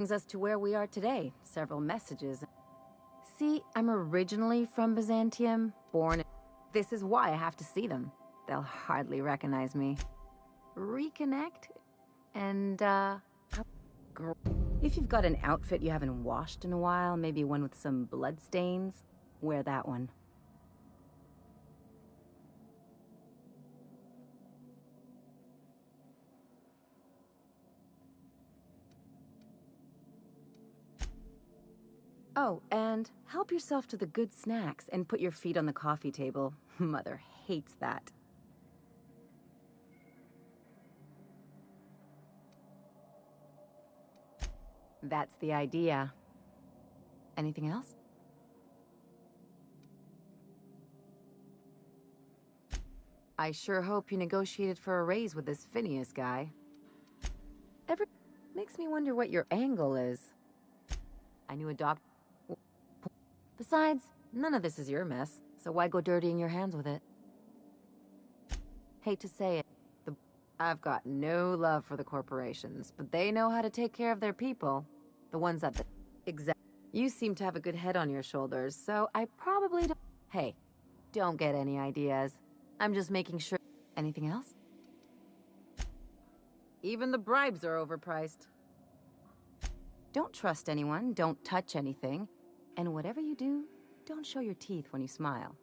Brings us to where we are today. Several messages. See, I'm originally from Byzantium, born. This is why I have to see them. They'll hardly recognize me. Reconnect? And, if you've got an outfit you haven't washed in a while, maybe one with some blood stains, wear that one. Oh, and help yourself to the good snacks and put your feet on the coffee table. Mother hates that. That's the idea. Anything else? I sure hope you negotiated for a raise with this Phineas guy. Makes me wonder what your angle is. I knew a doctor. Besides, none of this is your mess, so why go dirtying your hands with it? Hate to say it, I've got no love for the corporations, but they know how to take care of their people. The ones at the... Exactly. You seem to have a good head on your shoulders, so I probably don't... Hey, don't get any ideas. I'm just making sure... Anything else? Even the bribes are overpriced. Don't trust anyone, don't touch anything, and whatever you do, don't show your teeth when you smile.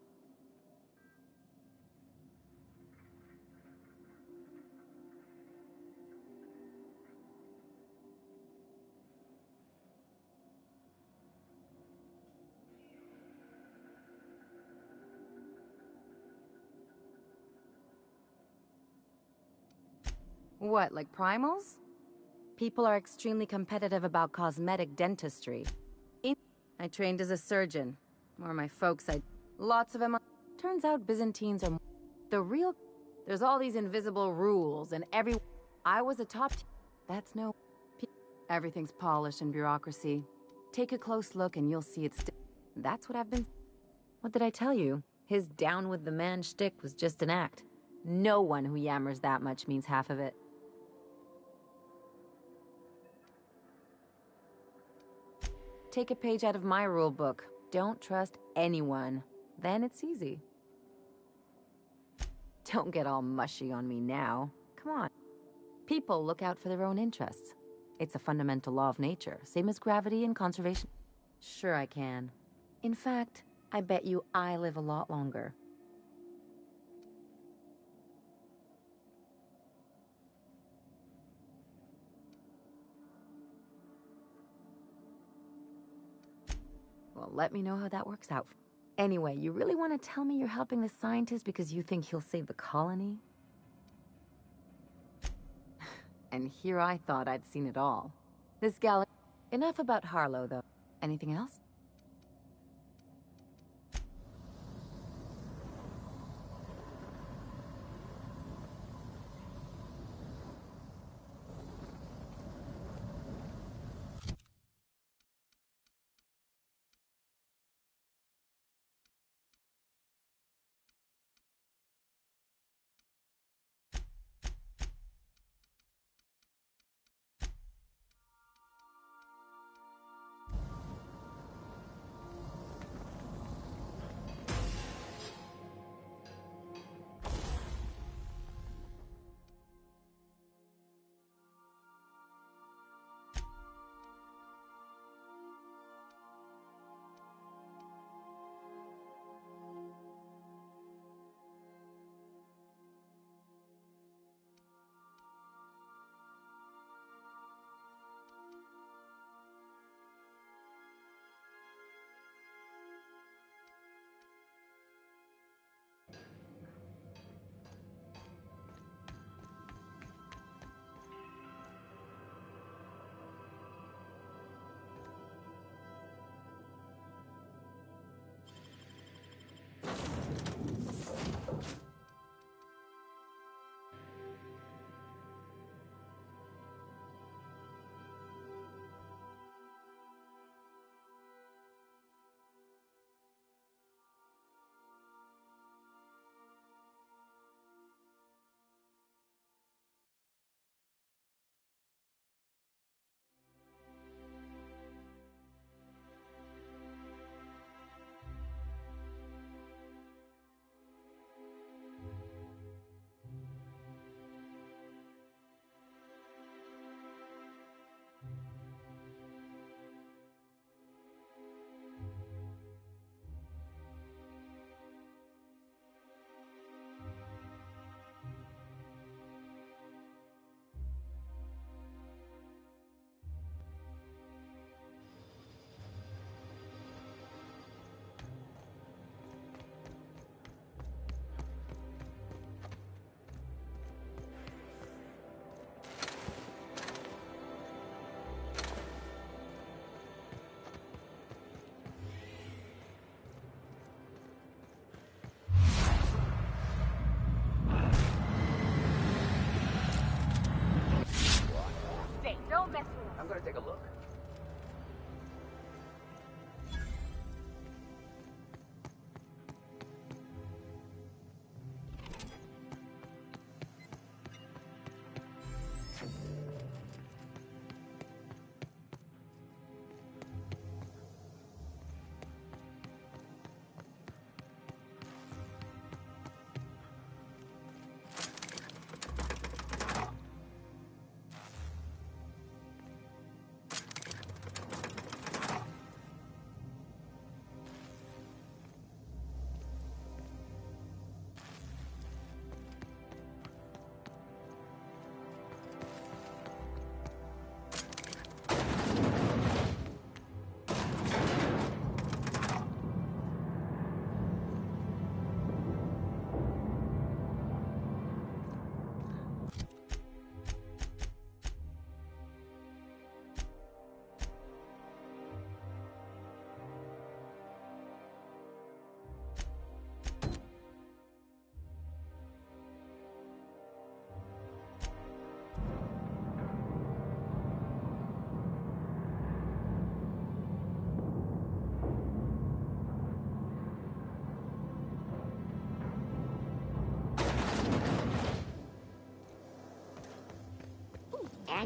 What, like primals? People are extremely competitive about cosmetic dentistry. I trained as a surgeon. Or my folks, Lots of them. Turns out Byzantines are the real... There's all these invisible rules, and I was a top... That's no... Everything's polished and bureaucracy. Take a close look and you'll see it's... That's what I've been... What did I tell you? His down with the man shtick was just an act. No one who yammers that much means half of it. Take a page out of my rule book. Don't trust anyone. Then it's easy. Don't get all mushy on me now. Come on. People look out for their own interests. It's a fundamental law of nature, same as gravity and conservation. Sure I can. In fact, I bet you I live a lot longer. Well, let me know how that works out. Anyway, you really want to tell me you're helping the scientist because you think he'll save the colony? And here I thought I'd seen it all. This gal... Enough about Harlow, though. Anything else?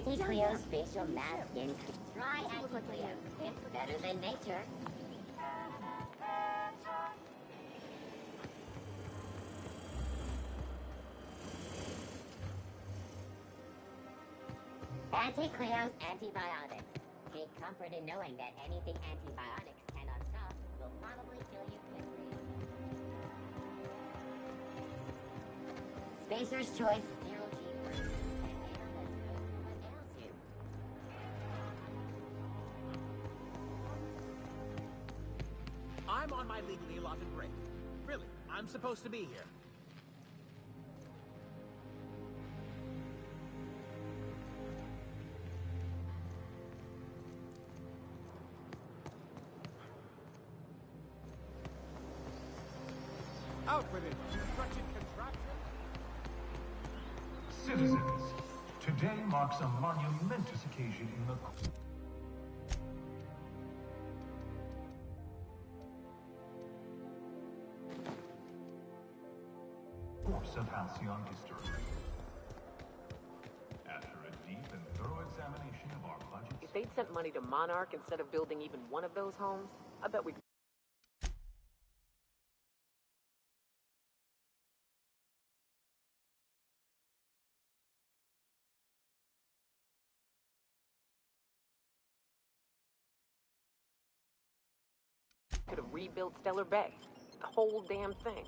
Anti-Cleo's facial masking. Try Anti-Cleo. It's better than nature. Anti-Cleo's antibiotics. Take comfort in knowing that anything antibiotics cannot stop will probably kill you quickly. Spacer's Choice Zero G First. An air that's good for what ails you. I'm on my legally allotted break. Really, I'm supposed to be here. Out with it, you wretched contraption! Citizens, today marks a monumentous occasion in the course of Halcyon history. After a deep and thorough examination of our budgets... If they'd sent money to Monarch instead of building even one of those homes, I bet we could have rebuilt Stellar Bay. The whole damn thing.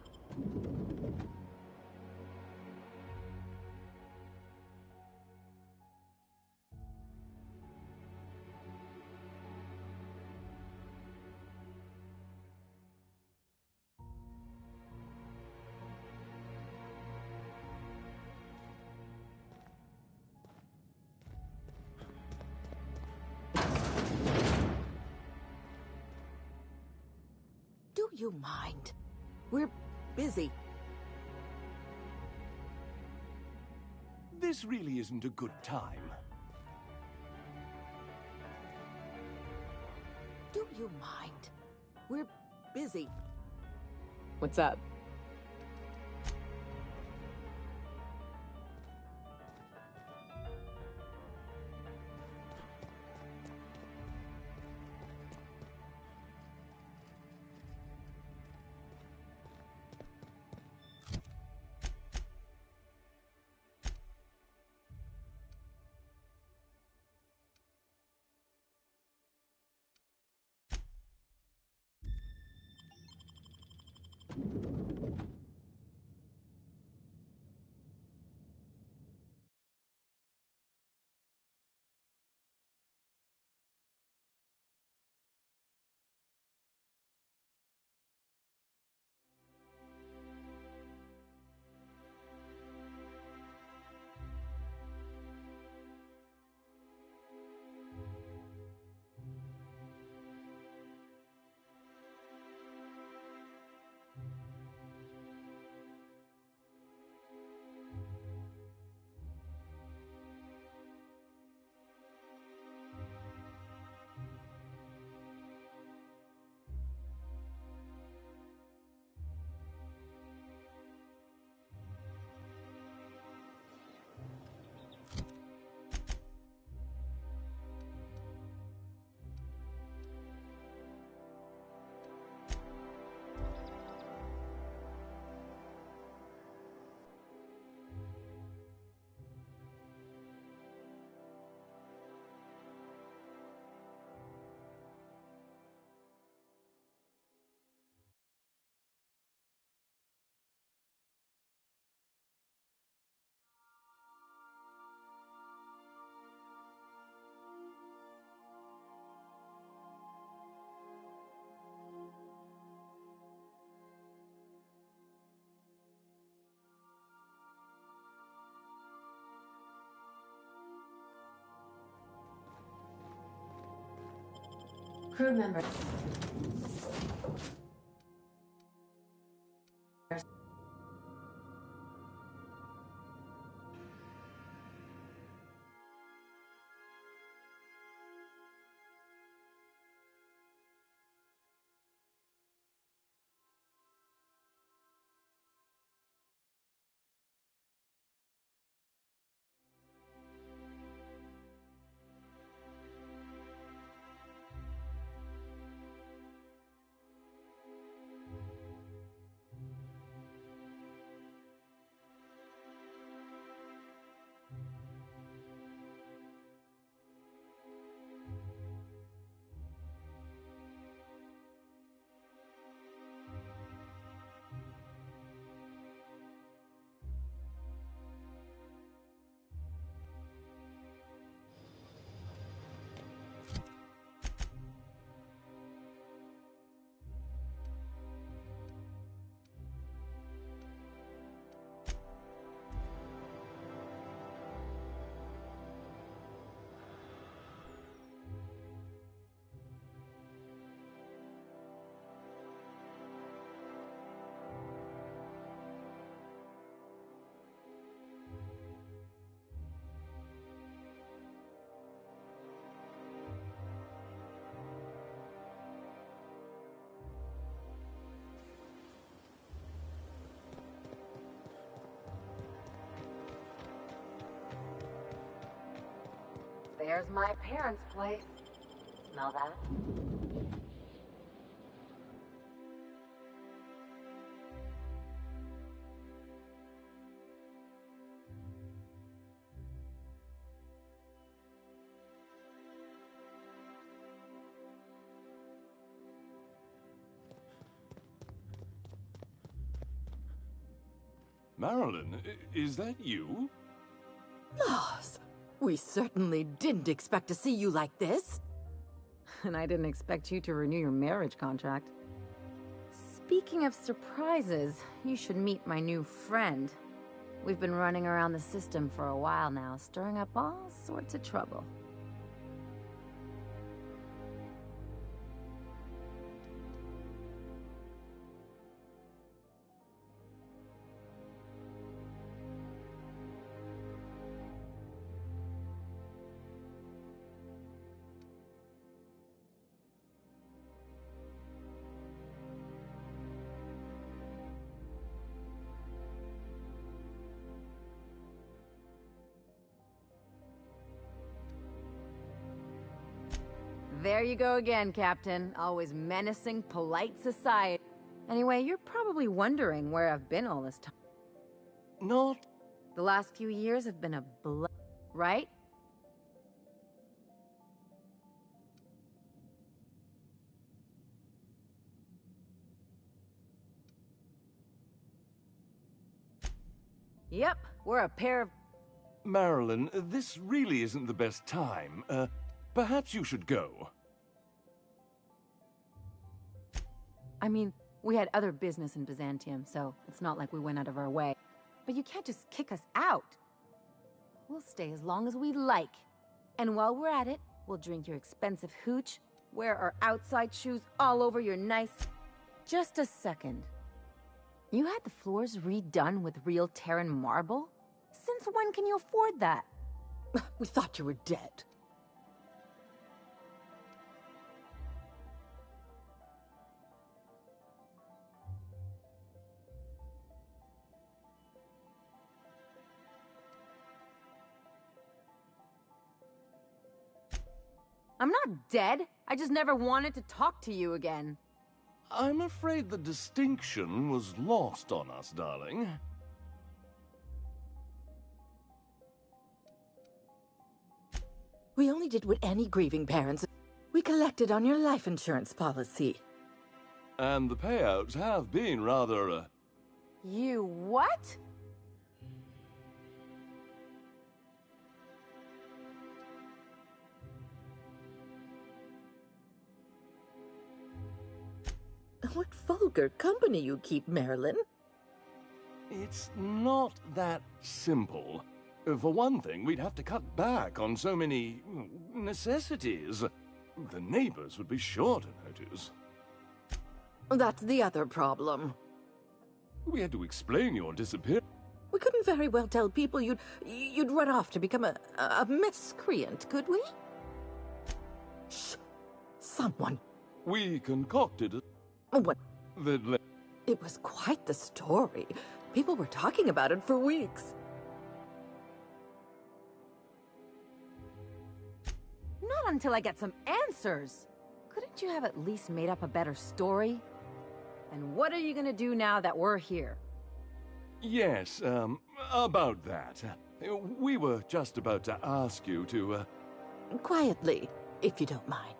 Do you mind? We're busy. This really isn't a good time. Do you mind? We're busy. What's up? Crew member. There's my parents' place. Smell that? Marilyn, is that you? Lars, we certainly didn't expect to see you like this. And I didn't expect you to renew your marriage contract. Speaking of surprises, you should meet my new friend. We've been running around the system for a while now, stirring up all sorts of trouble. There you go again, Captain. Always menacing, polite society. Anyway, you're probably wondering where I've been all this time. Not... The last few years have been a right? Yep, we're a pair of... Marilyn, this really isn't the best time. Perhaps you should go. I mean, we had other business in Byzantium, so it's not like we went out of our way. But you can't just kick us out. We'll stay as long as we like. And while we're at it, we'll drink your expensive hooch, wear our outside shoes all over your nice... Just a second. You had the floors redone with real Terran marble? Since when can you afford that? We thought you were dead. I'm not dead. I just never wanted to talk to you again. I'm afraid the distinction was lost on us, darling. We only did what any grieving parents... We collected on your life insurance policy. And the payouts have been rather, You what? What vulgar company you keep, Marilyn. It's not that simple. For one thing, we'd have to cut back on so many necessities. The neighbors would be sure to notice. That's the other problem. We had to explain your disappearance. We couldn't very well tell people you'd run off to become a miscreant, could we? Shh! Someone. We concocted What? that... It was quite the story. People were talking about it for weeks. Not until I get some answers. Couldn't you have at least made up a better story? And what are you gonna do now that we're here? Yes, about that. We were just about to ask you to, Quietly, if you don't mind.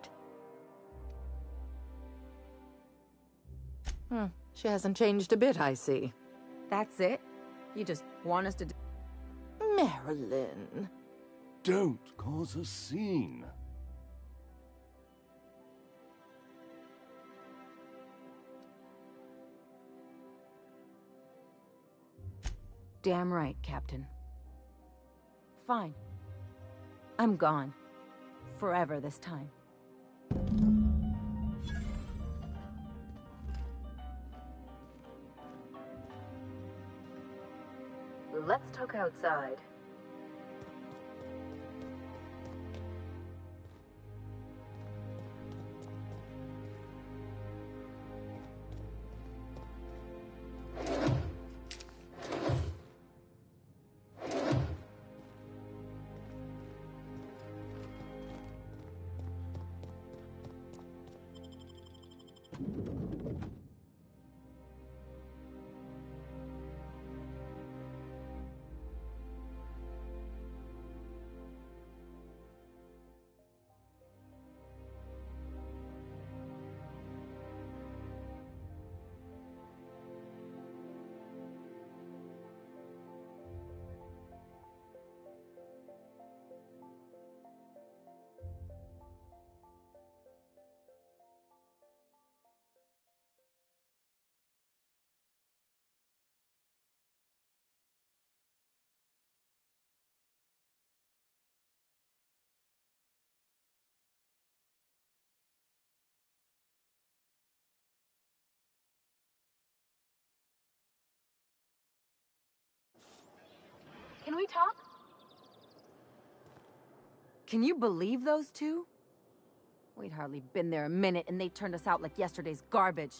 She hasn't changed a bit, I see. That's it? You just want us to do... Marilyn. Don't cause a scene. Damn right, Captain. Fine. I'm gone. Forever this time. Let's talk outside. Can we talk? Can you believe those two? We'd hardly been there a minute and they turned us out like yesterday's garbage.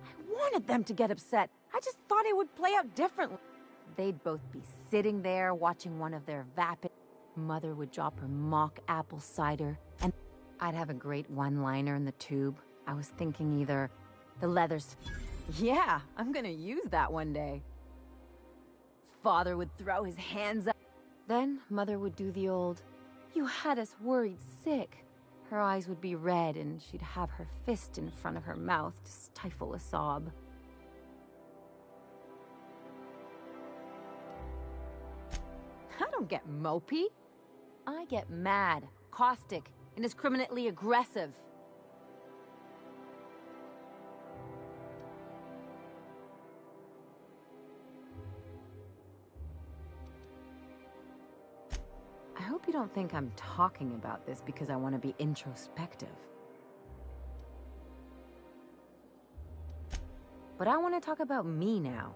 I wanted them to get upset. I just thought it would play out differently. They'd both be sitting there watching one of their vapid. Mother would drop her mock apple cider, and I'd have a great one-liner in the tube. I was thinking either the leathers... Yeah, I'm gonna use that one day. Father would throw his hands up. Then Mother would do the old, "You had us worried sick." Her eyes would be red and she'd have her fist in front of her mouth to stifle a sob. I don't get mopey. I get mad, caustic, indiscriminately aggressive. I hope you don't think I'm talking about this because I want to be introspective. But I want to talk about me now.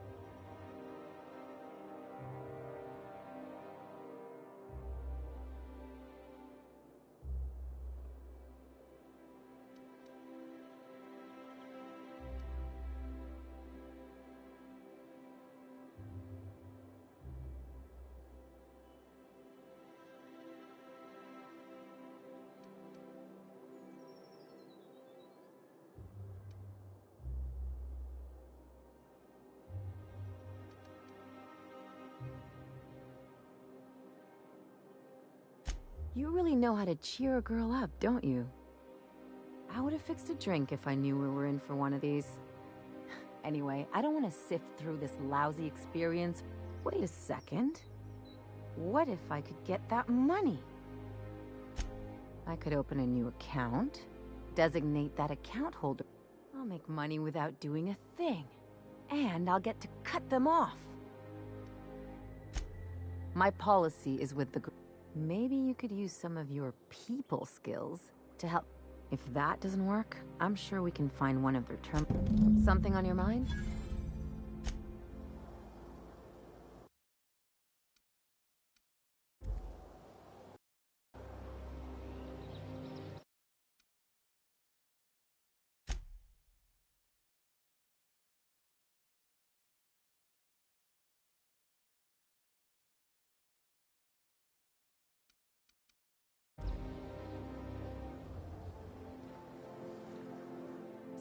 You really know how to cheer a girl up, don't you? I would have fixed a drink if I knew we were in for one of these. Anyway, I don't want to sift through this lousy experience. Wait a second. What if I could get that money? I could open a new account, designate that account holder. I'll make money without doing a thing. And I'll get to cut them off. My policy is with the... Maybe you could use some of your people skills to help. If that doesn't work, I'm sure we can find one of their terms. Something on your mind?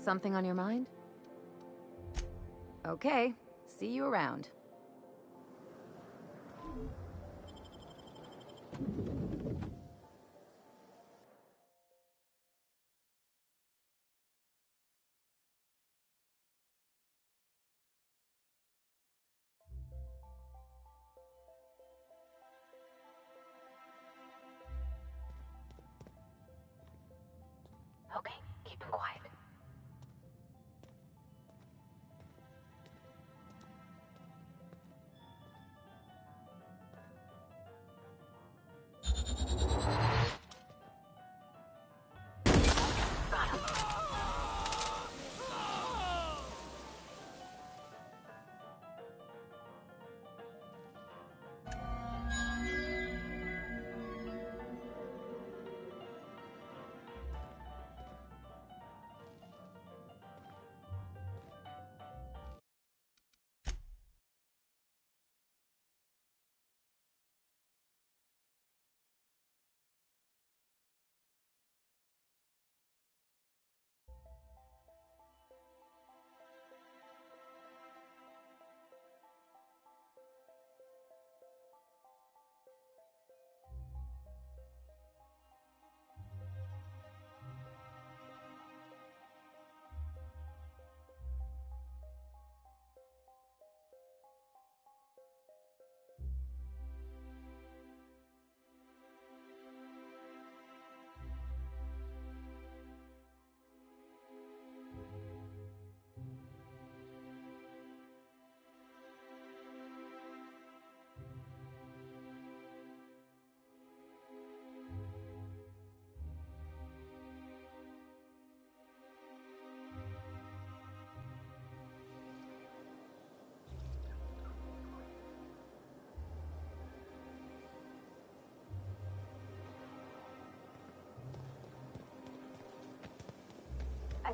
Something on your mind? Okay, see you around. Okay, keep it quiet.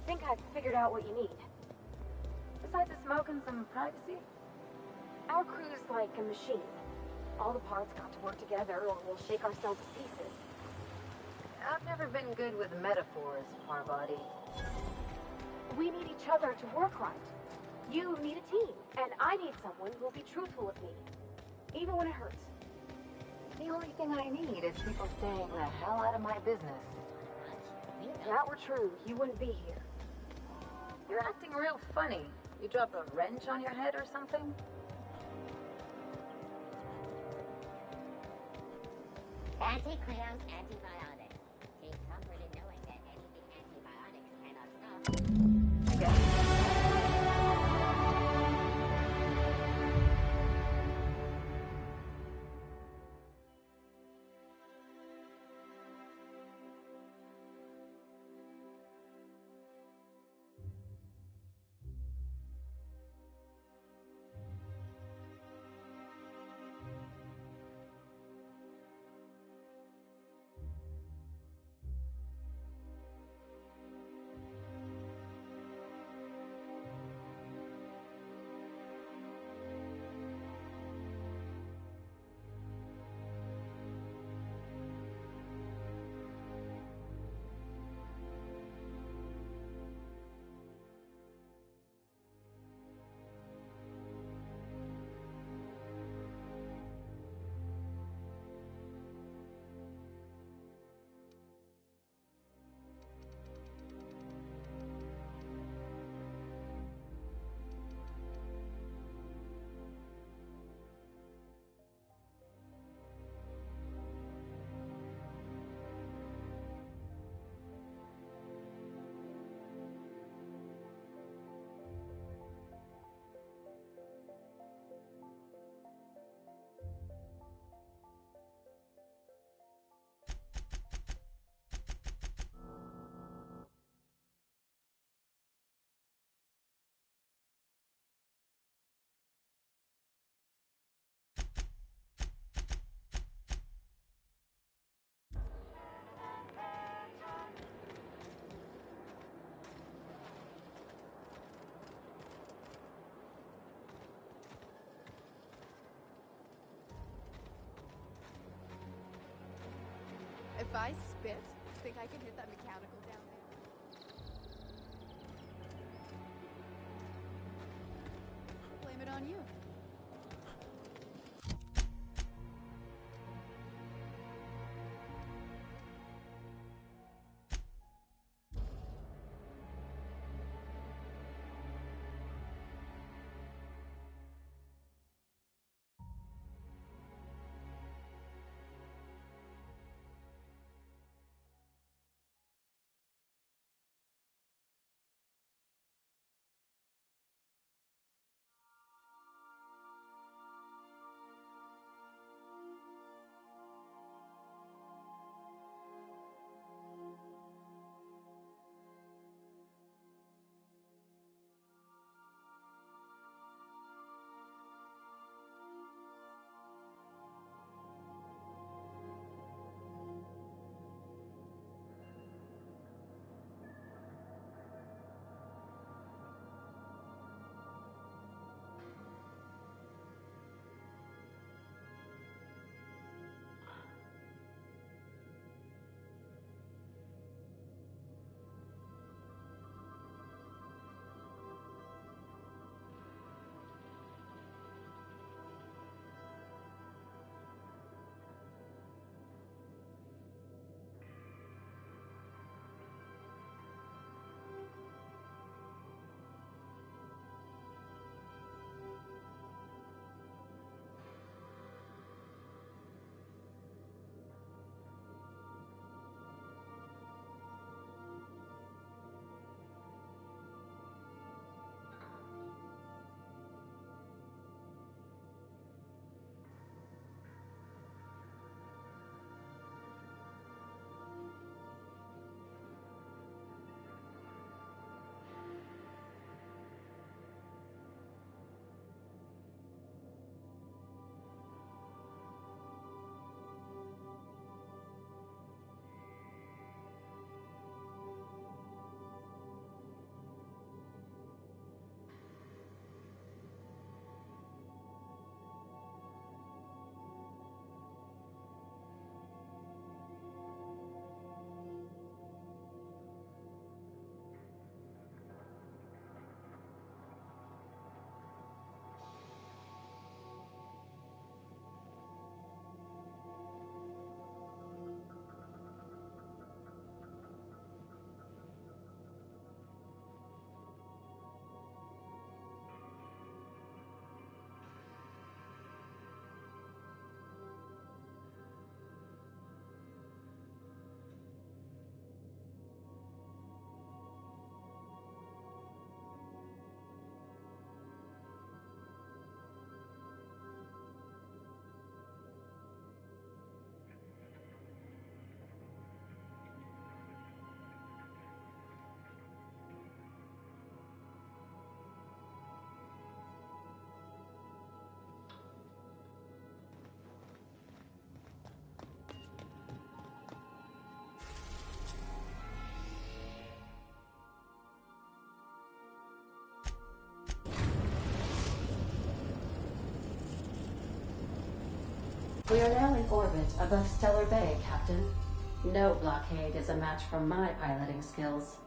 think I've figured out what you need. Besides the smoke and some privacy, our crew's like a machine. All the parts got to work together or we'll shake ourselves to pieces. I've never been good with metaphors, Parvati. We need each other to work right. You need a team, and I need someone who'll be truthful with me, even when it hurts. The only thing I need is people staying the hell out of my business. If that were true, you wouldn't be here. You're acting real funny. You drop a wrench on your head or something? Anti-Cleo's antibiotics. Take comfort in knowing that anything antibiotics cannot stop. I guess. If I spit, think I can hit that mechanical down there? Blame it on you. We are now in orbit above Stellar Bay, Captain. No blockade is a match for my piloting skills.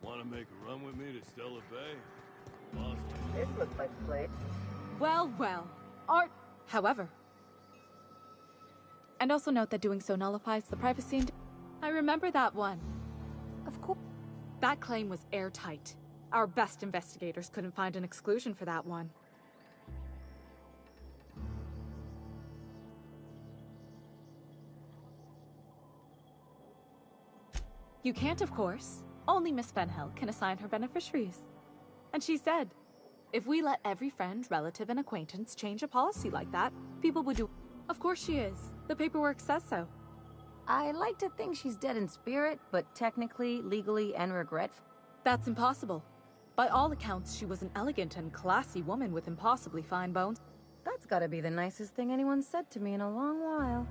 Want to make a run with me to Stellar Bay? Lost This looks like a place. Well, well. Art, however. And also note that doing so nullifies the privacy and... I remember that one. Of course. That claim was airtight. Our best investigators couldn't find an exclusion for that one. You can't, of course. Only Miss Fenhill can assign her beneficiaries. And she's dead. If we let every friend, relative, and acquaintance change a policy like that, people would do... Of course she is. The paperwork says so. I like to think she's dead in spirit, but technically, legally, and regretful. That's impossible. By all accounts, she was an elegant and classy woman with impossibly fine bones. That's gotta be the nicest thing anyone's said to me in a long while.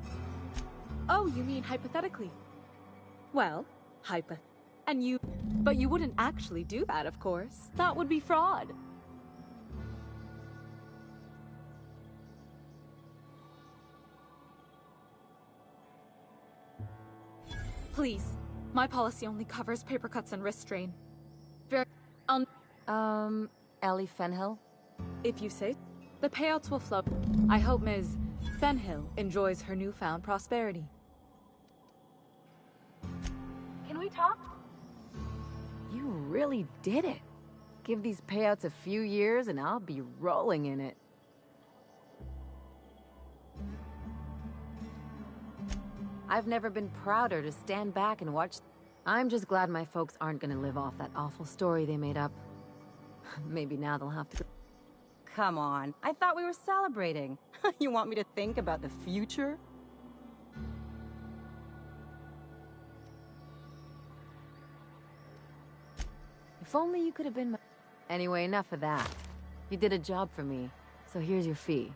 Oh, you mean hypothetically? Well, But you wouldn't actually do that, of course. That would be fraud. Please. My policy only covers paper cuts and wrist strain. Very... Ellie Fenhill? If you say... The payouts will flow. I hope Ms. Fenhill enjoys her newfound prosperity. Can we talk? You really did it. Give these payouts a few years and I'll be rolling in it. I've never been prouder to stand back and watch. I'm just glad my folks aren't gonna live off that awful story they made up. Maybe now they'll have to go. Come on, I thought we were celebrating. You want me to think about the future? If only you could have been my... Anyway, enough of that. You did a job for me, so here's your fee.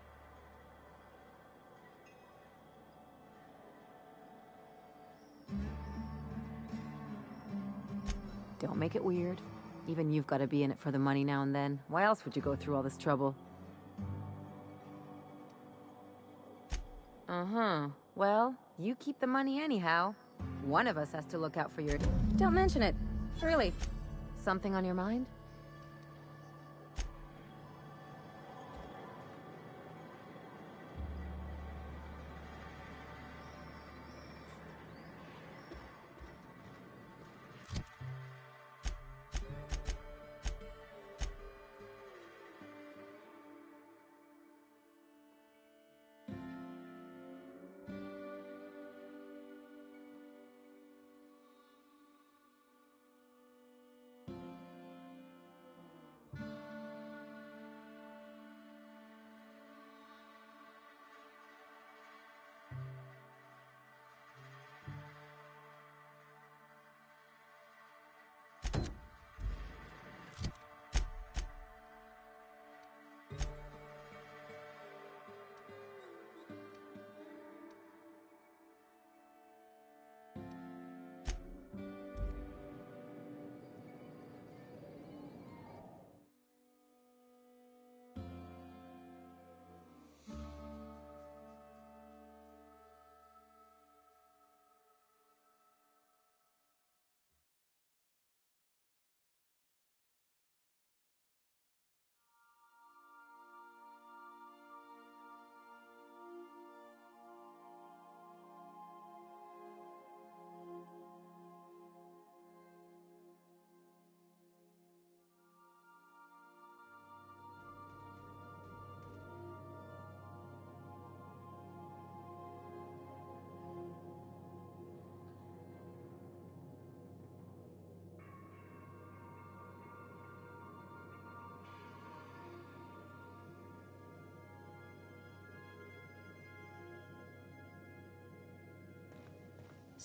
Don't make it weird. Even you've got to be in it for the money now and then. Why else would you go through all this trouble? Uh-huh. Well, you keep the money anyhow. One of us has to look out for your... Don't mention it. Really. Something on your mind?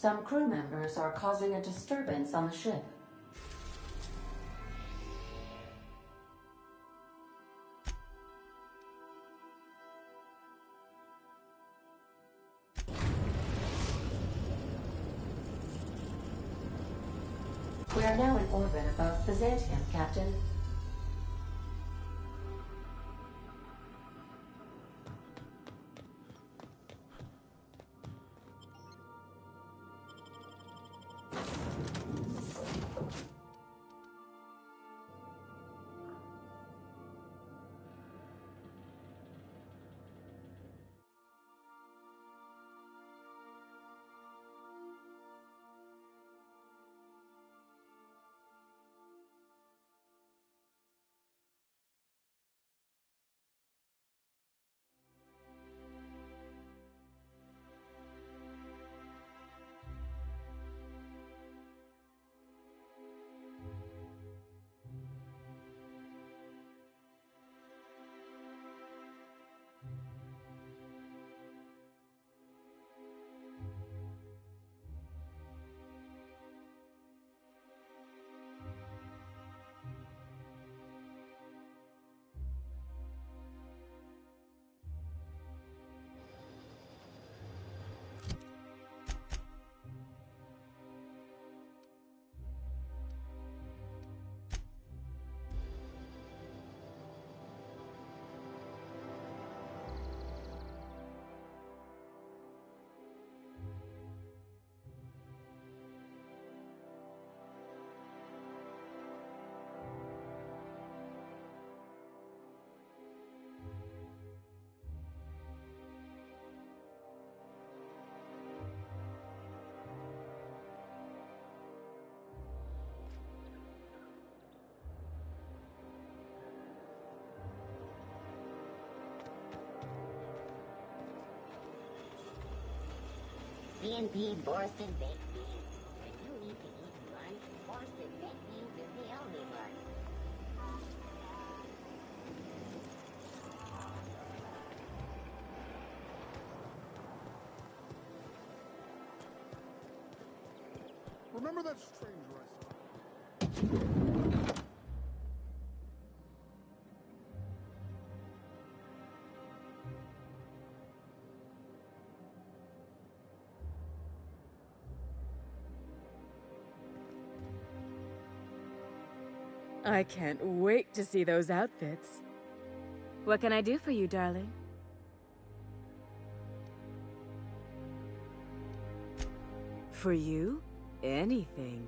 Some crew members are causing a disturbance on the ship. We are now in orbit above Byzantium, Captain. CNP Borsted Baked Beans. If you need to eat lunch, Borsted Baked Beans is the only one. Remember that stranger I saw? I can't wait to see those outfits. What can I do for you, darling? For you? Anything.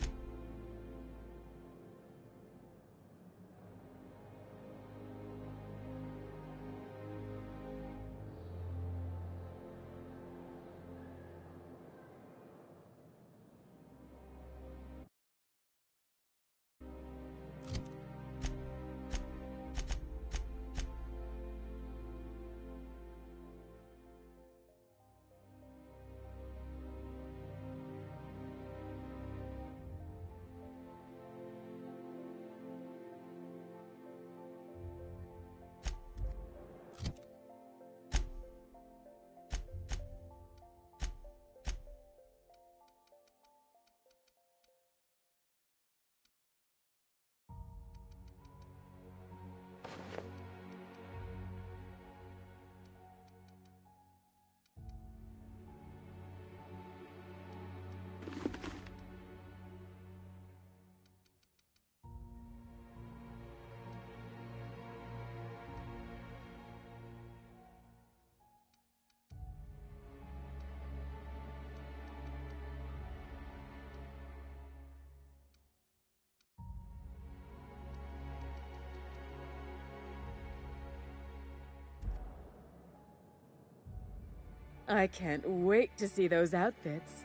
I can't wait to see those outfits.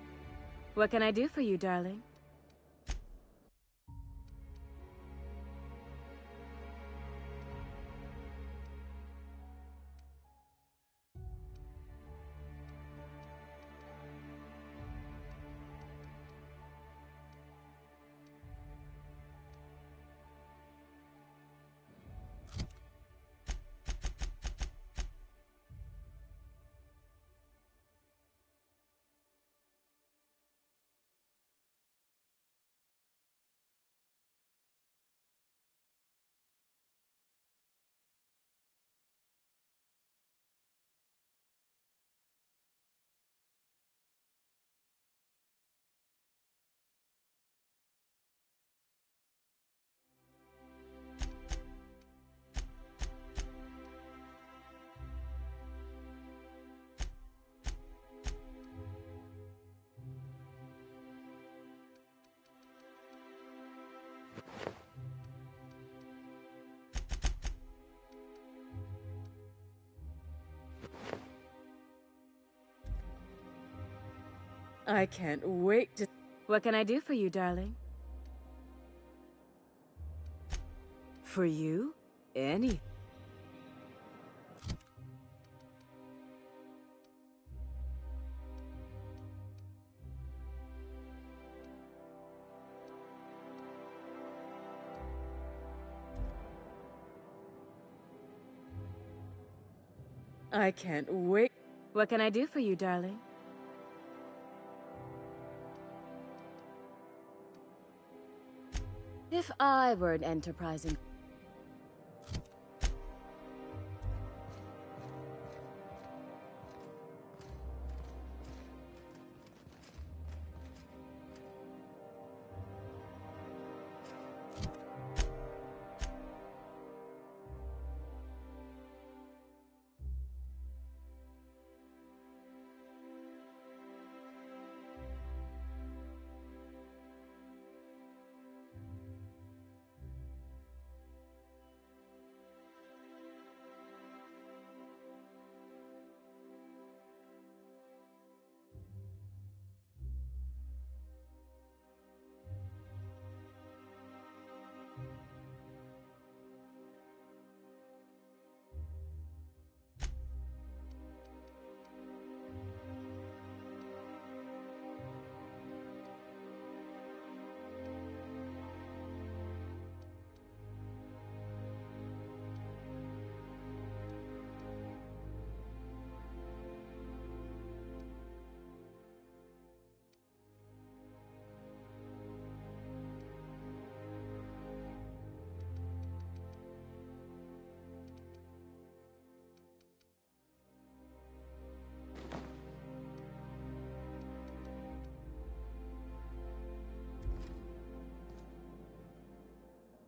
What can I do for you, darling? I can't wait to... What can I do for you, darling? For you? Any... I can't wait. What can I do for you, darling? If I were an enterprising...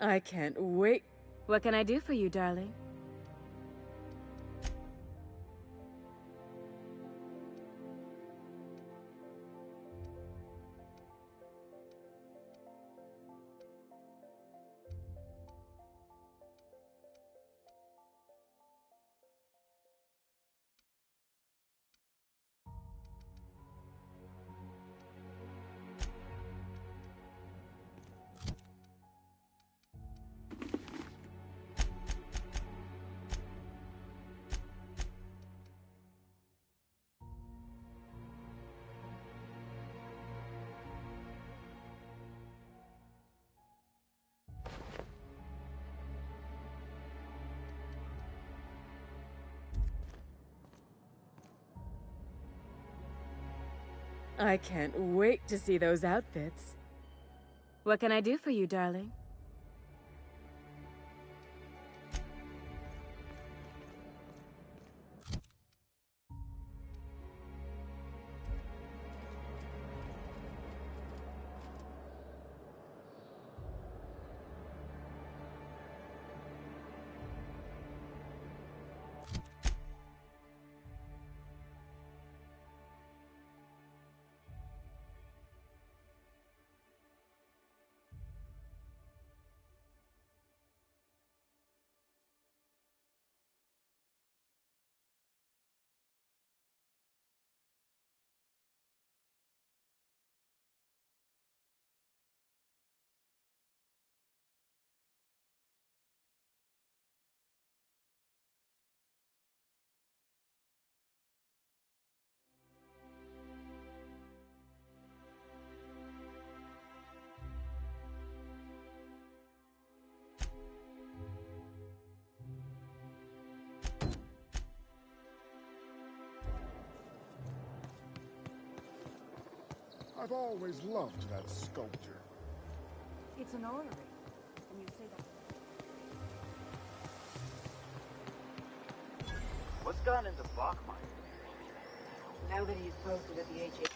I can't wait. What can I do for you, darling? I can't wait to see those outfits. What can I do for you, darling? I've always loved that sculpture. It's an orrery. And you say that... What's gone into Bachmeyer? Now that he's posted at the HA...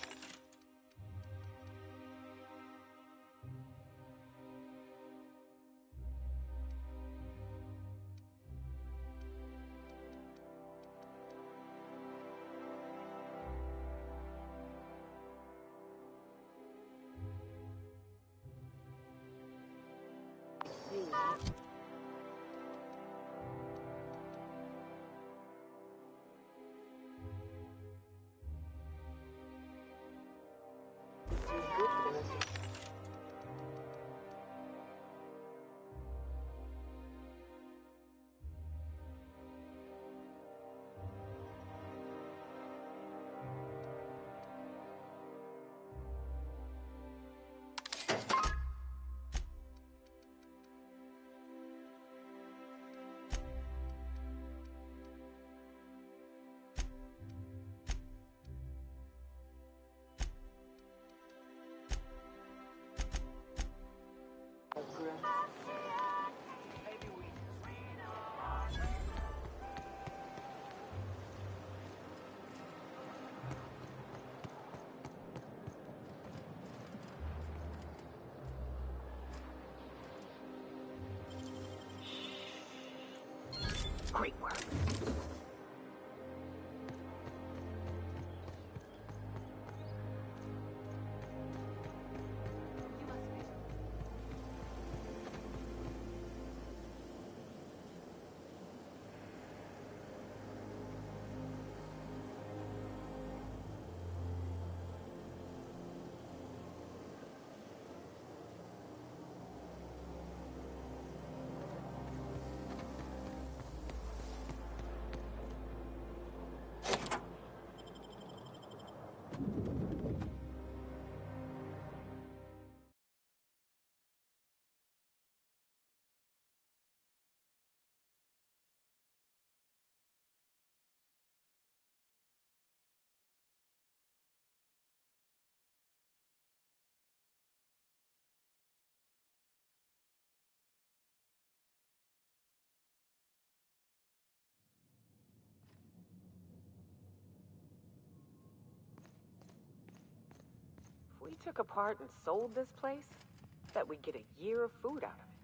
took apart and sold this place, bet we'd get a year of food out of it.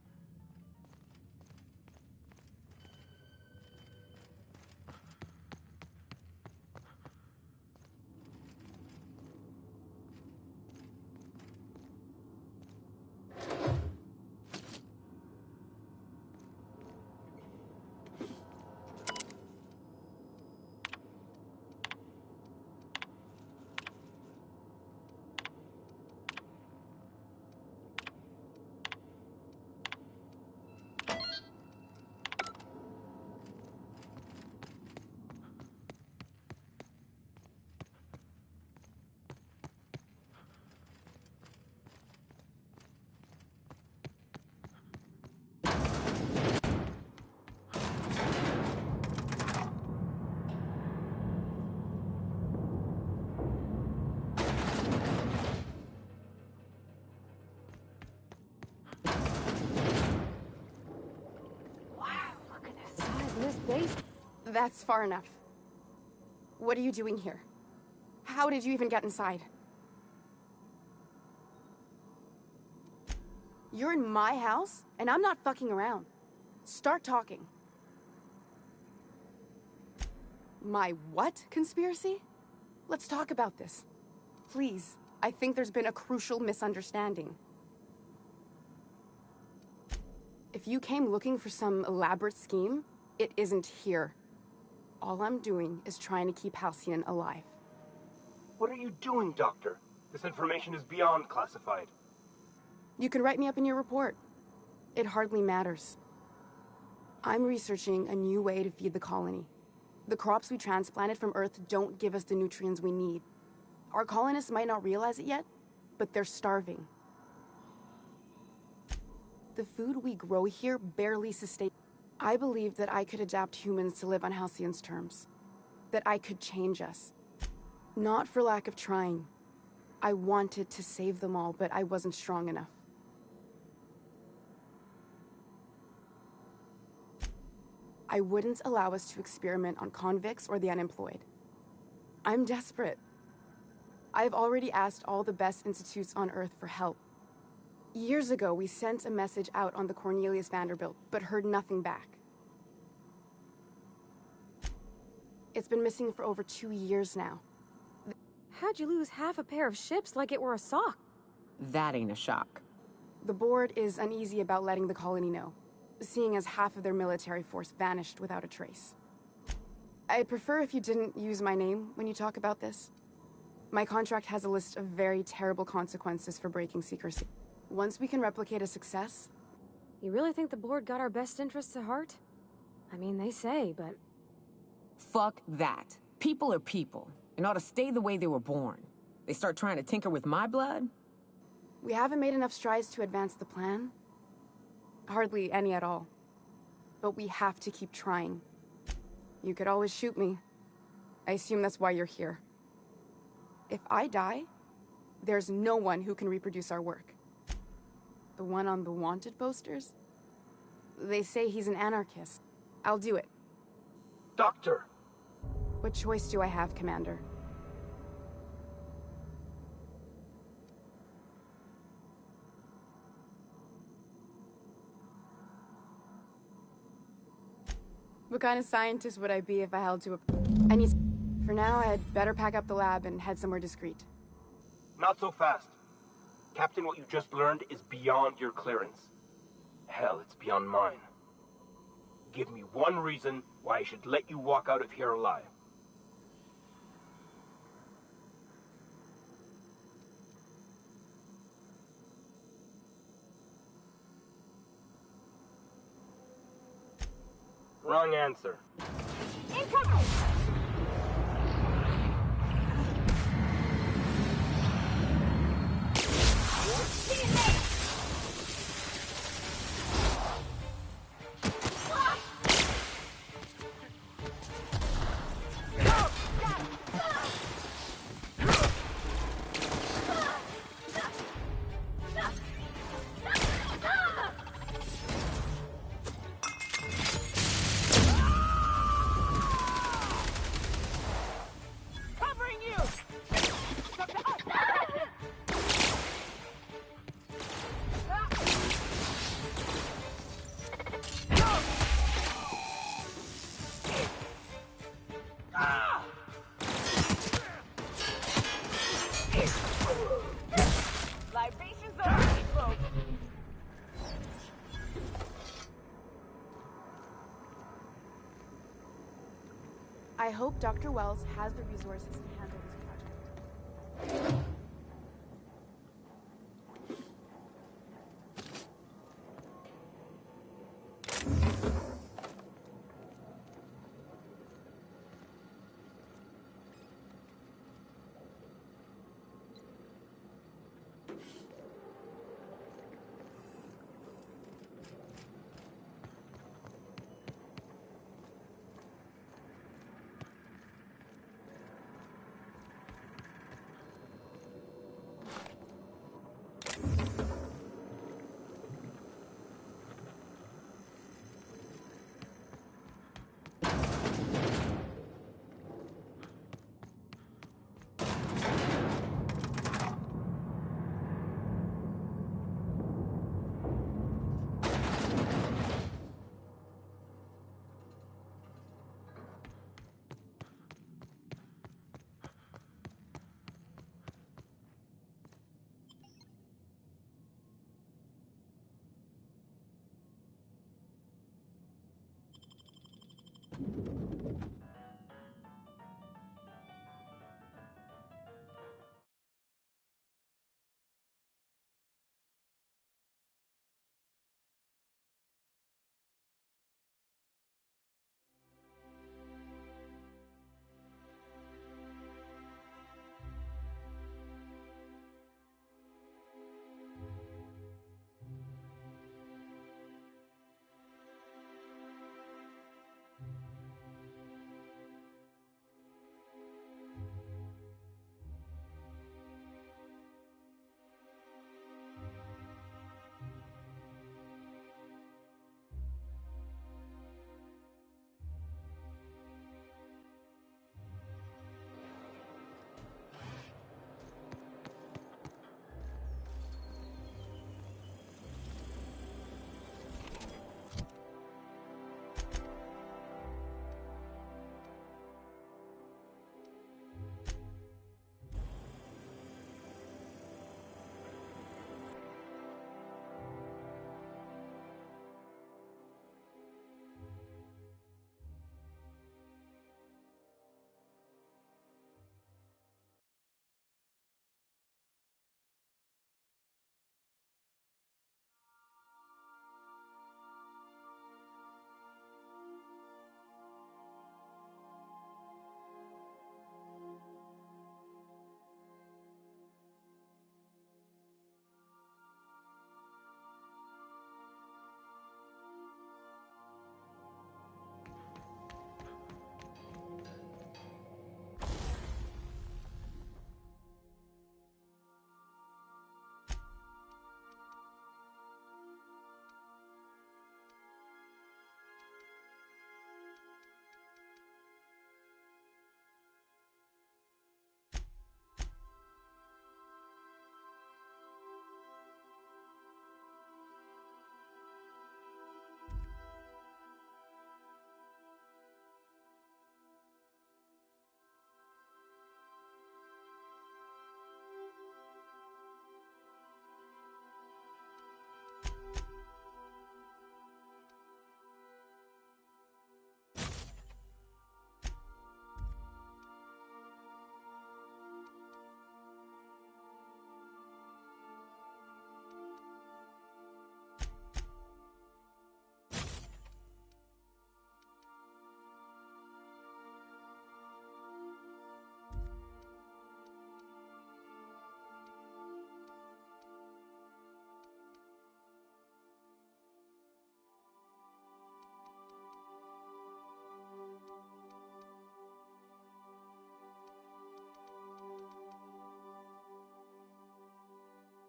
That's far enough. What are you doing here? How did you even get inside? You're in my house, and I'm not fucking around. Start talking. My what conspiracy? Let's talk about this. Please, I think there's been a crucial misunderstanding. If you came looking for some elaborate scheme, it isn't here. All I'm doing is trying to keep Halcyon alive. What are you doing, Doctor? This information is beyond classified. You can write me up in your report. It hardly matters. I'm researching a new way to feed the colony. The crops we transplanted from Earth don't give us the nutrients we need. Our colonists might not realize it yet, but they're starving. The food we grow here barely sustains. I believed that I could adapt humans to live on Halcyon's terms. That I could change us. Not for lack of trying. I wanted to save them all, but I wasn't strong enough. I wouldn't allow us to experiment on convicts or the unemployed. I'm desperate. I've already asked all the best institutes on Earth for help. Years ago, we sent a message out on the Cornelius Vanderbilt, but heard nothing back. It's been missing for over 2 years now. How'd you lose half a pair of ships like it were a sock? That ain't a shock. The board is uneasy about letting the colony know, seeing as half of their military force vanished without a trace. I'd prefer if you didn't use my name when you talk about this. My contract has a list of very terrible consequences for breaking secrecy. Once we can replicate a success... You really think the board got our best interests at heart? I mean, they say, but... Fuck that. People are people, and ought to stay the way they were born. They start trying to tinker with my blood? We haven't made enough strides to advance the plan. Hardly any at all. But we have to keep trying. You could always shoot me. I assume that's why you're here. If I die, there's no one who can reproduce our work. The one on the wanted posters? They say he's an anarchist. I'll do it. Doctor! What choice do I have, Commander? What kind of scientist would I be if I held to a... For now, I'd better pack up the lab and head somewhere discreet. Not so fast. Captain, what you just learned is beyond your clearance. Hell, it's beyond mine. Give me one reason why I should let you walk out of here alive. Wrong answer. Incoming! I hope Dr. Wells has the resources to handle this project.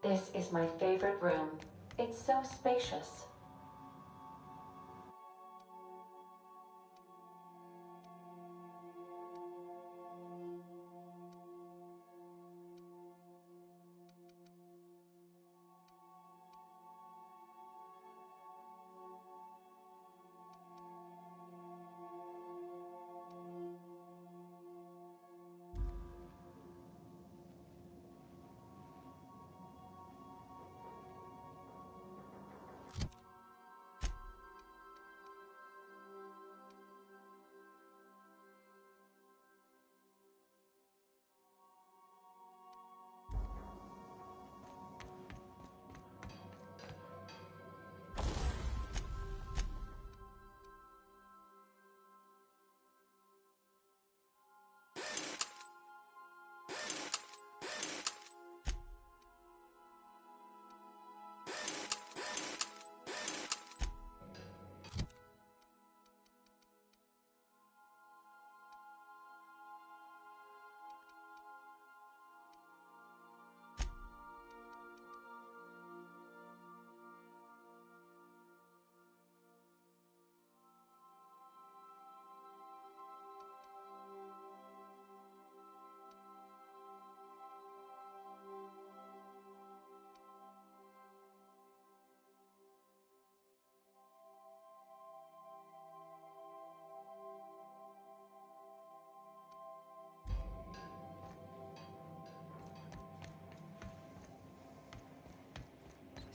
This is my favorite room. It's so spacious.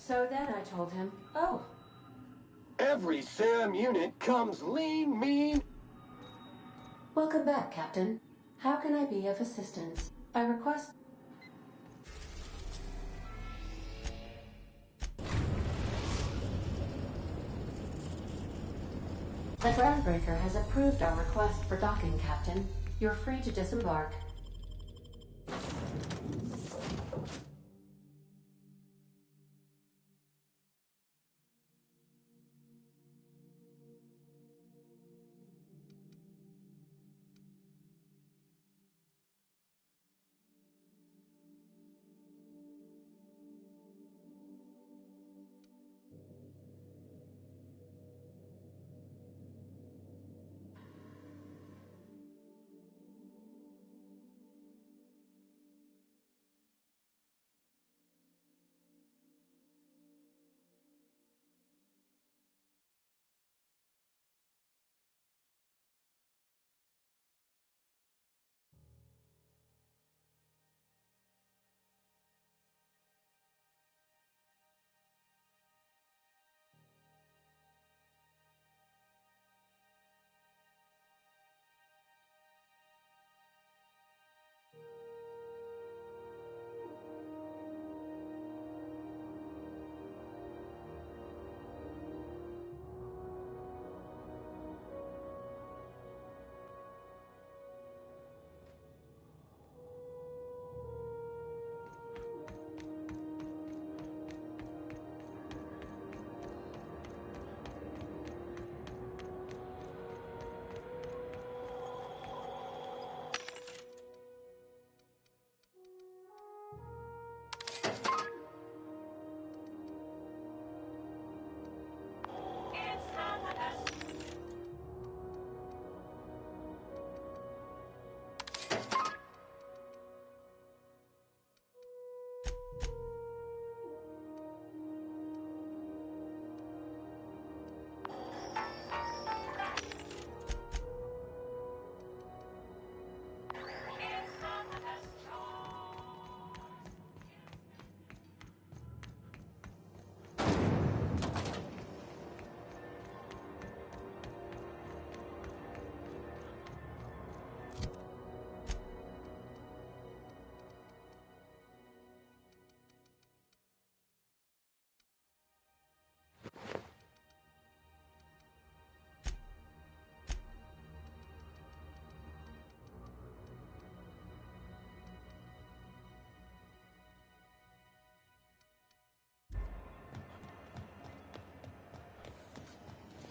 So then I told him, oh. Every SAM unit comes lean, mean. Welcome back, Captain. How can I be of assistance? I request... The Groundbreaker has approved our request for docking, Captain. You're free to disembark.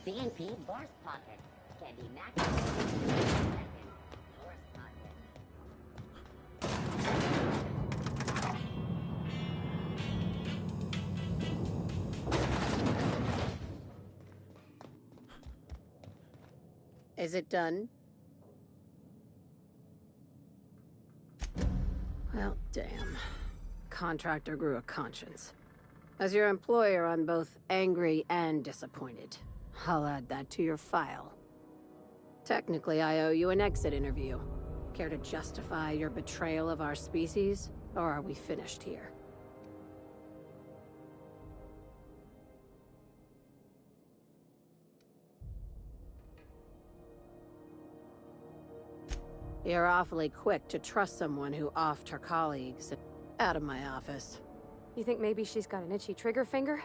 CNP Force Pockets can be maximum. Force Pockets. Is it done? Well, damn. Contractor grew a conscience. As your employer, I'm both angry and disappointed. I'll add that to your file. Technically, I owe you an exit interview. Care to justify your betrayal of our species, or are we finished here? You're awfully quick to trust someone who offed her colleagues. Out of my office. You think maybe she's got an itchy trigger finger?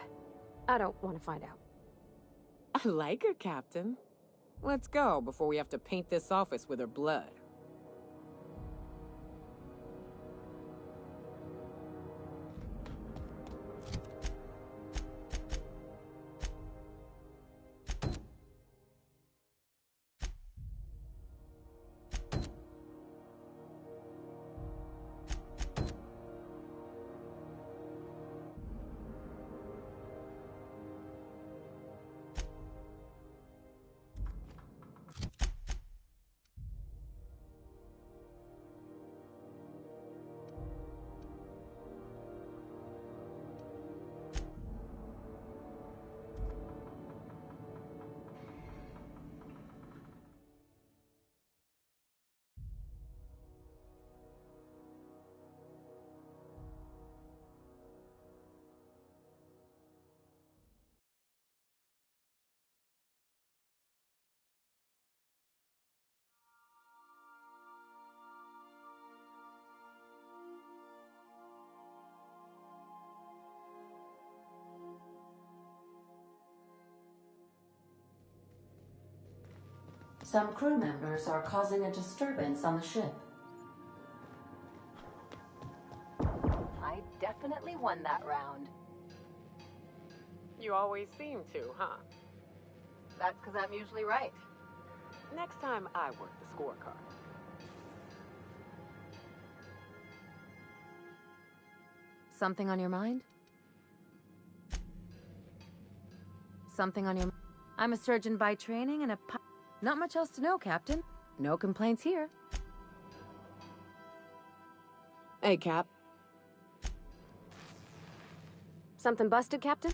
I don't want to find out. I like her, Captain. Let's go before we have to paint this office with her blood. Some crew members are causing a disturbance on the ship. I definitely won that round. You always seem to, huh? That's because I'm usually right. Next time I work the scorecard. Something on your mind? Something on your... I'm a surgeon by training and a... Not much else to know, Captain. No complaints here. Hey, Cap. Something busted, Captain?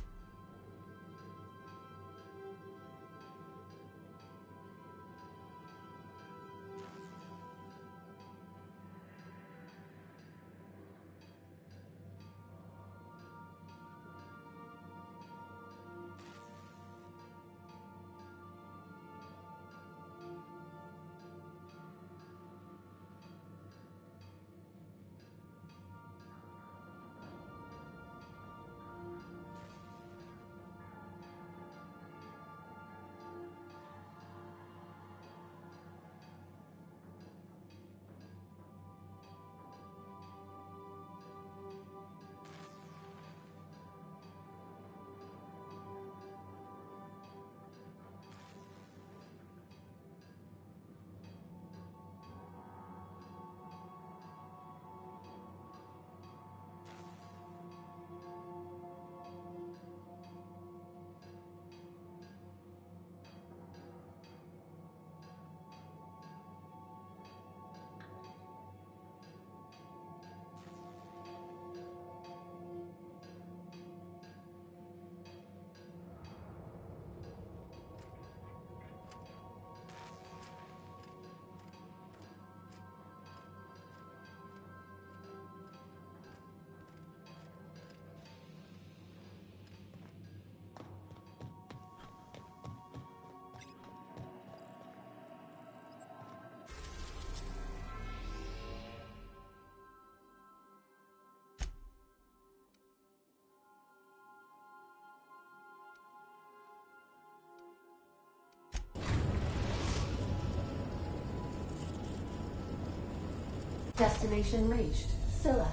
Destination reached. Scylla.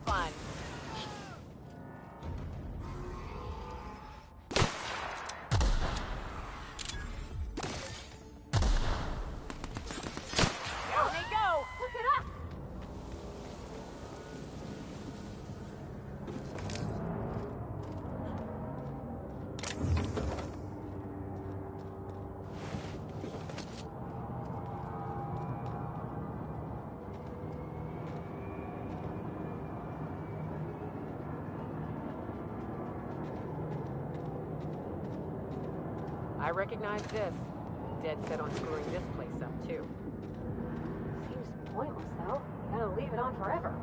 fun. Down they go! Look it up! I recognize this. Dead set on screwing this place up, too. Seems pointless, though. You gotta leave it on forever.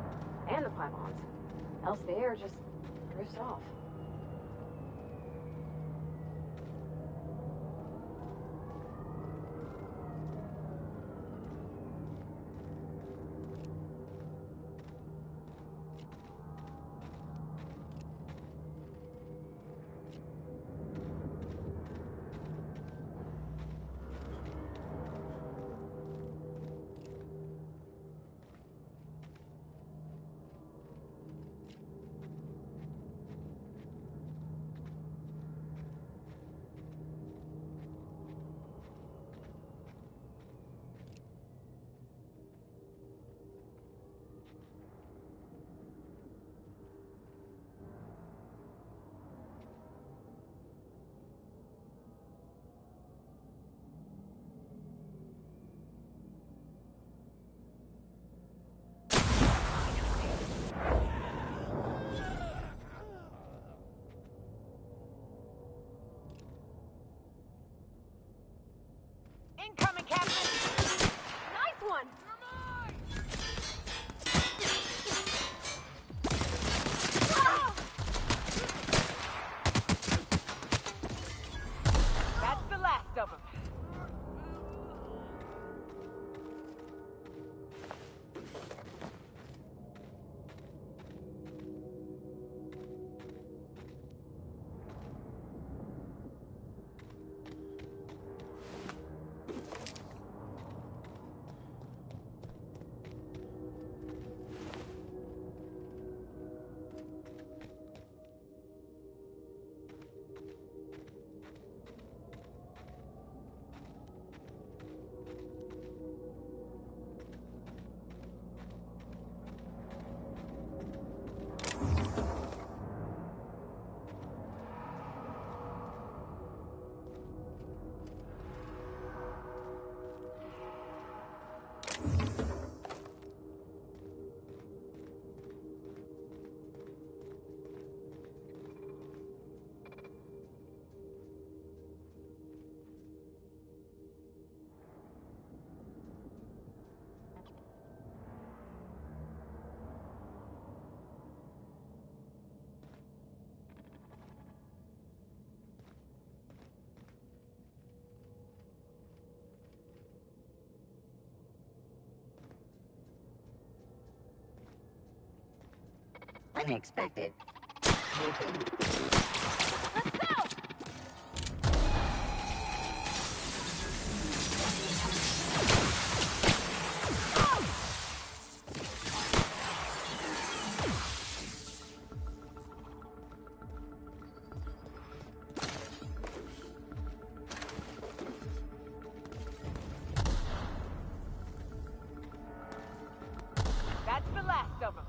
And the pylons. Else the air just drifts off. Incoming, Captain! Nice one! That's the last of them. Unexpected. Let's go! That's the last of them.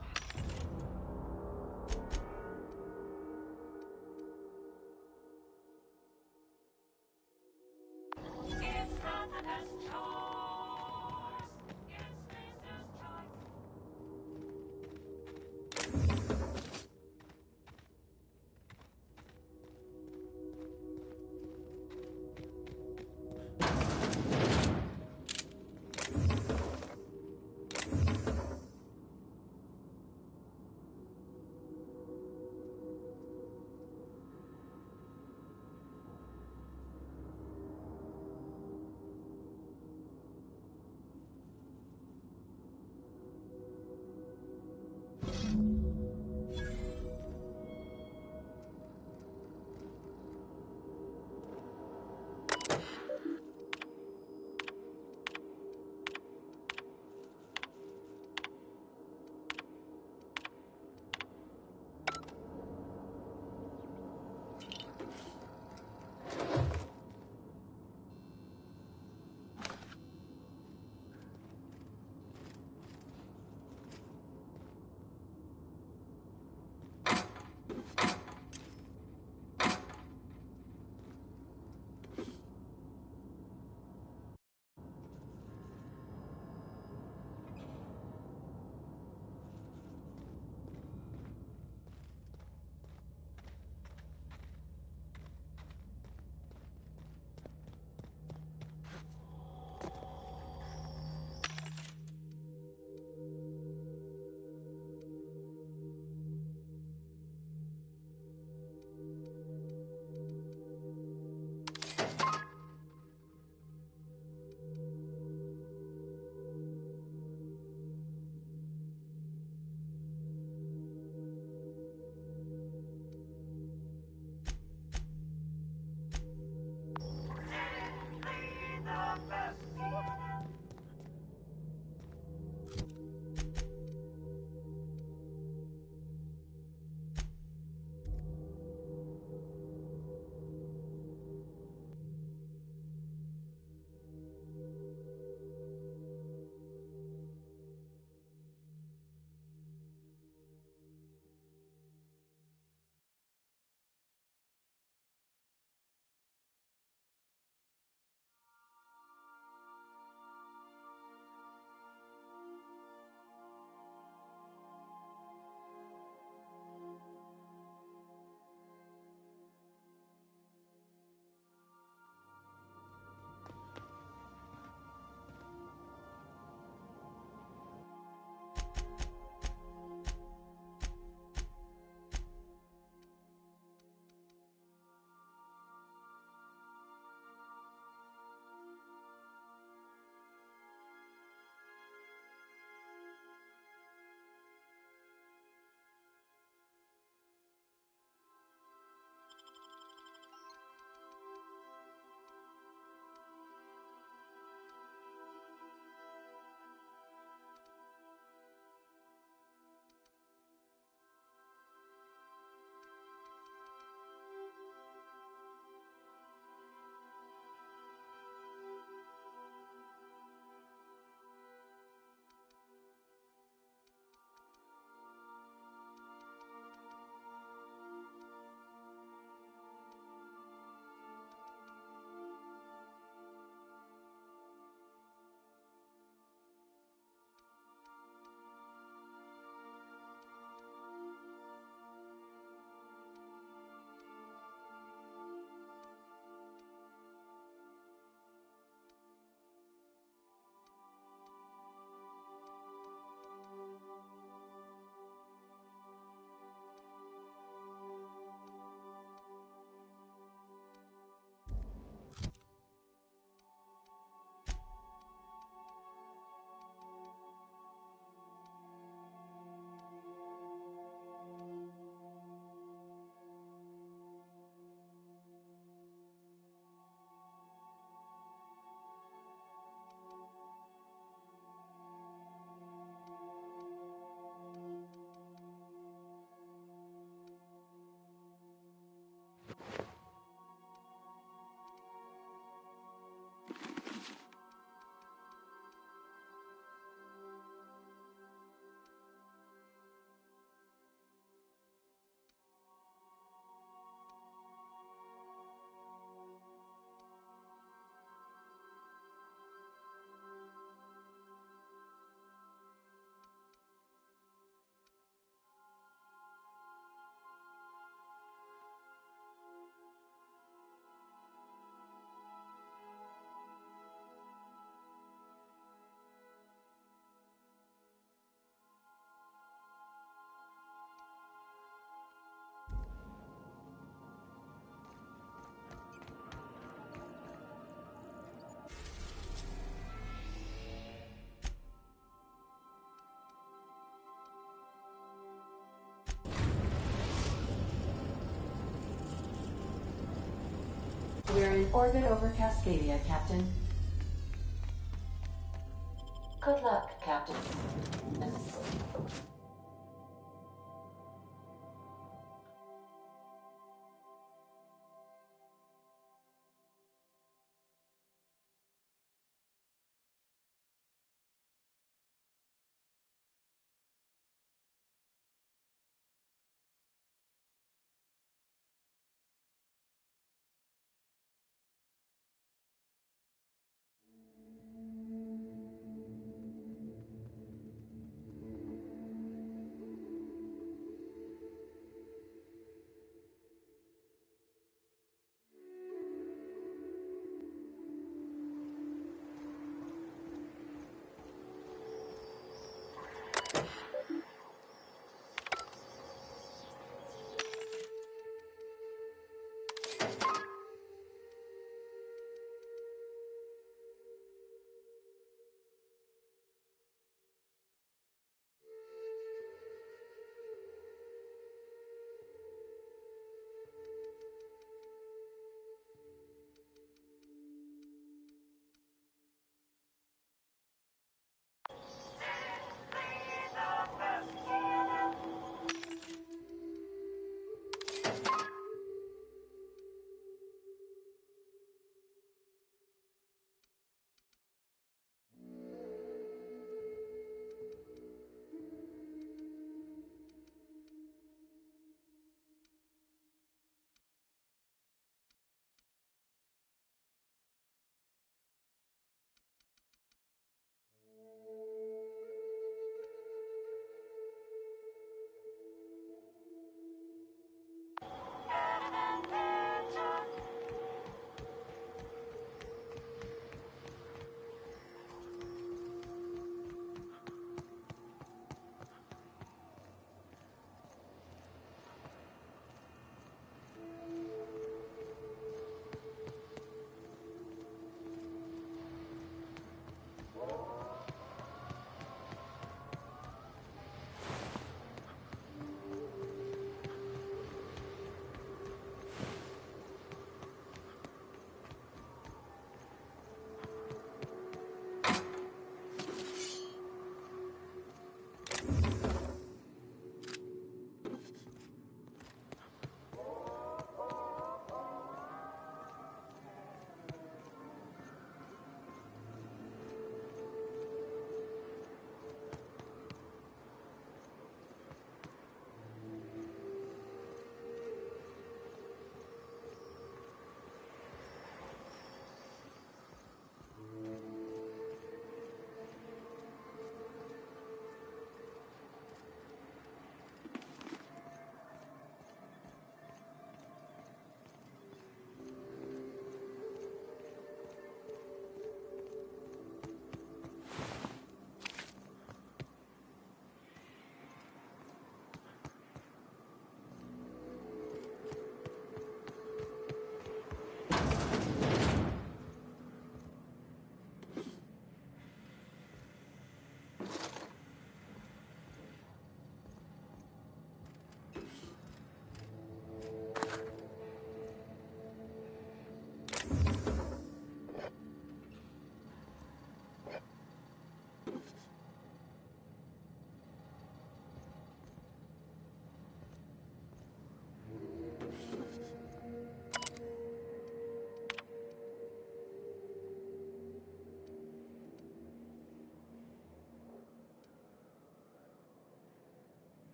We're in orbit over Cascadia, Captain. Good luck, Captain.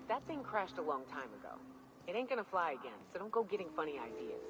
that thing crashed a long time ago. It ain't gonna fly again, so don't go getting funny ideas.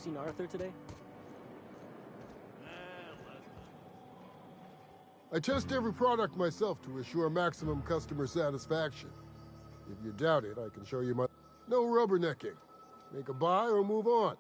seen Arthur today? I test every product myself to assure maximum customer satisfaction. If you doubt it, I can show you my... No rubbernecking. Make a buy or move on.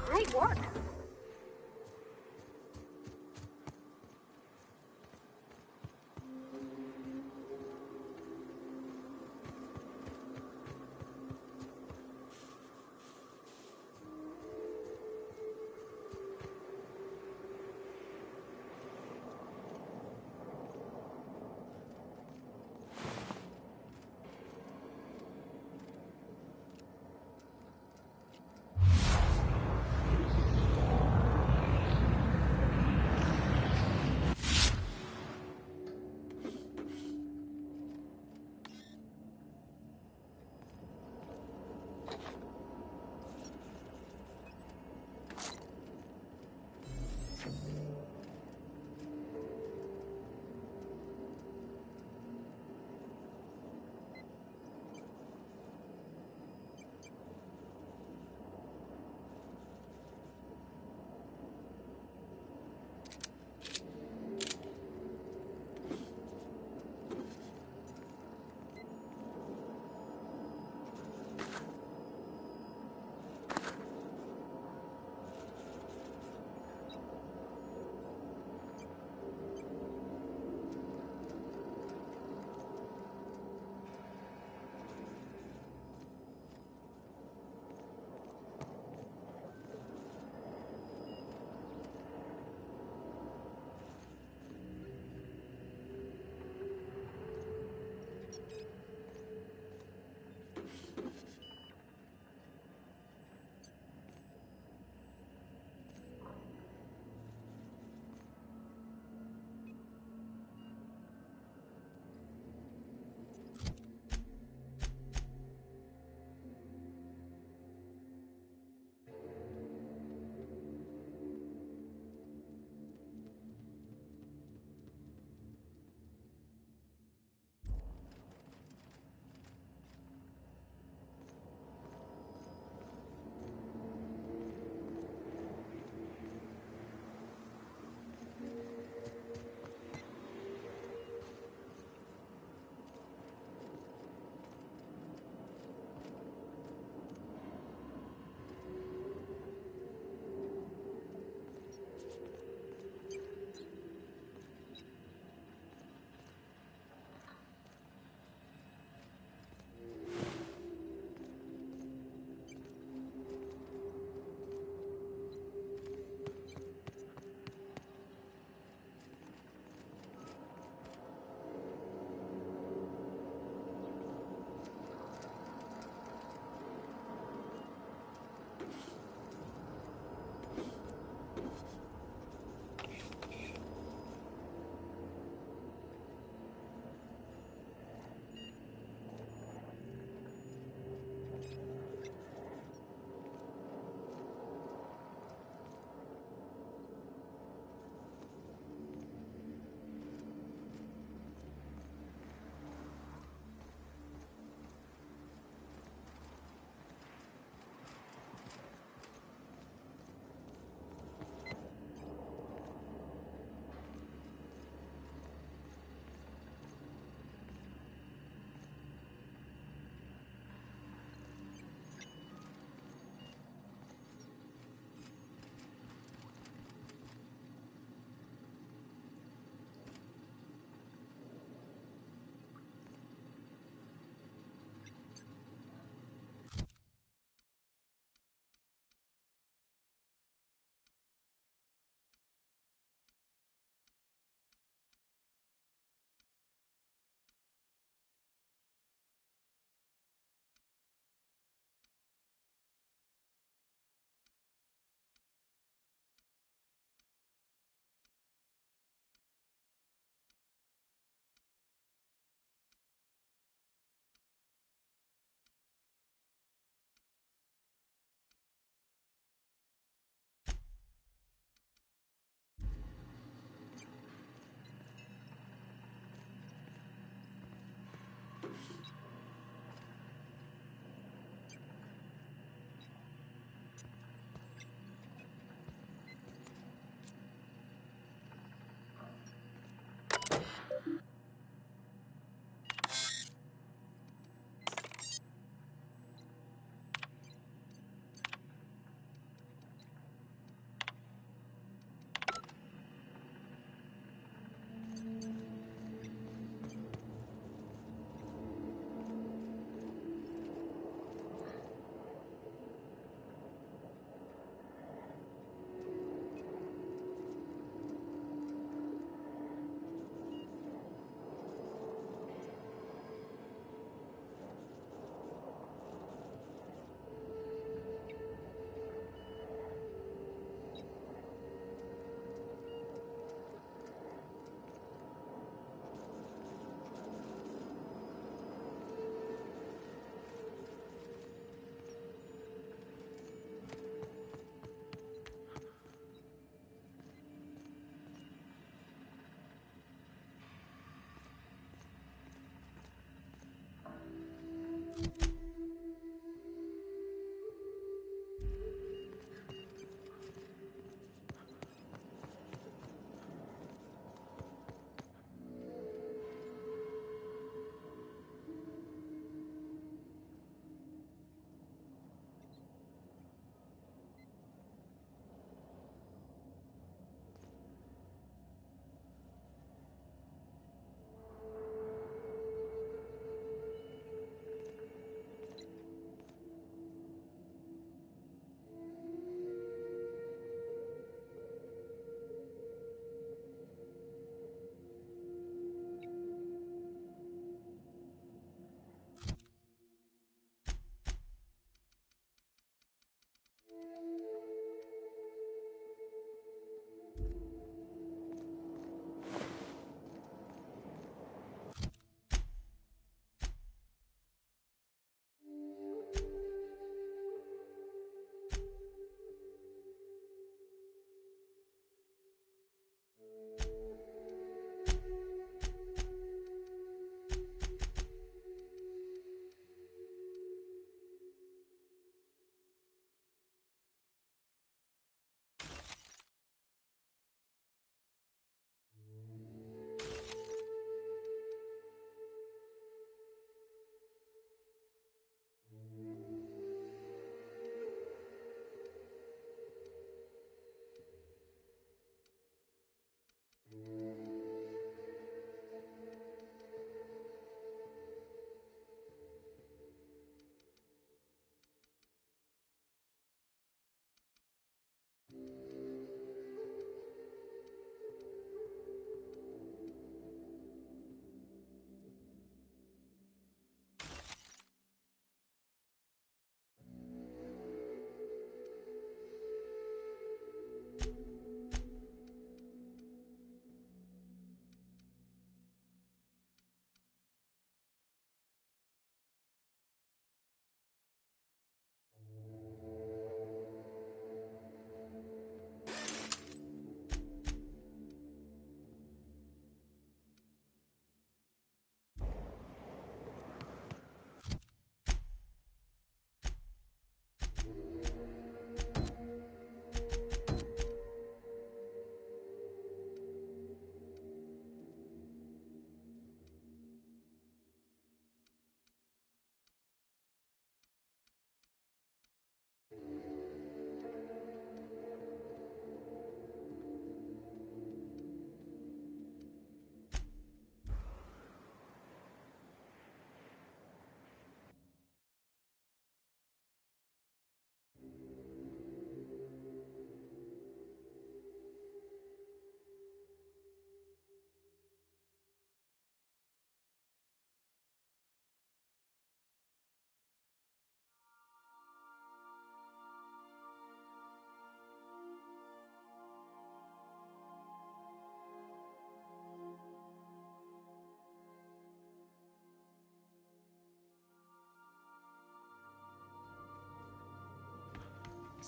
Great work.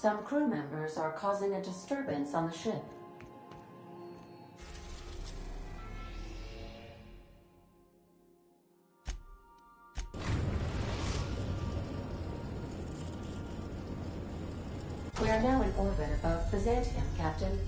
Some crew members are causing a disturbance on the ship. We are now in orbit above Byzantium, Captain.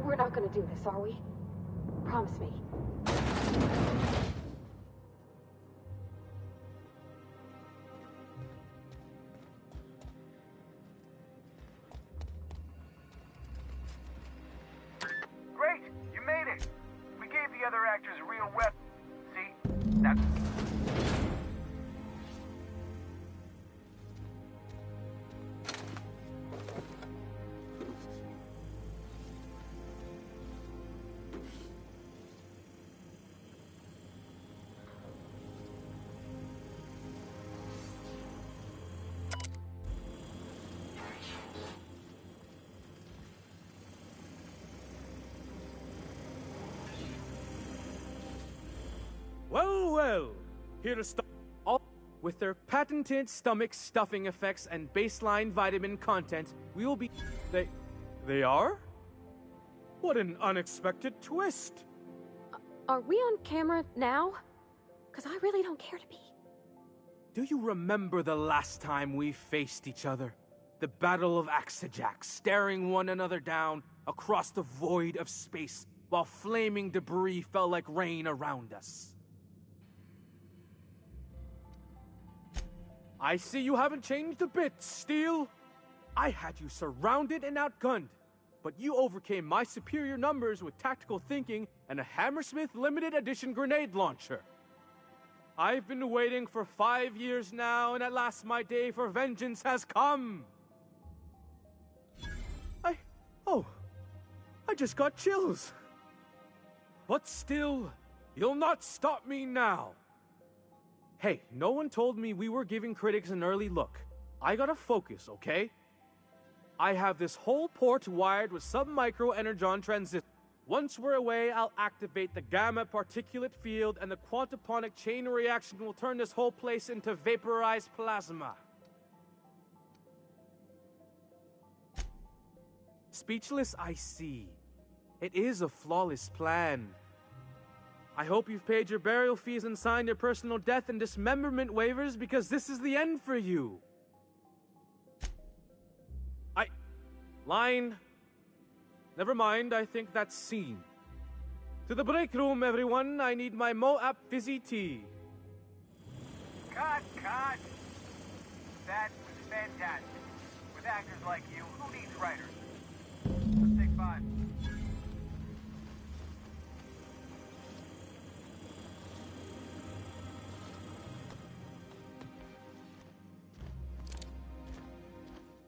We're not gonna do this, are we? Promise me. Great! You made it! We gave the other actors a real weapon. See? That's... Well, well, here to start all with their patented stomach stuffing effects and baseline vitamin content. We will be. They are? What an unexpected twist! Are we on camera now? Because I really don't care to be. Do you remember the last time we faced each other? The Battle of Axajax, staring one another down across the void of space while flaming debris fell like rain around us. I see you haven't changed a bit, Steel. I had you surrounded and outgunned, but you overcame my superior numbers with tactical thinking and a Hammersmith limited edition grenade launcher. I've been waiting for 5 years now, and at last my day for vengeance has come. I just got chills. But still, you'll not stop me now. Hey, no one told me we were giving critics an early look. I gotta focus, okay? I have this whole port wired with sub-micro energon transistors. Once we're away, I'll activate the gamma particulate field and the quantaponic chain reaction will turn this whole place into vaporized plasma. Speechless, I see. It is a flawless plan. I hope you've paid your burial fees and signed your personal death and dismemberment waivers because this is the end for you. Line. Never mind, I think that's scene. To the break room, everyone. I need my Moab fizzy tea. Cut! That was fantastic. With actors like you, who needs writers? Let's take 5.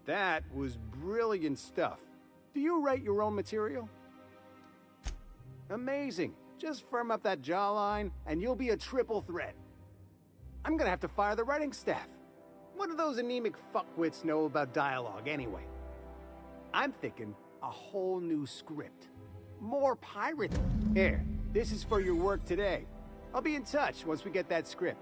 That was brilliant stuff. Do you write your own material? Amazing. Just firm up that jawline, and you'll be a triple threat. I'm gonna have to fire the writing staff. What do those anemic fuckwits know about dialogue, anyway? I'm thinking a whole new script. More pirate. Here, this is for your work today. I'll be in touch once we get that script.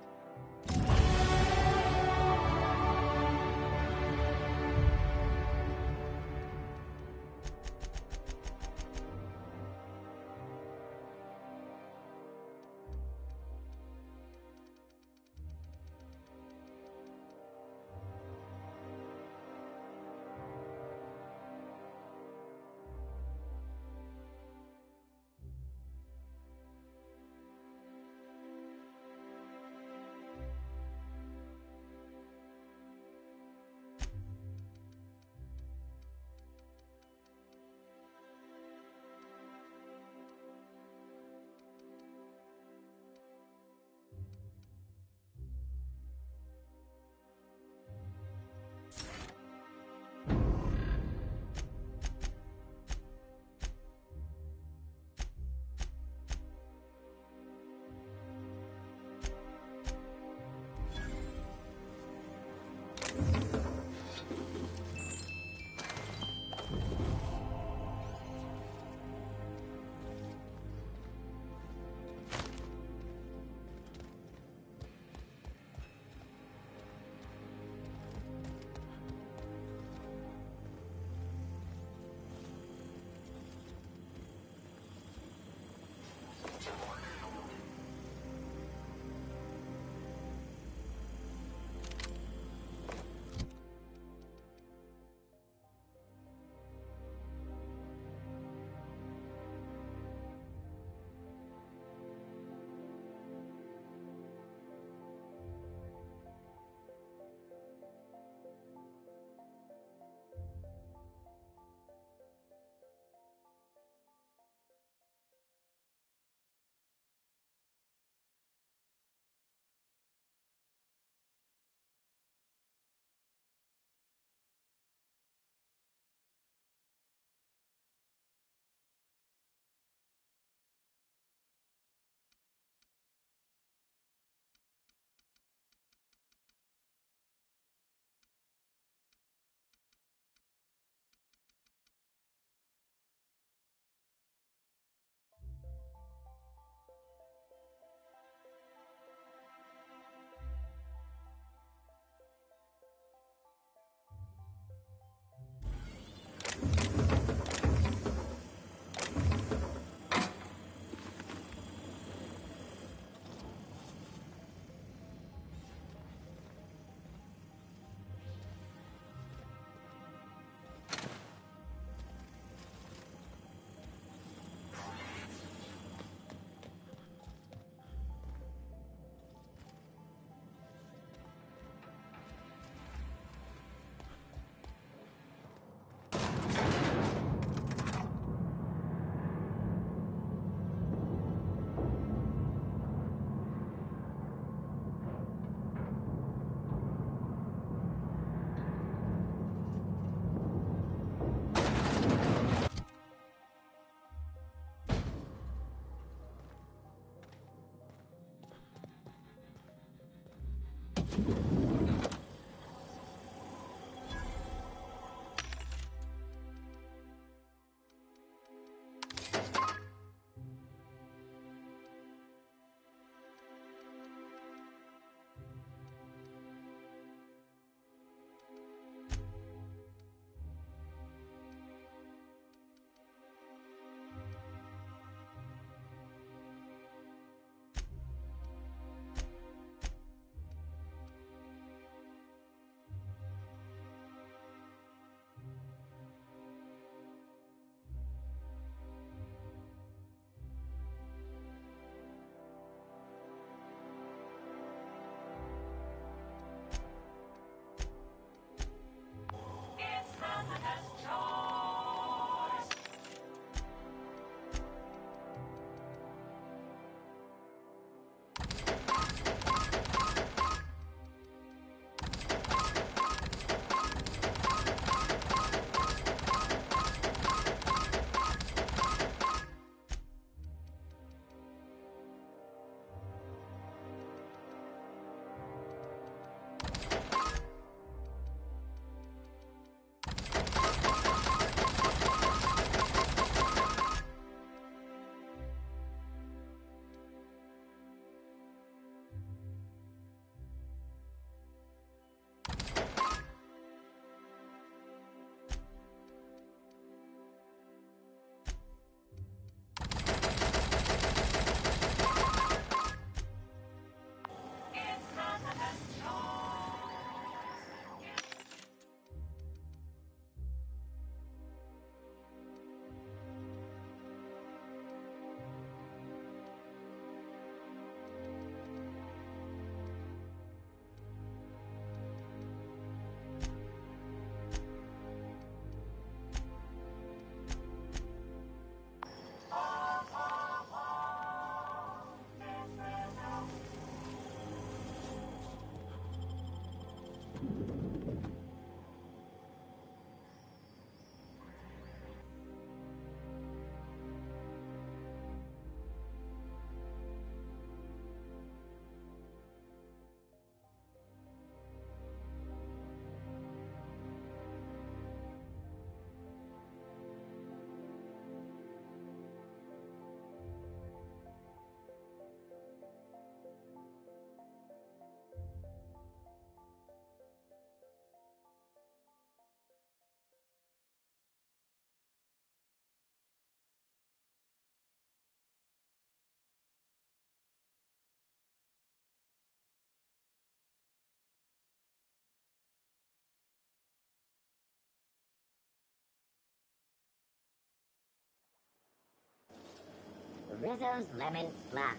Rizzo's Lemon Slap.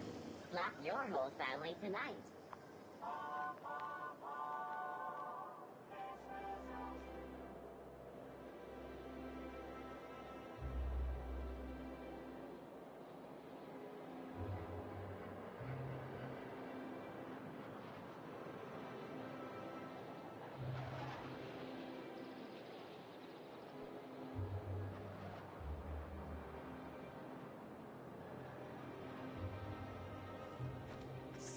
Slap your whole family tonight.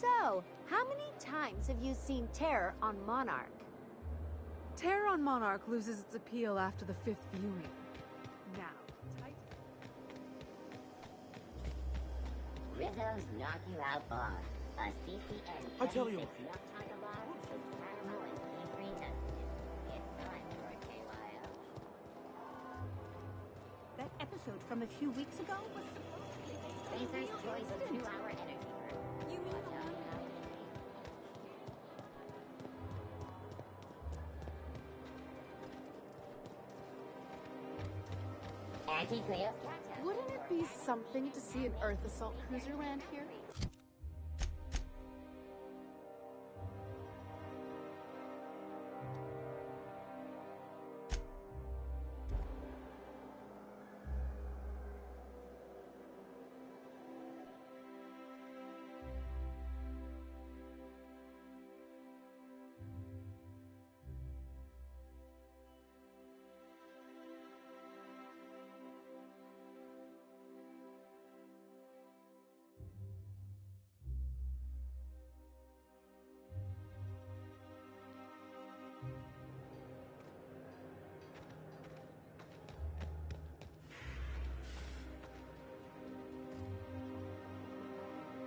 So, how many times have you seen Terror on Monarch? Terror on Monarch loses its appeal after the 5th viewing. Now, Rizzo's Knock You Out Bar. A CCN I tell you. Knock-Taco bar with caramel and pea-free toasted. It's time for a KYO. That episode from a few weeks ago was supposed to be Spacer's Choice 2-hour energy burn. You mean Watch out now. Anti-Cleo's catch-up. Wouldn't it be something to see an Earth assault cruiser land here?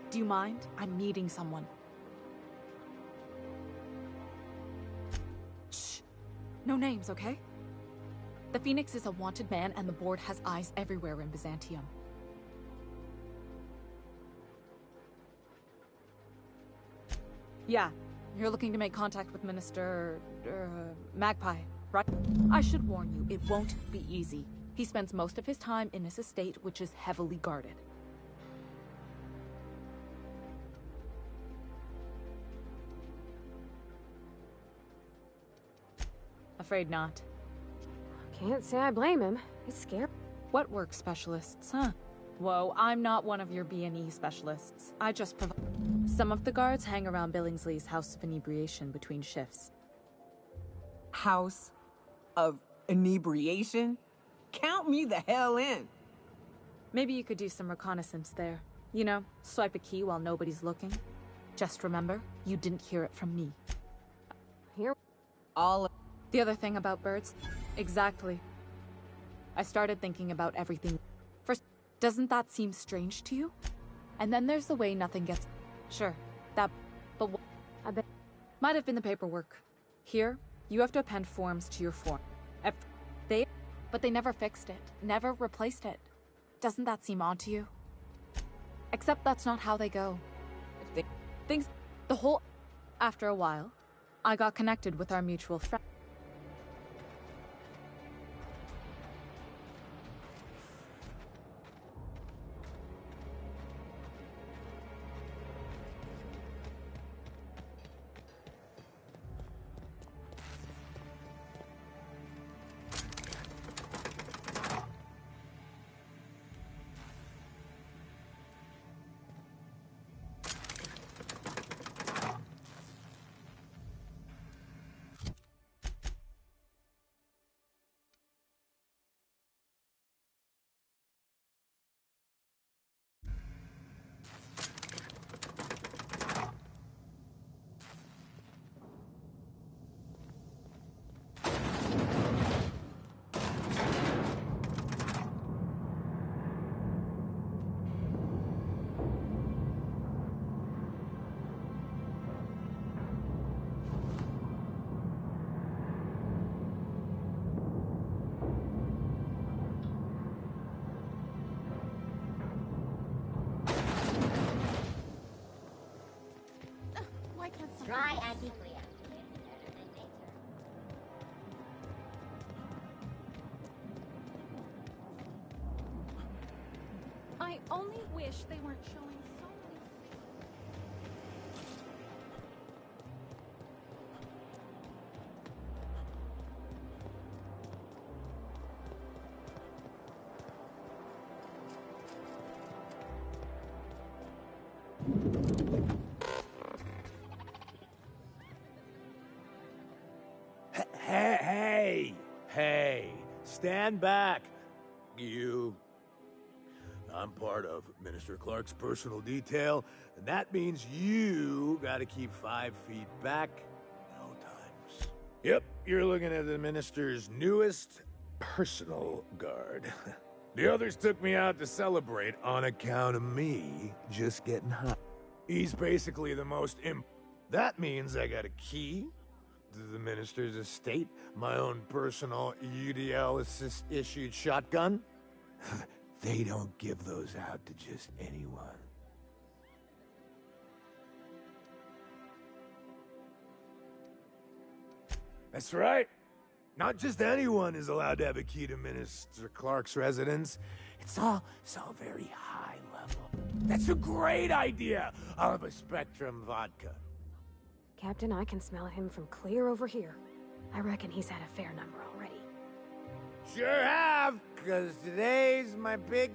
do you mind? I'm meeting someone. Shh. No names, okay? The Phoenix is a wanted man, and the board has eyes everywhere in Byzantium. Yeah, you're looking to make contact with Minister... Magpie, right? I should warn you, it won't be easy. He spends most of his time in his estate, which is heavily guarded. Afraid not. Can't say I blame him. He's scared. What work specialists, huh? Whoa, I'm not one of your B&E specialists. I just provide... Some of the guards hang around Billingsley's House of Inebriation between shifts. House of Inebriation? Count me the hell in. Maybe you could do some reconnaissance there. You know, swipe a key while nobody's looking. Just remember, you didn't hear it from me. Here. All... The other thing about birds? Exactly. I started thinking about everything. First, doesn't that seem strange to you? And then there's the way nothing gets... Sure, that... But I bet... Might have been the paperwork. Here, you have to append forms to your form. But they never fixed it. Never replaced it. Doesn't that seem odd to you? Except that's not how they go. If they... Things... The whole... After a while, I got connected with our mutual friend. Try Anti-Cleo. It's better than nature. I only wish they weren't showing so many... Hey, stand back, you. I'm part of Minister Clark's personal detail, and that means you gotta keep 5 feet back at all times. Yep, you're looking at the Minister's newest personal guard. The others took me out to celebrate on account of me just getting hot. He's basically the most That means I got a key to the Minister's estate, my own personal UDL-issued shotgun. They don't give those out to just anyone. That's right. Not just anyone is allowed to have a key to Minister Clark's residence. It's all very high level. That's a great idea. I'll have a Spectrum vodka. Captain, I can smell him from clear over here. I reckon he's had a fair number already. Sure have, because today's my big...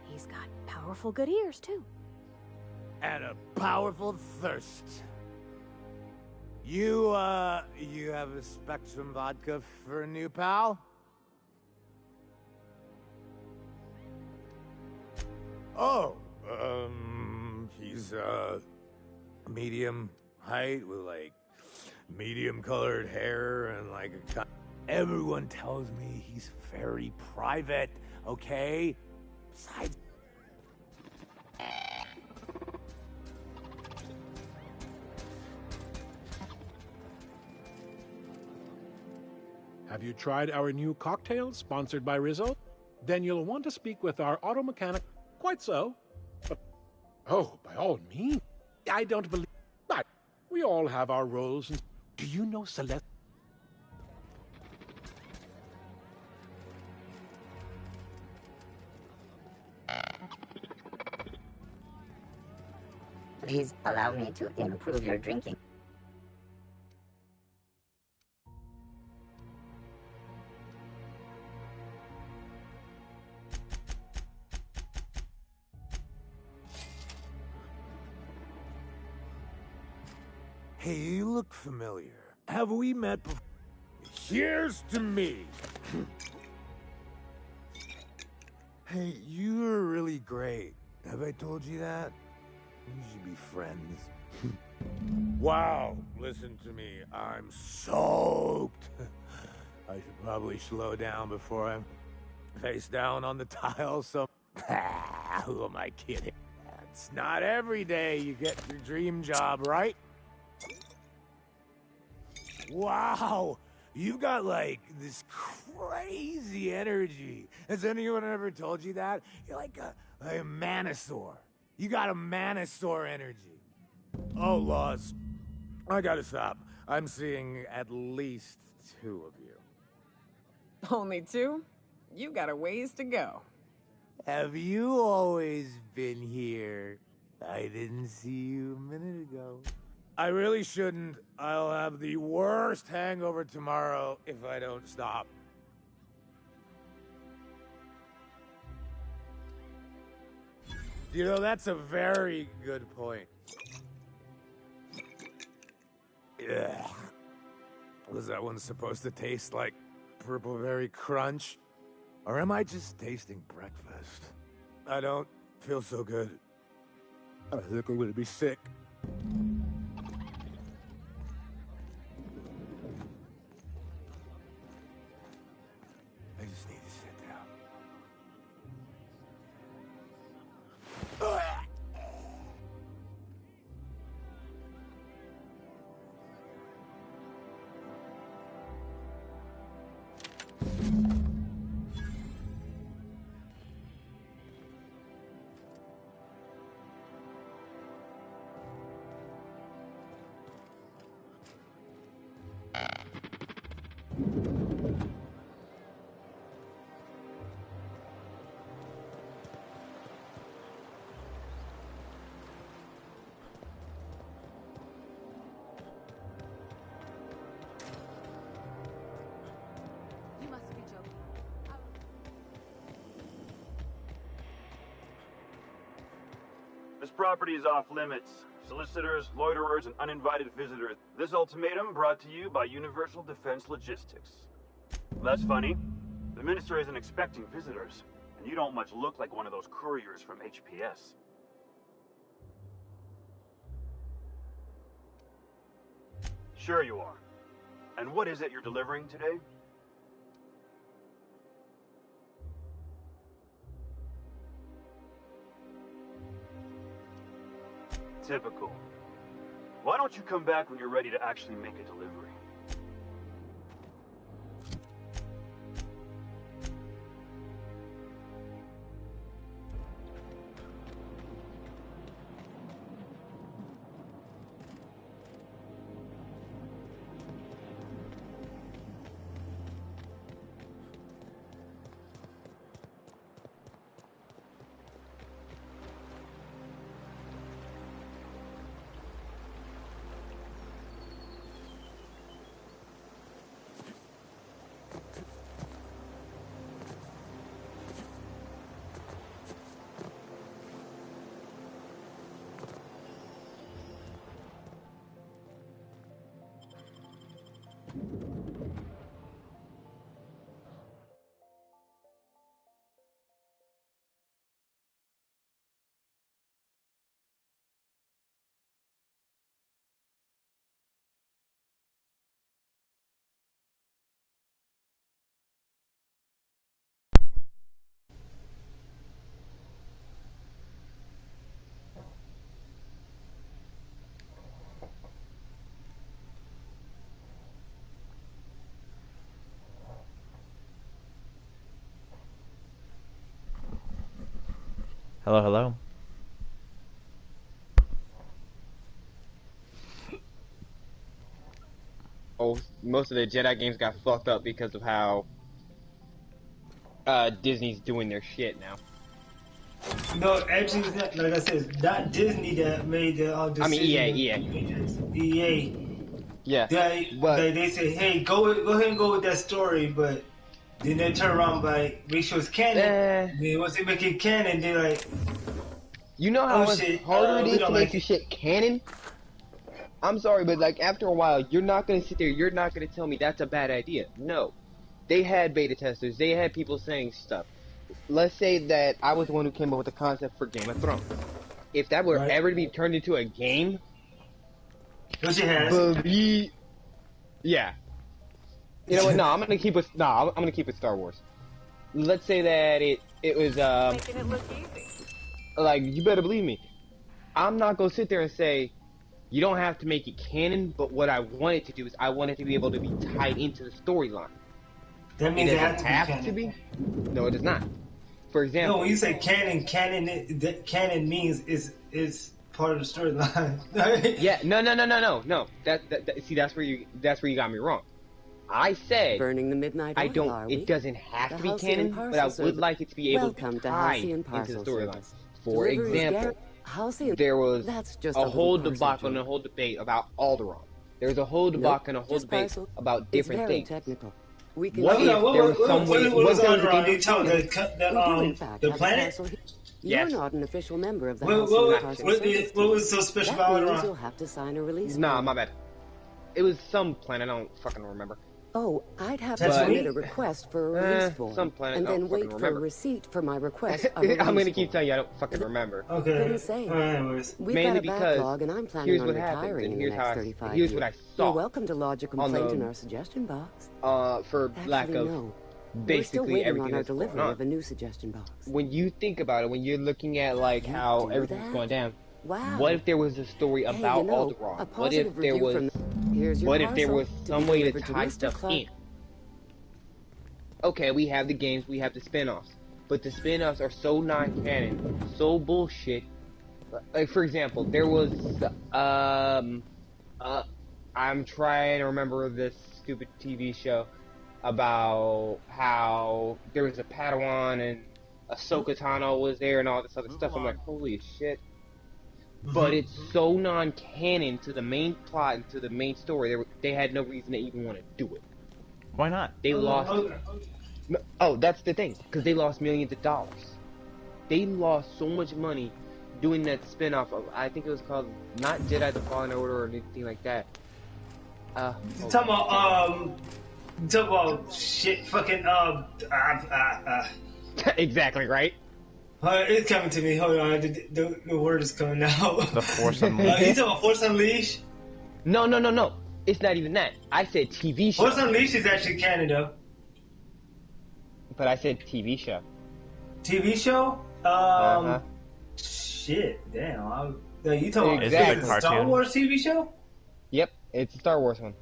He's got powerful good ears, too. And a powerful thirst. You have a Spectrum vodka for a new pal? Oh, he's, medium height with, like, medium-colored hair and, like, a... Everyone tells me he's very private, okay? Besides... Have you tried our new cocktail sponsored by Rizzo? Then you'll want to speak with our auto mechanic. Quite so. But, oh, by all means. I don't believe... But we all have our roles. And do you know Celeste? Please allow me to improve your drinking. Hey, you look familiar. Have we met before? Here's to me. Hey, you're really great. Have I told you that? We should be friends. Wow, listen to me. I'm soaked. I should probably slow down before I'm face down on the tile, so... Who am I kidding? It's not every day you get your dream job, right? Wow! You've got, like, this crazy energy. Has anyone ever told you that? You're like a Manosaur. You got a Manosaur energy. Oh, Laws. I gotta stop. I'm seeing at least 2 of you. Only 2? You got a ways to go. Have you always been here? I didn't see you a minute ago. I really shouldn't. I'll have the worst hangover tomorrow if I don't stop. You know, that's a very good point. Yeah. Was that one supposed to taste like Purple Berry Crunch? Or am I just tasting breakfast? I don't feel so good. I think I'm gonna be sick. I just need to sit down. property is off limits. Solicitors, loiterers, and uninvited visitors. This ultimatum brought to you by Universal Defense Logistics. That's funny. The minister isn't expecting visitors, and you don't much look like one of those couriers from HPS. Sure you are. And what is it you're delivering today? Typical. Why don't you come back when you're ready to actually make a delivery? Hello, hello. Oh, most of the Jedi games got fucked up because of how Disney's doing their shit now. No, actually, it's not, like I said, it's not Disney that made the decision. I mean, EA. Yeah. They say, hey, go ahead and go with that story, but then they turn around by make sure it's canon. Then once they make it canon, they're like, you know how shit, harder it is to make it. your shit canon? I'm sorry, but like after a while, you're not gonna sit there. You're not gonna tell me that's a bad idea. No, they had beta testers. They had people saying stuff. Let's say that I was the one who came up with the concept for Game of Thrones. If that were ever to be turned into a game, which it has. Yeah. You know what? No, I'm gonna keep it. No, I'm gonna keep it Star Wars. Let's say that it was Making it look easy. Like, you better believe me. I'm not gonna sit there and say, you don't have to make it canon, but what I want it to do is I want it to be able to be tied into the storyline. That means it has to be? No, it does not. For example... No, when you say canon means is part of the storyline. Yeah, no. See, that's where you got me wrong. I said Burning the midnight I oil, don't. are It we? doesn't have The to be Halcyon canon, but I Parcel would Service. like it to be able Welcome to to tie Halcyon into the Parcel storyline. Service. For Delivery is example, Halcyon. there was That's just a a whole little parcel debacle and a joke. whole debate about Alderaan. There was a whole debacle and a whole just debate parcel. about It's different very things. technical. We can What do if it. there was some way? What was there was a Alderaan? game- You tell We do, in fact, the have a planet? parcel here. Yes. You're not an official member of the What- Halcyon what- Parcel what- Service what was team. so special That about means Alderaan? you'll have to sign a release. Nah, form. my bad. It was some planet. I don't fucking remember. Oh, I'd have to But- submit a request for a release form, some planet, and I don't then wait fucking for a remember. receipt for my request. Of a I'm gonna release keep telling you I don't fucking remember. Couldn't say. We've Mainly got a because backlog, and I'm planning here's on what happens, retiring and in the here's next how 35 here's years. what I saw. You're welcome to lodge a on complaint the- in our suggestion box. For lack Actually, of no. We're still basically waiting everything on our that's going delivery on. of a new suggestion box. When you think about it, when you're looking at like how do everything's that? going down, Wow. what if there was a story Hey, about you know, Alderaan? a What if positive there review was? from Here's your What if there parcel was to some be way to delivered to tie Mr. stuff Clark. in? Okay, we have the games, we have the spin-offs, but the spin-offs are so non-canon, so bullshit. Like for example, there was I'm trying to remember this stupid TV show about how there was a Padawan and Ahsoka Tano was there and all this other stuff. I'm like, holy shit. But it's so non-canon to the main plot and to the main story, they had no reason to even want to do it. Why not? They lost... Oh, that's the thing. Because they lost millions of dollars. They lost so much money doing that spin-off of, I think it was called, not Jedi the Fallen Order or anything like that. You talking about shit, fucking, Exactly, right? It's coming to me, hold on, the word is coming out. The Force Unleashed. You talking about Force Unleashed? No. It's not even that. I said TV show. Force Unleashed is actually canon, though. But I said TV show. TV show? Shit, damn. You talking Exactly. about Star Wars TV show? Yep, it's a Star Wars one.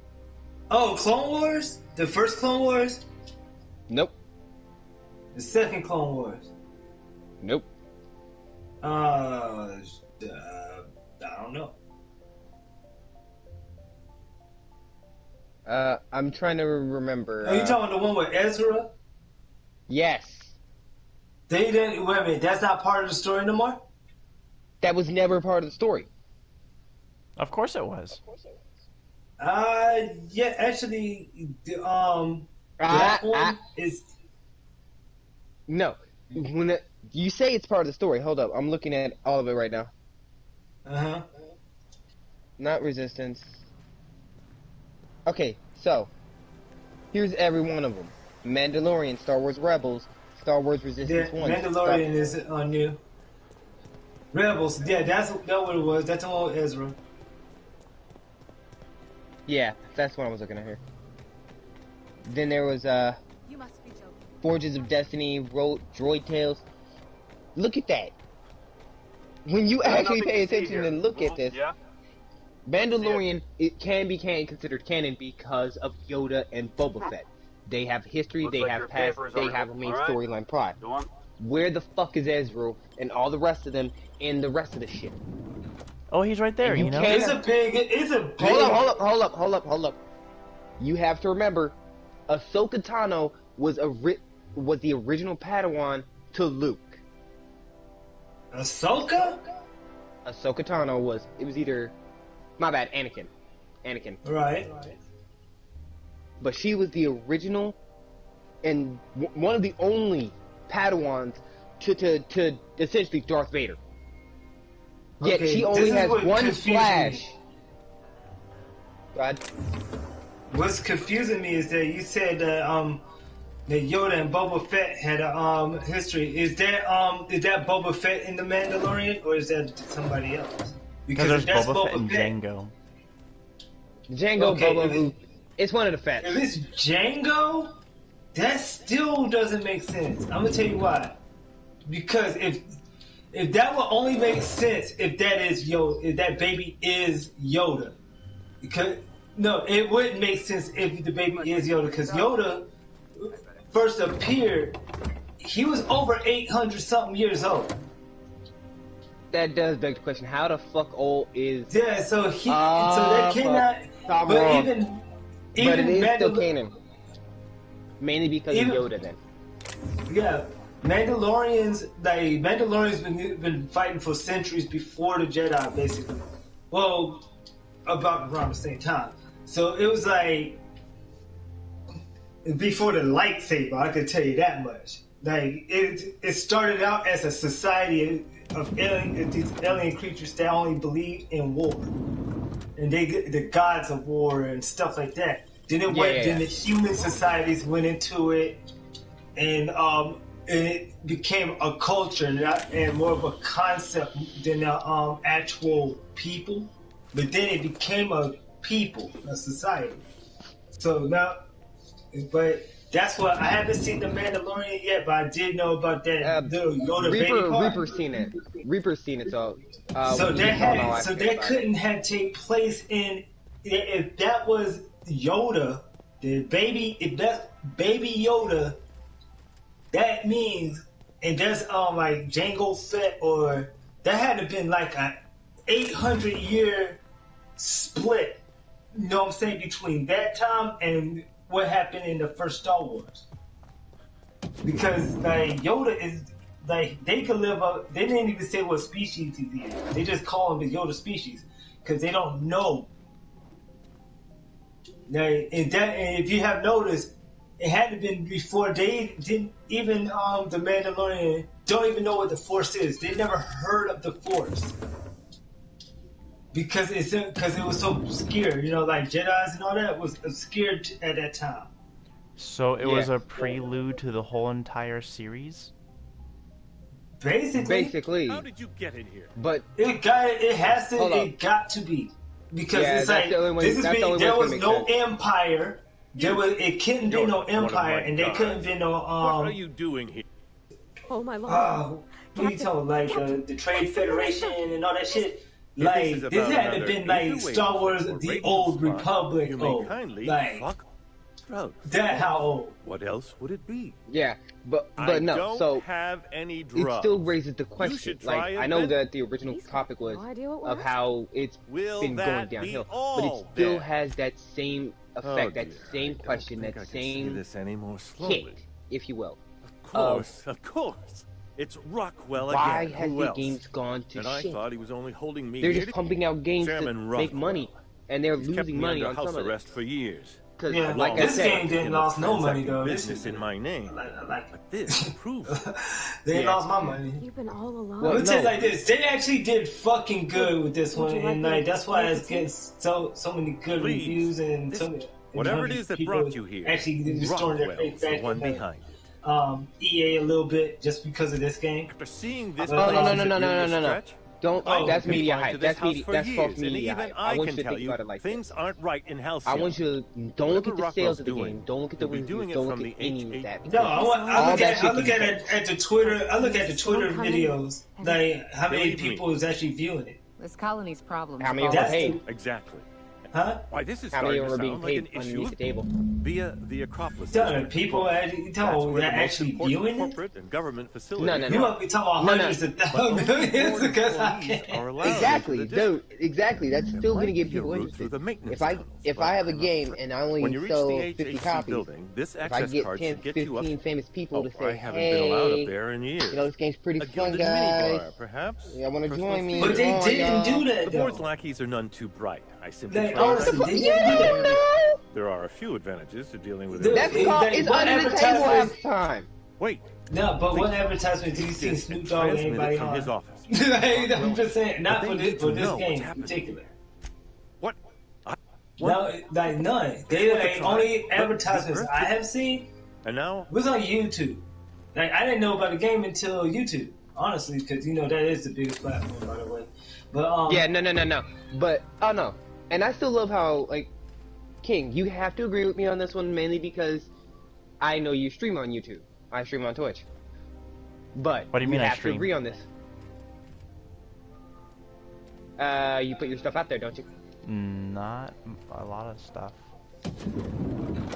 Oh, Clone Wars? The first Clone Wars? Nope. The second Clone Wars? Nope. I don't know. I'm trying to remember. Are you talking the one with Ezra? Yes. They didn't. Wait a minute. That's not part of the story no more. That was never part of the story. Of course it was. Yeah. Actually, that one is. No. When you say it's part of the story, hold up. I'm looking at all of it right now. Not Resistance. Okay, so here's every one of them: Mandalorian, Star Wars Rebels, Star Wars Resistance 1. Mandalorian is new. Rebels, yeah, that's what it was. That's the one with Ezra. Yeah, that's what I was looking at here. Then there was You must be joking. Forges of Destiny, Droid Tales. Look at that. When you actually pay attention and look at this, Mandalorian, it can be considered canon because of Yoda and Boba Fett. They have history, they have past, they have a main storyline plot. Where the fuck is Ezra and all the rest of them in the rest of the shit? Oh, he's right there, you know? It's a big... Hold up. You have to remember, Ahsoka Tano was the original Padawan to Luke. Ahsoka? Ahsoka Tano was either... My bad, Anakin. Right. But she was the original and one of the only Padawans to essentially Darth Vader. Yet she only has one flash. Go ahead. What's confusing me is that you said that Yoda and Boba Fett had a history. Is that Boba Fett in the Mandalorian, or is that somebody else? Because there's Boba Fett and Jango. Boba, it's one of the Fetts. If it's Jango, that still doesn't make sense. I'm gonna tell you why. Because if that would only make sense if that is Yoda, if that baby is Yoda. Because no, it wouldn't make sense if the baby is Yoda. Because Yoda first appeared, he was over 800 something years old. That does beg the question: how the fuck old is? Yeah, so so that cannot. But even but it is still canon. Mainly because of Yoda, then. Yeah, Mandalorians been fighting for centuries before the Jedi, basically. Well, about around the same time. So it was like before the lightsaber. I could tell you that much. Like it started out as a society of these alien creatures that only believed in war, and the gods of war and stuff like that. Then then the human societies went into it, and it became a culture and more of a concept than actual people. But then it became a society. So now, but that's what I haven't seen the Mandalorian yet, but I did know about that little Yoda baby part. Reaper's seen it, so that couldn't have taken place if that was Yoda, if that's baby Yoda, that means, and that's like Jango Fett, or that had to have been like an 800-year split, you know what I'm saying, between that time and what happened in the first Star Wars. Because like Yoda is like, they could live up, they didn't even say what species he is. They just call him the Yoda species because they don't know. And if you have noticed, it had to been before they didn't even the Mandalorian don't even know what the Force is. They never heard of the Force. Because it was so obscure, you know, like Jedis and all that was obscure at that time. So it was a prelude to the whole entire series? Basically. How did you get in here? But it got to be. Because it's like, there was no empire. It couldn't be no empire, and there couldn't be no, What are you doing here? Oh my lord. What are you talking, like, the Trade Federation and all that shit? Like, this had to been like Star Wars, the Old Republic old. Like, that how old? What else would it be? Yeah, but I no. don't So have any it drugs. still raises the question. try Like, it I know then. that the original topic was of how it's been going downhill, but it all still then? has that same effect, that same question, that same this any more slowly. hit, if you will. Of course. It's Rockwell Why again. has Who the else? games gone to And I shit? thought he was only holding me They're here just to- pumping out games Chairman to Rockwell. make money, and they're He's kept losing me money under on house some of it. arrest for years. Because, Yeah, like I this said, game didn't lost no money though. This Business in my name. Like this proves it. They lost my money. You've been all alone. Well, it's just like this. They actually did fucking good with this one, and like that's why it's getting so many good reviews and so many. Whatever it is that people brought you here, actually restoring their Rockwell's faith the back one in behind it. EA a little bit just because of this game. After seeing this, Oh, no. Don't. That's I've been media going to hype. this That's house media. for That's false years, and media even hype. I want can you to tell think you about it like things this. aren't right in Halcyon. I want you to don't look at the Whatever sales of the Rockwell's game. Don't look at the he'll be reviews. doing it Don't from look at the any of that. No, I look shit at the Twitter. I look at the Twitter videos, like how many people is actually viewing it. This colony's problem. How many are paid? Exactly. Huh? Why, this is How many starting to are being sound like an paid issue underneath the table? via the Acropolis. People actually viewing it. Corporate and government facilities. No. You must be talking about hundreds of millions because I can't. Exactly, dude. Exactly. That's still going to get people interested. If I have a game and I only sell 50 copies, if I get 10, 15 famous people to say, hey, you know, this game's pretty fun, guys. Perhaps. Yeah, I want to join me. But they didn't do that, The though. board's lackeys are none too bright. I simply They try to honestly recommend didn't do You know? There are a few advantages to dealing with Dude, it. That's called, it's under the table half the time. Wait. No, but what advertisement do you see Snoop Dogg and anybody from on? his office. I'm just saying, not But for they this need to know game what's in happening particular. What? No, like none. They like only advertisements I have seen And now was on YouTube. Like I didn't know about the game until YouTube, honestly, because you know that is the biggest platform, by the way. But Yeah, no. But, oh no. And I still love how, like, King, you have to agree with me on this one mainly because I know you stream on YouTube. I stream on Twitch. But What do you mean we I have stream? to agree on this. You put your stuff out there, don't you? Not a lot of stuff.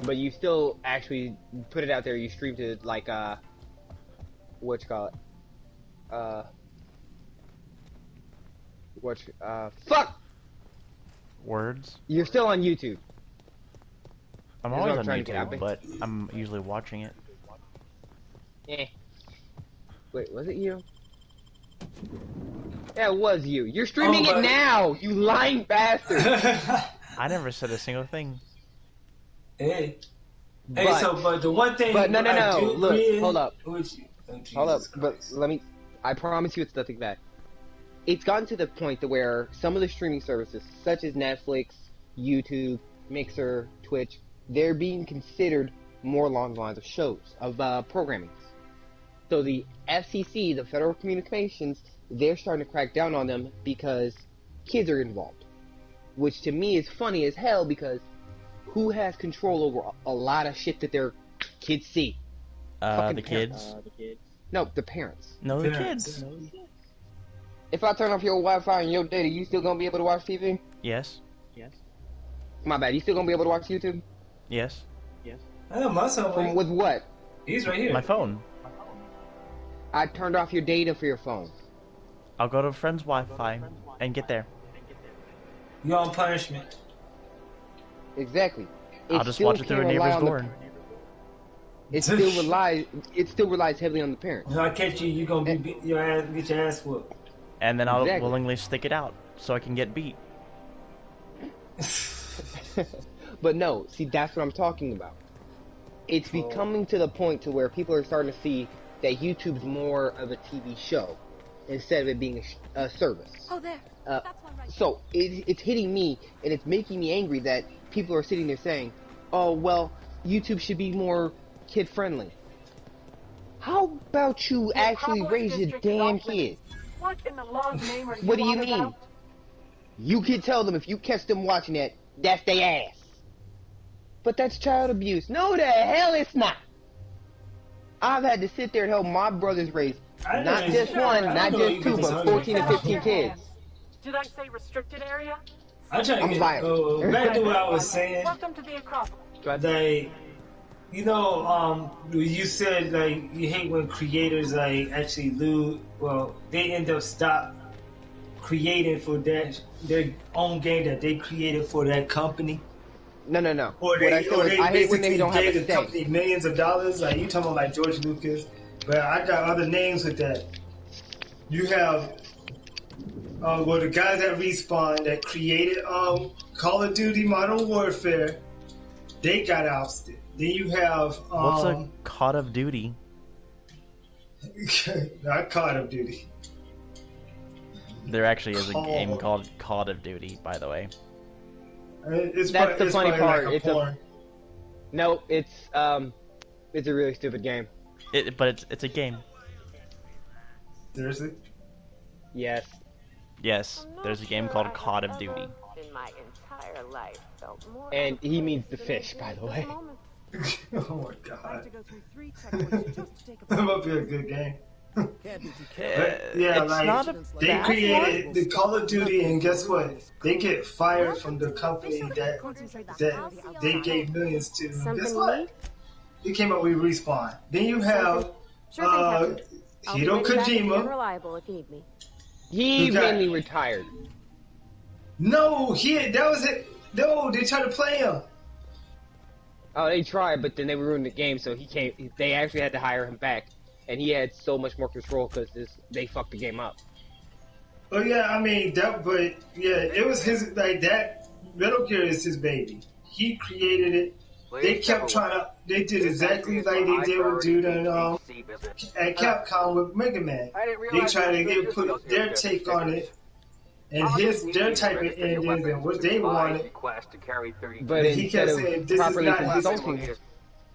But you still actually put it out there. You stream to like what you call it? Fuck. Words? You're still on YouTube. I'm Is always what I'm on trying to get YouTube, at. but I'm usually watching it. Eh. Wait, was it you? Yeah, it was you. You're streaming it now, you lying bastard. I never said a single thing. Hey, But- but the one thing. But no. I do Look, agree hold up. Which, Hold up, but let me. I promise you, it's nothing bad. It's gotten to the point to where some of the streaming services, such as Netflix, YouTube, Mixer, Twitch, they're being considered more along the lines of shows, of programming. So the FCC, the Federal Communications, they're starting to crack down on them because kids are involved. Which to me is funny as hell because who has control over a lot of shit that their kids see? Fucking The parents. kids. No, the parents. No, the kids. If I turn off your Wi-Fi and your data, you still gonna be able to watch TV? Yes. My bad. You still gonna be able to watch YouTube? Yes. Oh, my son. With what? He's right here. My phone. I turned off your data for your phone. I'll go to a friend's Wi-Fi and get there. You're on punishment. Exactly. I'll It just still watch it through a can't rely neighbor's on the- door. It still relies heavily on the parents. If I catch you, you gonna get your ass whooped. And then I'll Exactly. willingly stick it out so I can get beat. But no, see, that's what I'm talking about. It's becoming to the point to where people are starting to see that YouTube's more of a TV show instead of it being a service. Oh, there. That's one right. So it's hitting me, and it's making me angry that people are sitting there saying, "Oh, well, YouTube should be more kid-friendly." How about you actually raise your damn kids? What in the law's name are you What do you on mean? about? You can tell them if you catch them watching that, that's their ass. But that's child abuse. No, the hell it's not. I've had to sit there and help my brothers raise not just one, not just two, but 14 to 15 kids. Did I say restricted area? I'm trying to get back to what I was saying. Welcome to the Acropolis. Like, you know, you said like you hate when creators like actually lose. Well, they end up stop creating for their own game that they created for that company. No. Or What I said was, I hate when they don't have a the company millions of dollars. Like you talking about like George Lucas, but I got other names with that. You have well the guys at Respawn that created Call of Duty Modern Warfare, they got ousted. Then you have what's a Call of Duty? Not Call of Duty. There actually is a game called Call of Duty, by the way. That's the funny part. Like it's a really stupid game. But it's a game. Seriously? Yes. Yes, there's a game called Call of Duty. In my entire life, felt more And he means the fish, by the way. Oh my god. That might be a good game. But, yeah, like they created the Call of Duty, and guess what? They get fired from the company that they gave millions to. Guess what? They came up with Respawn. Then you have Hideo Kojima. Reliable if you need me. He mainly retired. No, that was it. No, they tried to play him. Oh, they tried, but then they ruined the game, so they actually had to hire him back. And he had so much more control because they fucked the game up. Oh yeah, I mean but yeah, it was his that Metal Gear is his baby. He created it. They kept trying to. They did exactly like they did with dude and at Capcom with Mega Man. They tried to put their take on it and their type of endings and what they wanted. But he kept saying this is not consulting him.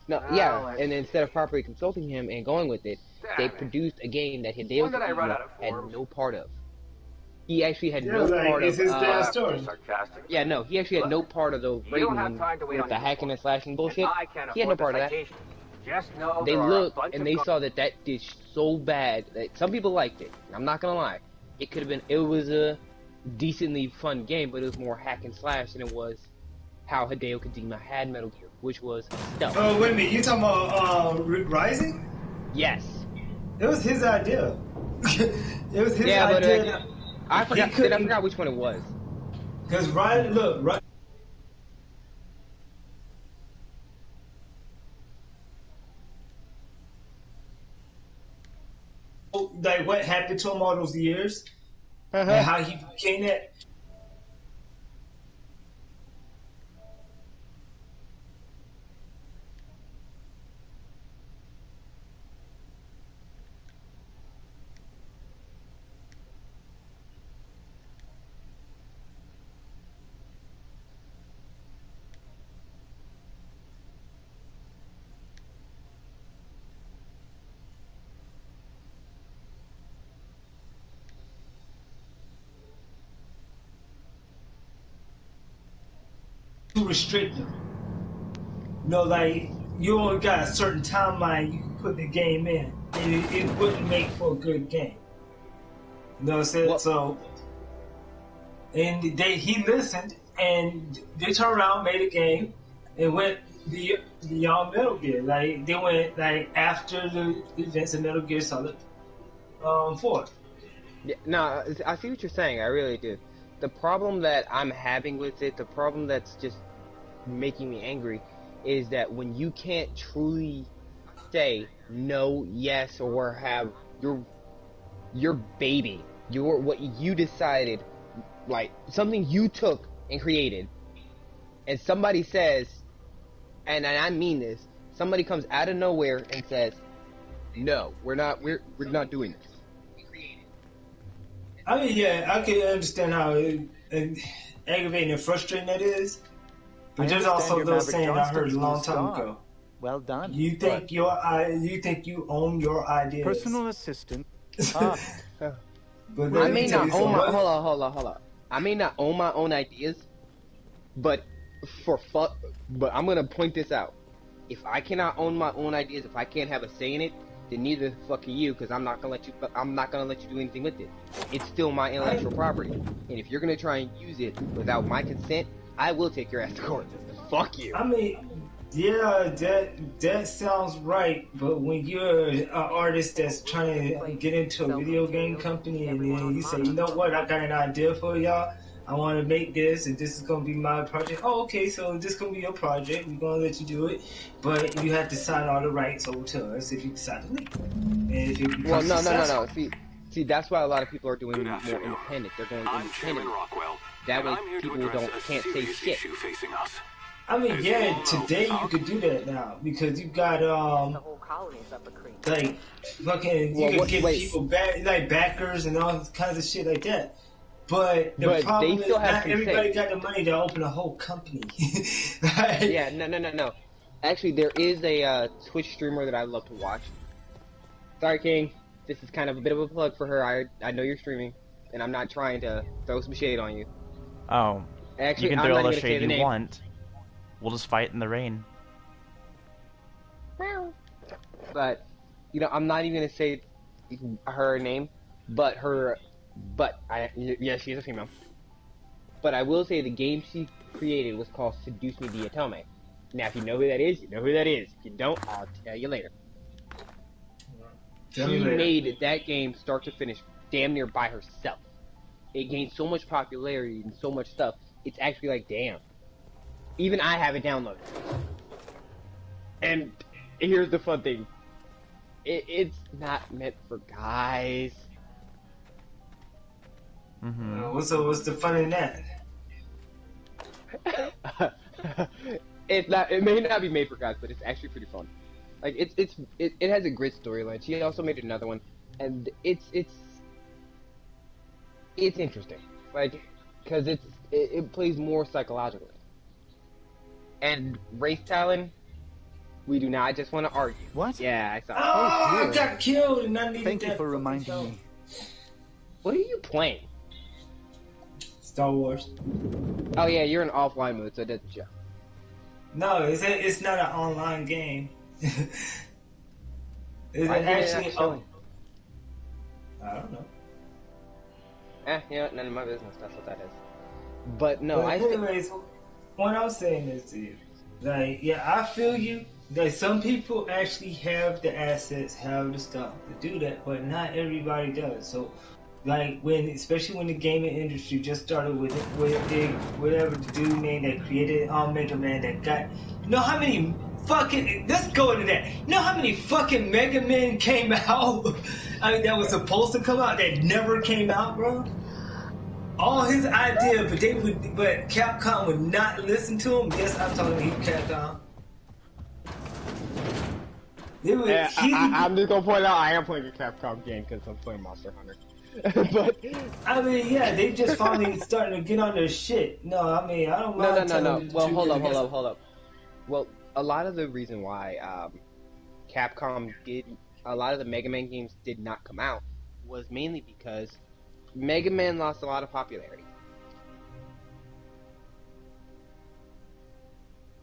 No, yeah, and instead of properly consulting him and going with it, they produced a game that Hideo Kojima had no part of. He actually had no part of. His damn story. Yeah, no, he actually had no part of the rating with the hacking and slashing bullshit. He had no part of that. They looked and they saw that did so bad that some people liked it. I'm not gonna lie, it was a decently fun game, but it was more hack and slash than it was how Hideo Kojima had Metal Gear, which was stealth. Oh, wait a minute, you talking about Rising? Yes. It was his idea. It was his idea. But I forgot which one it was. Because Rising, like what happened to him all those years, and how he became that. Restrictive. Like you only got a certain timeline you can put the game in, and it wouldn't make for a good game. You know what I'm saying? Well, so, and he listened, and they turned around, made a game, and went beyond Metal Gear. Like they went after the events of Metal Gear Solid 4. Yeah, no, I see what you're saying. I really do. The problem that I'm having with it, the problem that's just making me angry, is that when you can't truly say no, yes, or have your baby, what you decided, like something you took and created, and somebody says, and I mean this, somebody comes out of nowhere and says, No, we're not doing this. I mean, yeah, I can understand how aggravating and frustrating that is. But there's also those saying I heard a long time ago. Well done. You think you own your ideas. Personal assistant. I may not own my hold on. I may not own my own ideas, but but I'm gonna point this out. If I cannot own my own ideas, if I can't have a say in it, then neither the fuck are you, because I'm not gonna let you do anything with it. It's still my intellectual property, and if you're gonna try and use it without my consent, I will take your ass to court. Fuck you. I mean, yeah, that sounds right, but when you're an artist that's trying to get into a video game company and then you say, you know what, I got an idea for y'all, I want to make this and this is going to be my project. Oh, okay, so this is going to be your project, we're going to let you do it, but you have to sign all the rights over to us if you decide to leave. And if you well, no. See, that's why a lot of people are doing more independent. They're going independent. That way people can't say shit. I mean, yeah, today you could do that now because you got like fucking you can give people backers and all kinds of shit like that. But the problem is not everybody got the money to open a whole company. Right? Yeah, no. Actually, there is a Twitch streamer that I love to watch. Sorry, King. This is kind of a bit of a plug for her. I know you're streaming, and I'm not trying to throw some shade on you. Oh. Actually, you can throw all the shade you want. We'll just fight in the rain. But, I'm not even gonna say her name, yeah, she's a female. But I will say the game she created was called Seduce Me Diatome. Now, if you know who that is, you know who that is. If you don't, I'll tell you later. She made that game start to finish damn near by herself. It gained so much popularity and so much stuff, it's actually like, damn. Even I have it downloaded. And here's the fun thing. It's not meant for guys. Mm-hmm. What's the fun in that? It may not be made for guys, but it's actually pretty fun. Like it has a great storyline. She also made another one, and it's interesting. Like, because it plays more psychologically. And Race Talon, we do not just want to argue. What? Yeah, I saw. Oh, I got killed, and I needed Thank you for reminding me. What are you playing? Star Wars. Oh yeah, you're in offline mode, so it doesn't show. No, it's not an online game. It's actually. Oh, I don't know. None of my business. That's what that is. But no, anyways, what I'm saying is to you, like, yeah, I feel you. That some people actually have the assets, have the stuff to do that, but not everybody does. So, like, especially when the gaming industry just started with whatever the dude named that created Mega Man that got, you know how many fucking, let's go into that. You know how many fucking Mega Men came out? I mean, that was supposed to come out that never came out, bro. All his ideas, but Capcom would not listen to him. Yes, I'm talking about Capcom. I'm just gonna point out I am playing a Capcom game because I'm playing Monster Hunter. But I mean, yeah, they just finally starting to get on their shit. No, I mean, I don't mind. No. Well, hold up. Well, a lot of the reason why Capcom a lot of the Mega Man games did not come out was mainly because Mega Man lost a lot of popularity.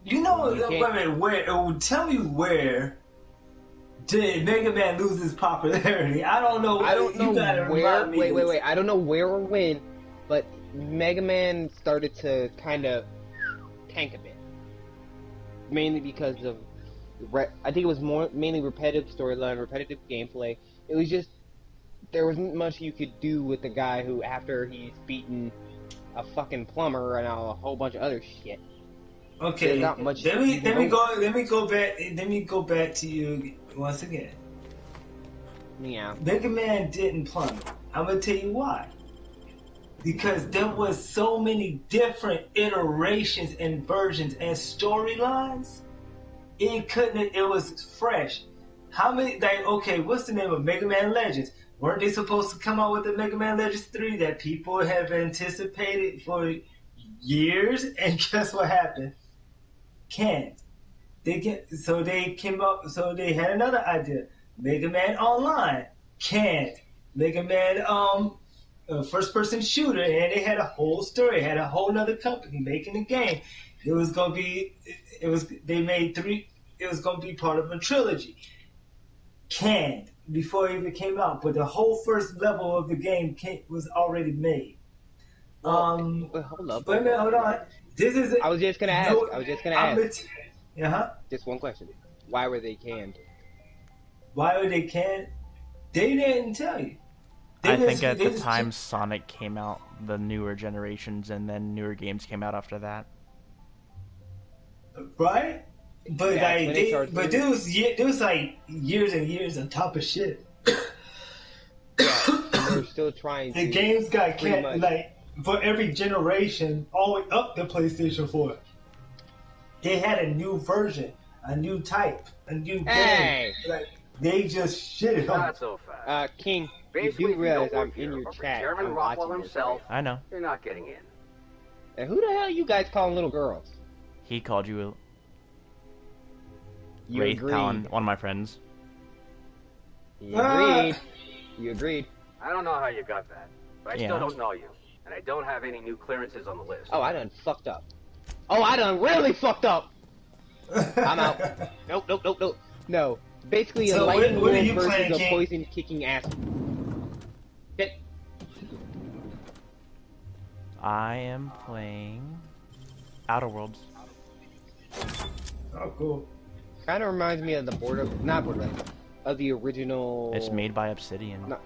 You know, tell me where did Mega Man lose his popularity? I don't know. I don't know where. Wait. I don't know where or when, but Mega Man started to kind of tank a bit. Mainly because of, I think it was mainly repetitive storyline, repetitive gameplay. It was just, there wasn't much you could do with the guy who, after he's beaten a fucking plumber and a whole bunch of other shit. Okay, not much. Let me go back to you once again. Yeah. Mega Man didn't plumber. I'm gonna tell you why. Because there was so many different iterations and versions and storylines. It was fresh. How many, like, okay, what's the name of Mega Man Legends? Weren't they supposed to come out with the Mega Man Legends 3 that people have anticipated for years? And guess what happened? Can't. They came up, so they had another idea. Mega Man Online. Can't. Mega Man, first person shooter, and they had a whole story, had a whole nother company making the game. It was gonna be, they made 3, it was gonna be part of a trilogy. Canned before it even came out, but the whole first level of the game was already made. Hold up. Wait a minute, hold on. This is. I was just gonna ask. Uh-huh. Just one question. Why were they canned? Why were they canned? They didn't tell you. I think at the time Sonic came out, the newer generations, and then newer games came out after that. Right? But yeah, there was like years and years on top of shit. Yeah, they're still trying. The games got kept like for every generation, all the way up to PlayStation 4. They had a new version, a new type, a new game. Like they just shit on. Not so fast. King, you do realize I'm in your chat. Chairman Rockwell himself. I know. You're not getting in. And who the hell you guys calling little girls? He called you. You Wraith agreed. Talon, one of my friends. You agreed. You agreed. I don't know how you got that, but I Yeah. still don't know you, and I don't have any new clearances on the list. Oh, I done fucked up. Oh, I done really fucked up. I'm out. Nope. No. Basically, So a lightning what are bolt you versus playing, a King? poison kicking ass. Shit. I am playing Outer Worlds. Oh, cool. Kind of reminds me of the not Borderlands, of the original. It's made by Obsidian. No.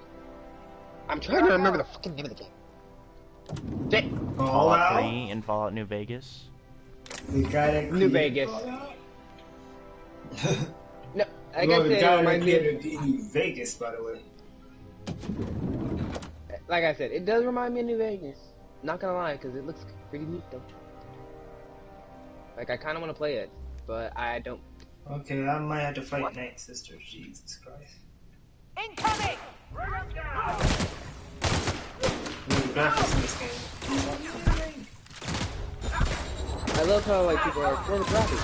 I'm trying to remember the fucking name of the game. Shit. Fallout 3 and Fallout New Vegas. The guy that New Vegas. No, like well, I the said, guy it reminds me of that New Vegas, by the way. Like I said, it does remind me of New Vegas. Not gonna lie, because it looks pretty neat though. Like I kind of want to play it, but I don't. Okay, I might have to fight Night Sister. Jesus Christ. Incoming! The graphics in this game. I love how like people are like, well, the graphics.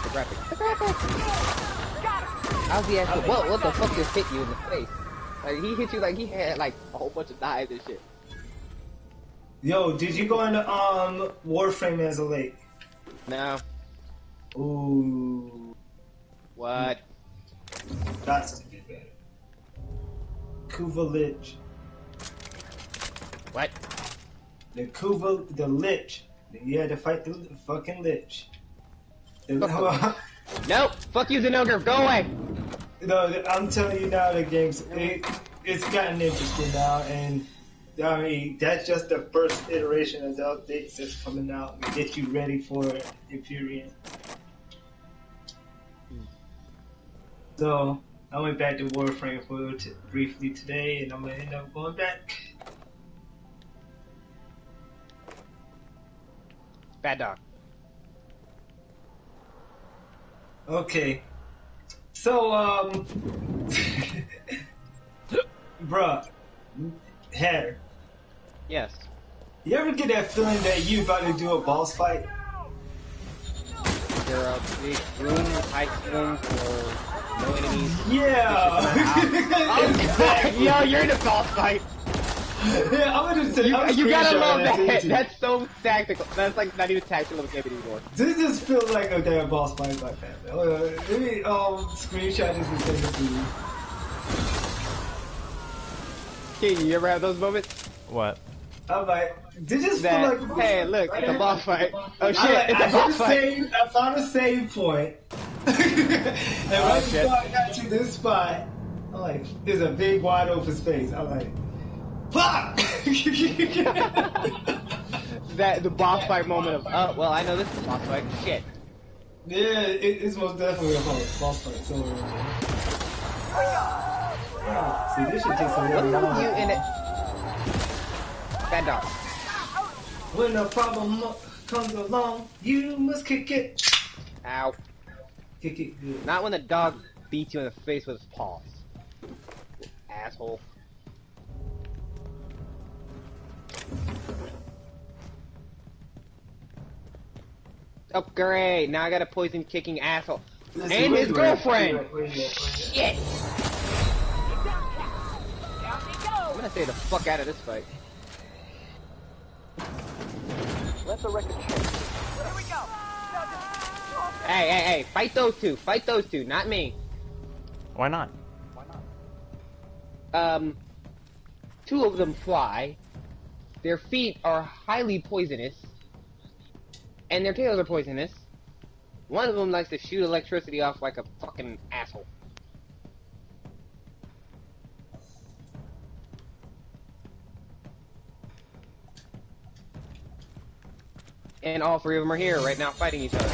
How's he actually? Whoa, what the fuck just hit you in the face? Like he hit you like he had like a whole bunch of knives and shit. Yo, did you go into Warframe as a lake? No. Ooh. What? That's to be better. Kuva Lich. What? The Lich. You had to fight the fucking Lich. Nope. Fuck you, Zenogre. Go away. No, I'm telling you now, the game's it's gotten interesting now, and I mean that's just the first iteration of the updates that's coming out to get you ready for Empyrean. So I went back to Warframe for briefly today, and I'm gonna end up going back. Bad dog. Okay. So, bruh, Hatter. Yes. You ever get that feeling that you about to do a boss fight? There are big rooms, high rooms, or no enemies. Yeah. Exactly. Yo, you're in a boss fight. Yeah, I'm gonna say you gotta love that. That's so tactical. That's like not even tactical game anymore. This just feels like a damn boss fight like that. Let me screenshot this and send it to you. King, you ever have those moments? What? I'm like, this just feel like hey, look, it's a boss fight. Oh shit, it's I a boss fight. I found a save point. And right before I got to this spot, I'm like, there's a big wide open space. I'm like, fuck! That the boss fight moment of well, I know this is a boss fight. Shit. Yeah, it's most definitely a boss fight. So, see, this should take some What long. are you in it? Bad dog. When a problem comes along, you must kick it. Ow. Kick it good. Not when the dog beats you in the face with his paws. You asshole. Oh, great. Now I got a poison kicking asshole. And his girlfriend! Shit! I'm gonna stay the fuck out of this fight. Let the record show. Here we go. Hey, fight those two. Fight those two, not me. Why not? Two of them fly. Their feet are highly poisonous. And their tails are poisonous. One of them likes to shoot electricity off like a fucking asshole. And all three of them are here right now fighting each other.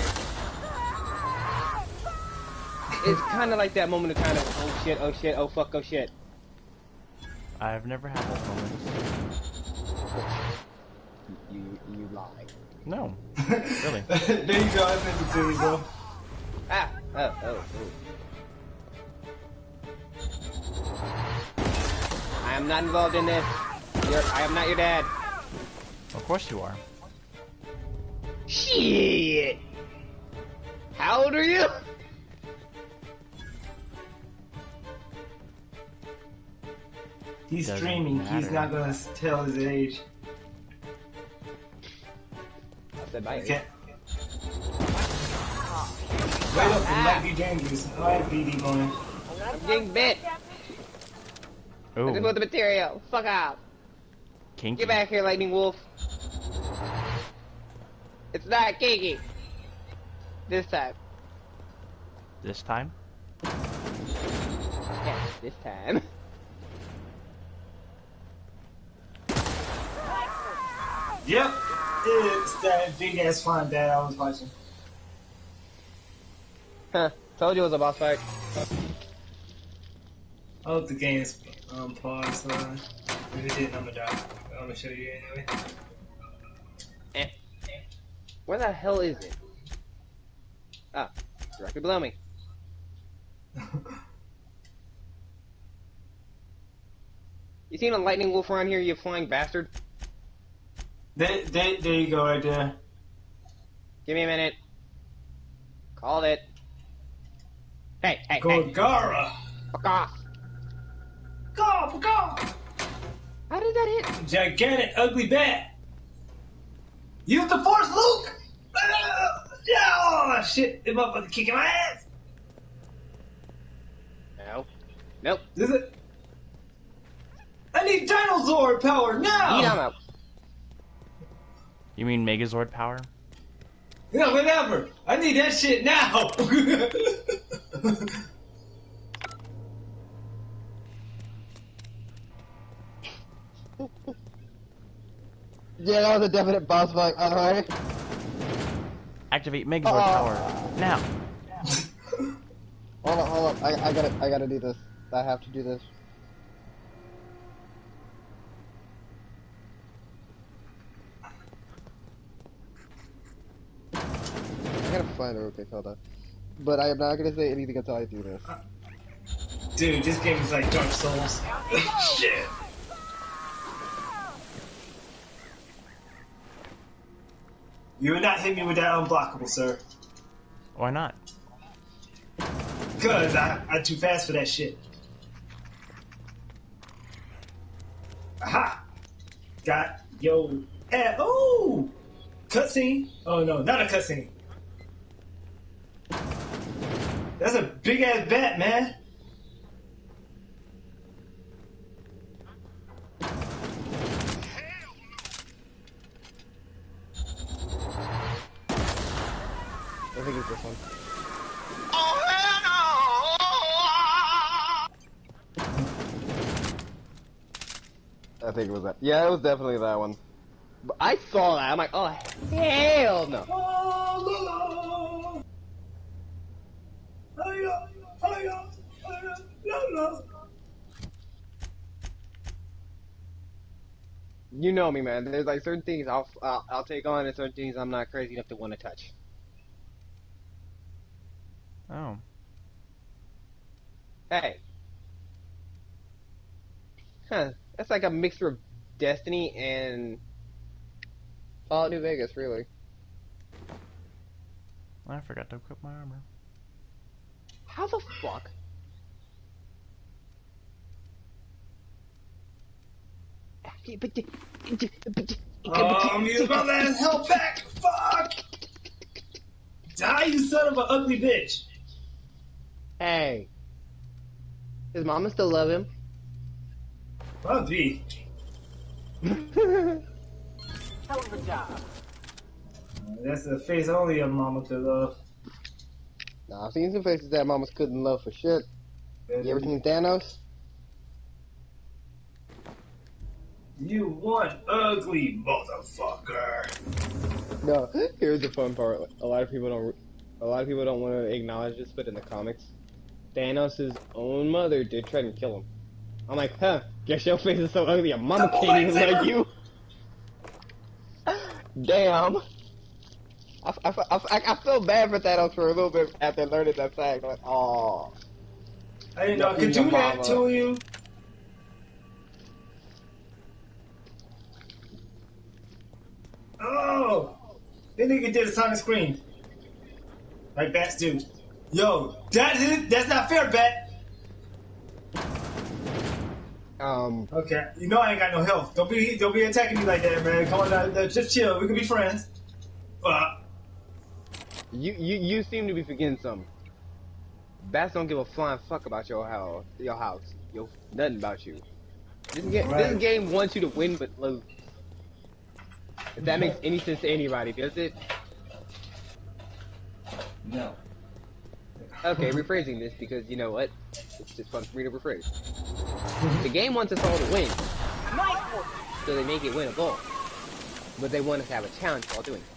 It's kind of like that moment of kind of, oh shit, oh shit, oh fuck, oh shit. I've never had those moments. You lie. No. Really. There you go, I sent it to you, bro. Ah! Oh. I am not involved in this. I am not your dad. Of course you are. Shit! How old are you? He's Doesn't streaming, matter. he's not gonna tell his age. I said my age. Okay. Wait up, it might be dangerous. Alright, BD going. I'm getting bit. Ooh. This is with the material. Fuck off. Kinky. Get back here, Lightning Wolf. It's not kinky. This time. This time? Yes, this time. Yep, it's that big ass flying dad I was watching. Huh. Told you it was a boss fight. I hope the game's paused. If it didn't, I'm gonna die. I'm gonna show you anyway. Where the hell is it? Ah, directly below me. You seen a lightning wolf around here, you flying bastard? There you go, right there. Give me a minute. Called it. Hey. Golgara! Fuck off. Go! How did that hit? Gigantic, ugly bat! Use the force, Luke! Oh, shit, them motherfuckers kicking my ass! No. Nope. Is it? I need dinosaur power now! Eat 'em up. You mean Megazord power? Yeah, whatever. I need that shit now. Yeah, that was a definite boss fight, alright? Activate Megazord power now. Hold up. I gotta do this. I have to do this. I gotta find her, okay, hold on. But I am not gonna say anything until I do this. Dude, this game is like Dark Souls. Shit. You would not hit me with that unblockable, sir. Why not? Cause I'm too fast for that shit. Aha! Got yo. Oh! Cutscene? Oh no, not a cutscene. That's a big ass bat, man. I think it's this one. I think it was that. Yeah, it was definitely that one. But I saw that. I'm like, oh, hell no. You know me, man. There's like certain things I'll take on, and certain things I'm not crazy enough to want to touch. Oh. Hey. Huh. That's like a mixture of Destiny and Fallout New Vegas, really. I forgot to equip my armor. How the fuck? You about that hell back! Fuck! Die, you son of an ugly bitch! Hey. His mama still love him. Probably. Hell of a job. That's the face only a mama could love. Nah, I've seen some faces that mamas couldn't love for shit. You ever seen Thanos? You one ugly motherfucker. No, here's the fun part. A lot of people don't want to acknowledge this, but in the comics, Thanos' own mother did try to kill him. I'm like, huh? Guess your face is so ugly, your mama can't even like you. Damn. I feel bad for Thanos for a little bit after learning that fact. Like, oh. I didn't know I could do that to you. Oh! That nigga did a on the screen. Like bats do. Yo, that's not fair, Bat. Okay, you know I ain't got no health. Don't be attacking me like that, man. Come on, just chill. We can be friends. You seem to be forgetting something. Bats don't give a flying fuck about your house. Nothing about you. This game wants you to win but lose. If that makes any sense to anybody, does it? No. Okay, rephrasing this because you know what? It's just fun for me to rephrase. The game wants us all to win, so they make it winnable. But they want us to have a challenge while doing it.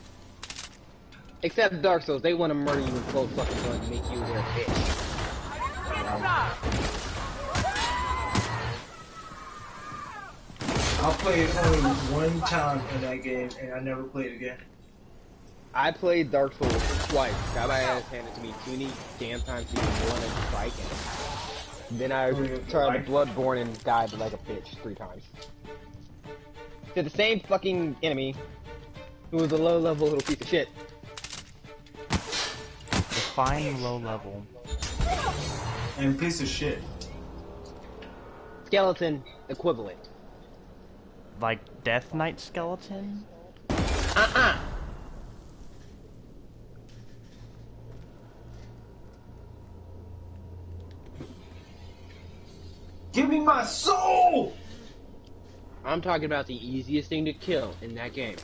Except Dark Souls, they want to murder you in cold fucking blood and make you their bitch. I played only one time in that game, and I never played again. I played Dark Souls twice. Got my ass handed to me too many damn times to even one and strike it. Then I tried Bloodborne and died like a bitch 3 times. To the same fucking enemy, who was a low-level little piece of shit. Define low level. And piece of shit. Skeleton equivalent. Like Death Knight skeleton? Give me my soul! I'm talking about the easiest thing to kill in that game.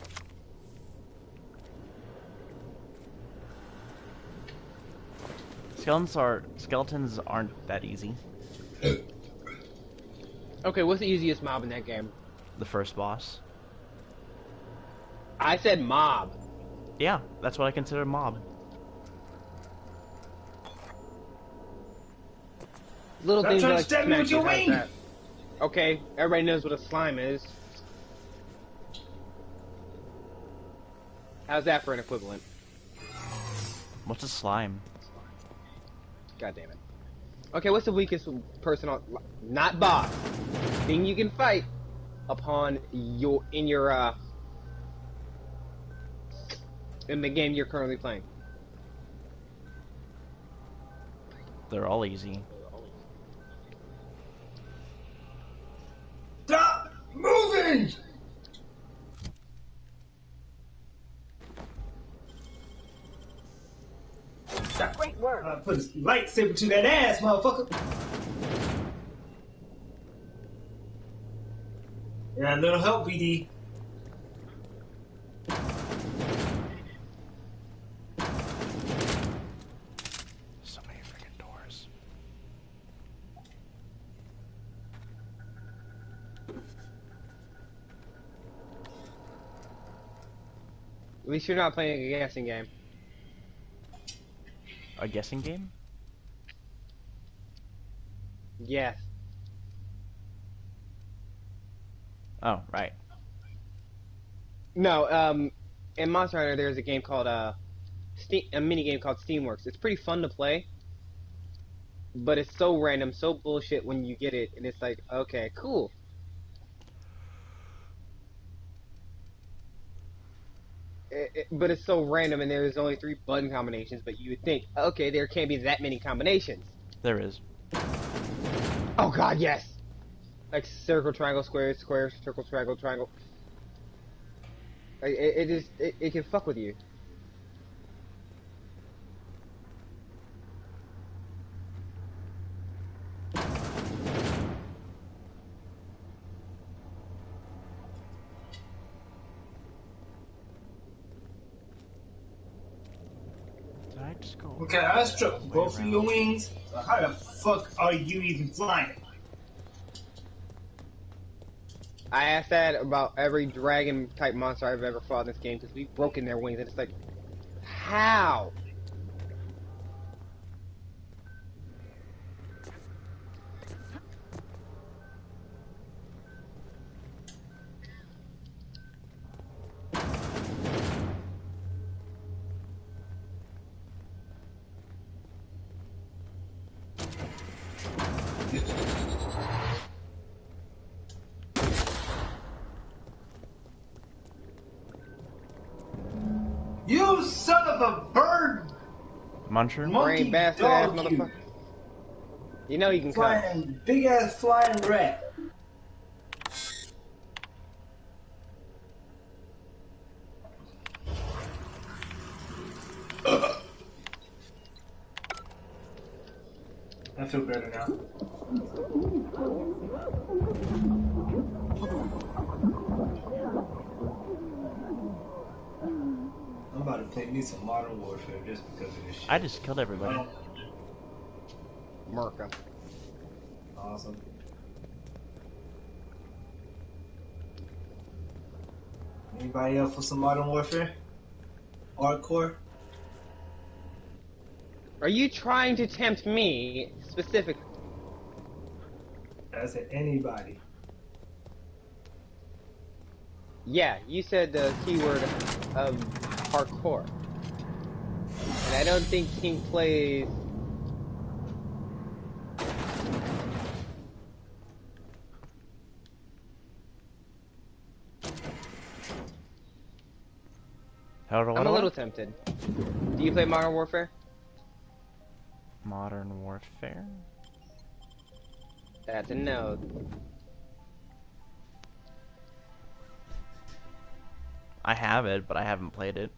Skeletons aren't that easy. Okay, what's the easiest mob in that game? The first boss. I said mob. Yeah, that's what I consider a mob. Little things like stab me with your wing. Okay, everybody knows what a slime is. How's that for an equivalent? What's a slime? God damn it. Okay, what's the weakest person on... Not boss. Thing you can fight upon in the game you're currently playing. They're all easy. Stop moving! Great work. Put a lightsaber to that ass, motherfucker. Yeah, a little help, BD. So many freaking doors. At least you're not playing a guessing game. A guessing game? Yes. Oh, right. No, in Monster Hunter there's a game called a mini game called Steamworks. It's pretty fun to play. but it's so random, so bullshit when you get it, and it's like, okay, cool. But it's so random, and there's only 3 button combinations, but you would think, okay, there can't be that many combinations. There is. Oh god, yes! Like circle, triangle, square, square, circle, triangle, triangle. Like, it can fuck with you. Okay, I struck both of your wings. So how the fuck are you even flying? I asked that about every dragon type monster I've ever fought in this game because we've broken their wings, and it's like, how? You son of a bird! Muncher? Brain bastard ass motherfucker. You know you can cut. Flying, big ass flying rat. I feel better now. I'm about to play me some Modern Warfare just because of this shit. I just killed everybody. Merca. Awesome. Anybody else for some Modern Warfare? Hardcore? Are you trying to tempt me specifically? I said anybody. Yeah, you said the keyword of hardcore. And I don't think King plays... I'm a little tempted. Do you play Modern Warfare? Modern Warfare? That's a no. I have it, but I haven't played it.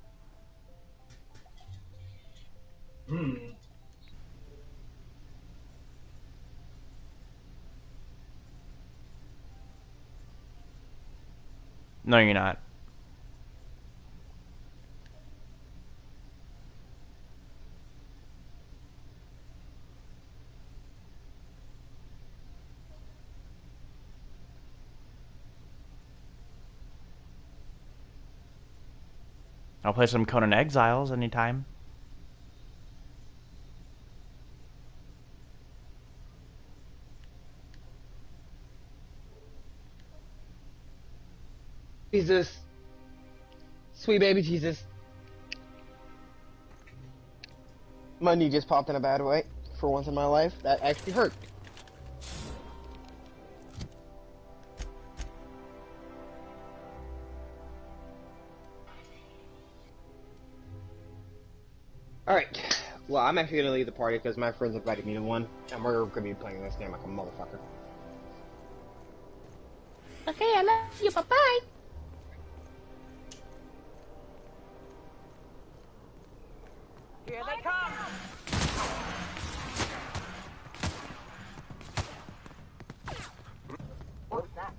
No, you're not. I'll play some Conan Exiles anytime. Jesus. Sweet baby Jesus. My knee just popped in a bad way for once in my life. That actually hurt. Alright. Well, I'm actually gonna leave the party because my friends invited me to one, and we're gonna be playing this game like a motherfucker. Okay, I love you. Bye-bye. Here they come! What's that?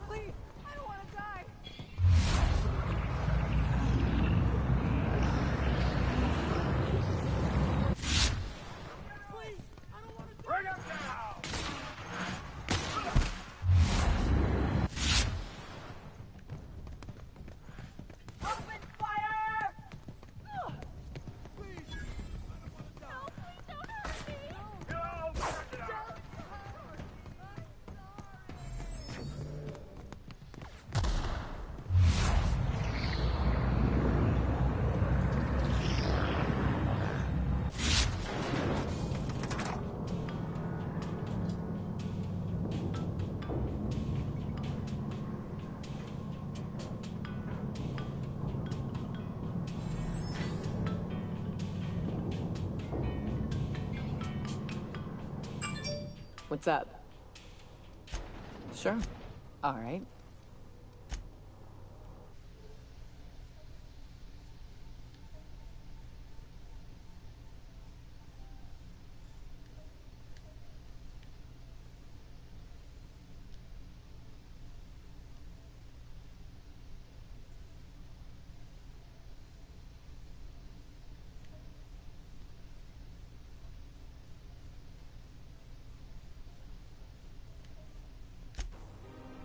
Please, I don't want to die. Bring him down! What's up? Sure. All right.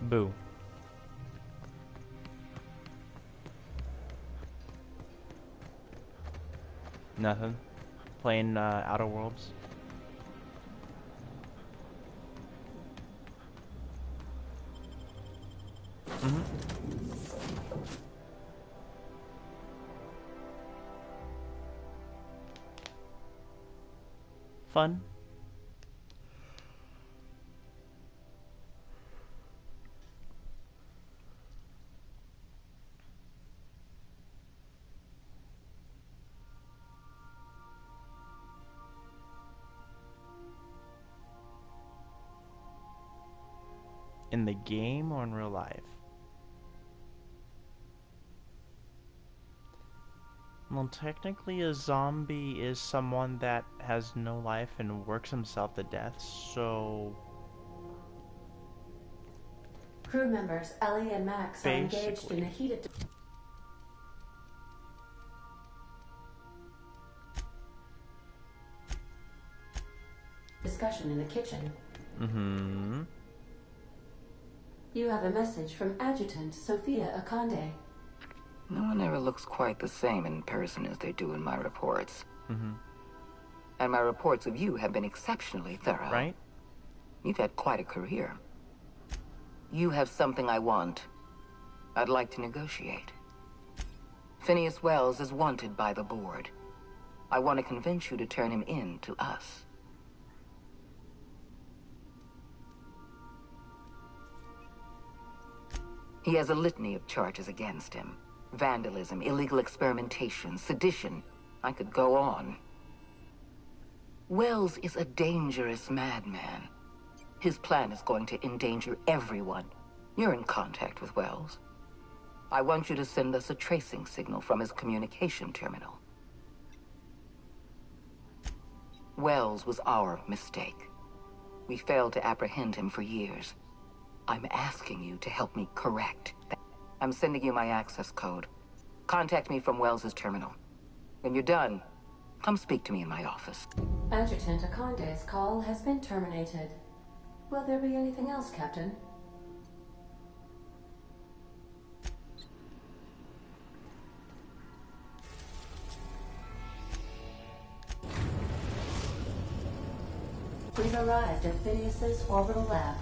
Boo. Nothing. Playing Outer Worlds. Fun. In the game or in real life? Well, technically a zombie is someone that has no life and works himself to death, so... Crew members Ellie and Max are engaged in a heated... discussion in the kitchen. Mm-hmm. You have a message from Adjutant Sophia Akande. No one ever looks quite the same in person as they do in my reports. Mm-hmm. And my reports of you have been exceptionally thorough. Right? You've had quite a career. You have something I want. I'd like to negotiate. Phineas Wells is wanted by the board. I want to convince you to turn him in to us. He has a litany of charges against him. Vandalism, illegal experimentation, sedition. I could go on. Wells is a dangerous madman. His plan is going to endanger everyone. You're in contact with Wells. I want you to send us a tracing signal from his communication terminal. Wells was our mistake. We failed to apprehend him for years. I'm asking you to help me correct that. I'm sending you my access code. Contact me from Wells's terminal. When you're done, come speak to me in my office. Adjutant Akande's call has been terminated. Will there be anything else, Captain? We've arrived at Phineas's orbital lab.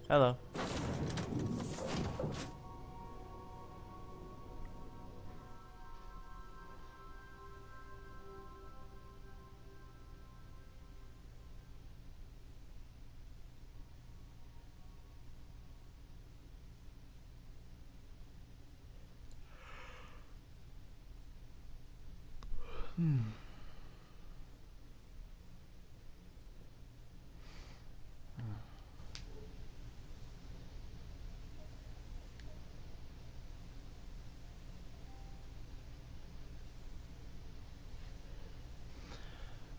Hello.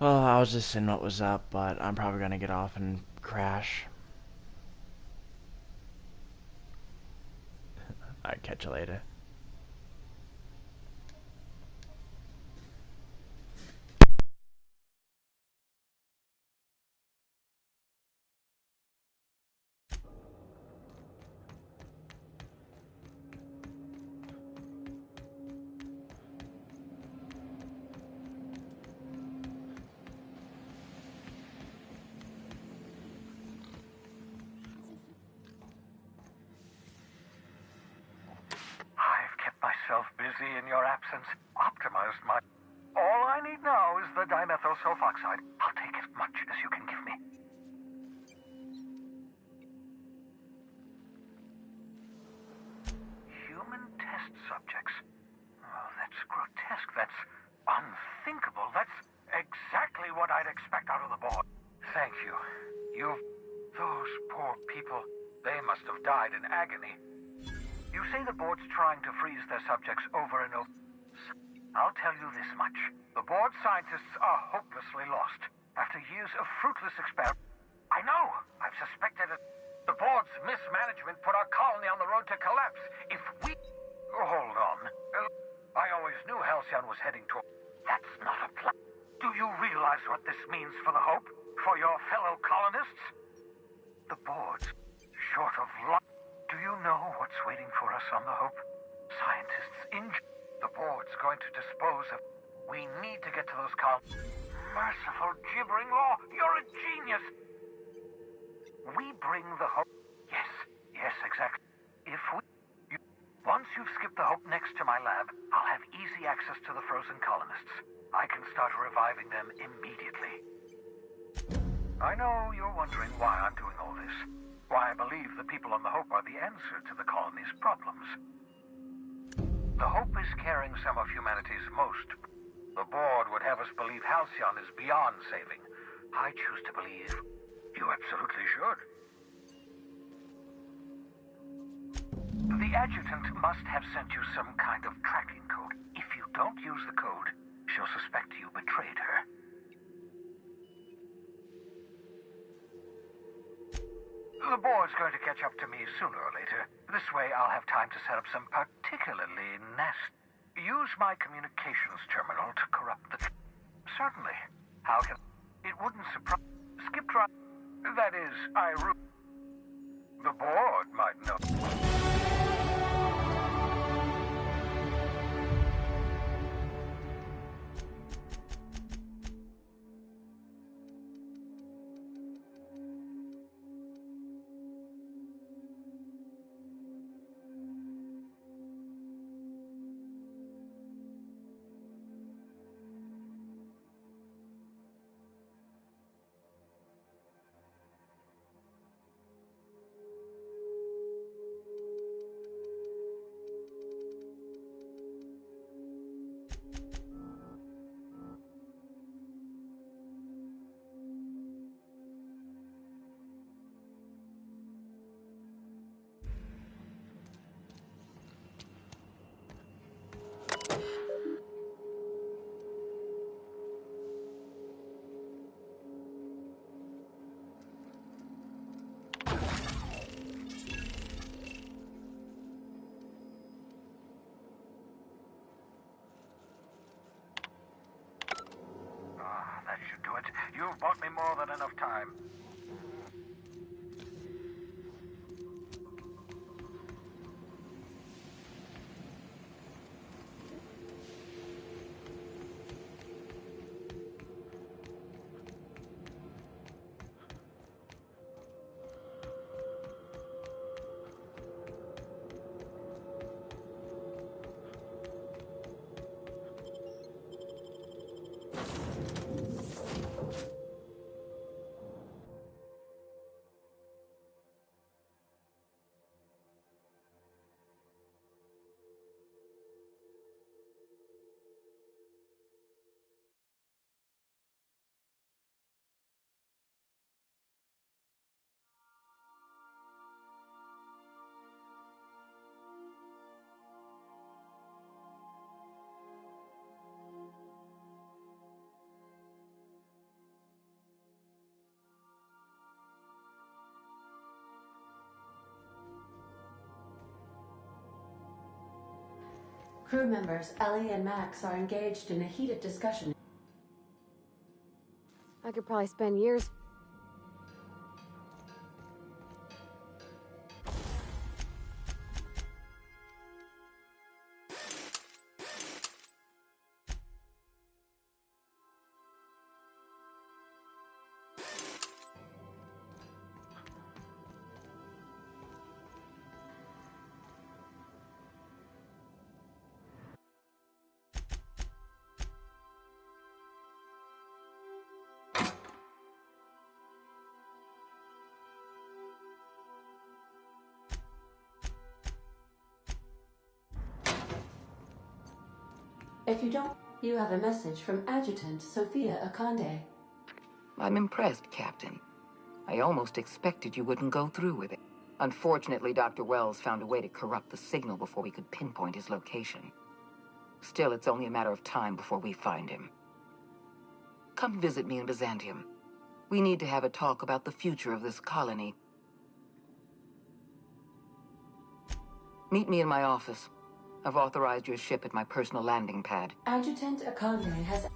Well, I was just seeing what was up, but I'm probably gonna get off and crash. Alright, catch you later. I've kept myself busy in your absence, optimized my... All I need now is the dimethyl sulfoxide. I'll take as much as you can give me. Human test subjects. Oh, that's grotesque. That's unthinkable. That's exactly what I'd expect out of the board. Thank you. Those poor people, they must have died in agony. You say the board's trying to freeze their subjects over and over. I'll tell you this much. The board scientists are hopelessly lost. After years of fruitless experiments. I know! I've suspected it. The board's mismanagement put our colony on the road to collapse. If we... Hold on. I always knew Halcyon was heading toward... That's not a plan. Do you realize what this means for the Hope? For your fellow colonists? The board's short of luck. Do you know what's waiting for us on the Hope? Scientists injured. The board's going to dispose of... We need to get to those colonists. Merciful gibbering law! You're a genius! We bring the Hope... Yes, exactly. If we... Once you've skipped the Hope next to my lab, I'll have easy access to the frozen colonists. I can start reviving them immediately. I know you're wondering why I'm doing all this. Why I believe the people on the Hope are the answer to the colony's problems. The Hope is carrying some of humanity's most. The board would have us believe Halcyon is beyond saving. I choose to believe you absolutely should. The adjutant must have sent you some kind of tracking code. If you don't use the code, she'll suspect you betrayed her. The board's going to catch up to me sooner or later. This way I'll have time to set up some particularly nasty... Use my communications terminal to corrupt the... Certainly. How can... It wouldn't surprise... Skip try... That is, the board might know. That should do it. You've bought me more than enough time. Crew members Ellie and Max are engaged in a heated discussion. I could probably spend years... If you don't, you have a message from Adjutant Sophia Akande. I'm impressed, Captain. I almost expected you wouldn't go through with it. Unfortunately, Dr. Wells found a way to corrupt the signal before we could pinpoint his location. Still, it's only a matter of time before we find him. Come visit me in Byzantium. We need to have a talk about the future of this colony. Meet me in my office. I've authorized your ship at my personal landing pad. Adjutant Akande has...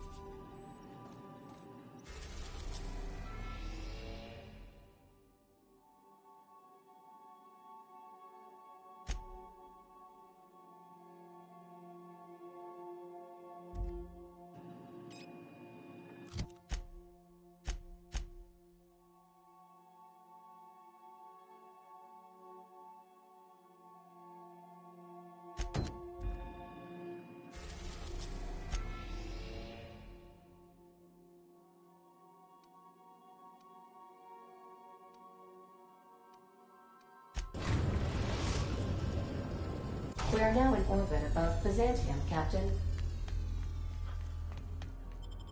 We are now in orbit above Byzantium, Captain.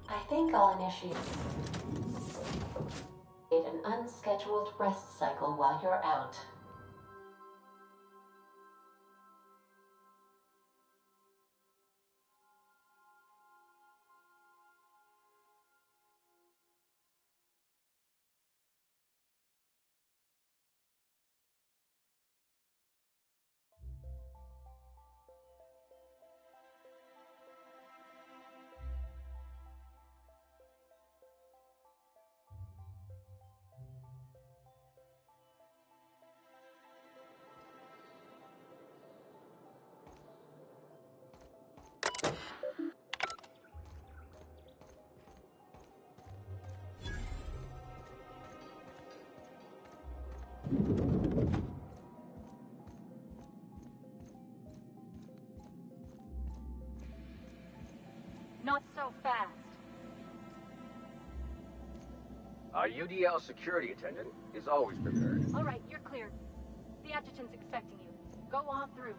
I think I'll initiate an unscheduled rest cycle while you're out. Not so fast. Our UDL security attendant is always prepared. All right, you're cleared. The adjutant's expecting you. Go on through.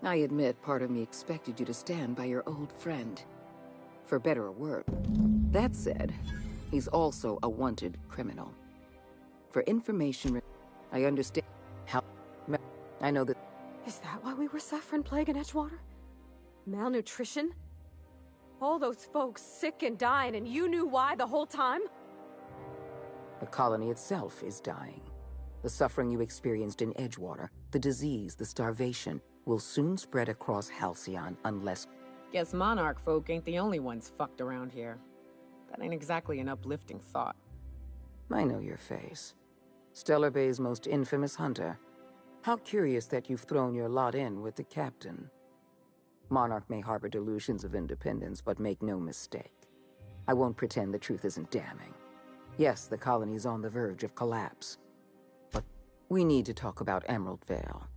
I admit part of me expected you to stand by your old friend. For better or worse. That said, he's also a wanted criminal. For information, I understand how... I know that... Is that why we were suffering plague in Edgewater? Malnutrition? All those folks sick and dying, and you knew why the whole time? The colony itself is dying. The suffering you experienced in Edgewater, the disease, the starvation, will soon spread across Halcyon unless... Guess Monarch folk ain't the only ones fucked around here. That ain't exactly an uplifting thought. I know your face. Stellar Bay's most infamous hunter. How curious that you've thrown your lot in with the captain. Monarch may harbor delusions of independence, but make no mistake. I won't pretend the truth isn't damning. Yes, the colony's on the verge of collapse. But we need to talk about Emerald Vale.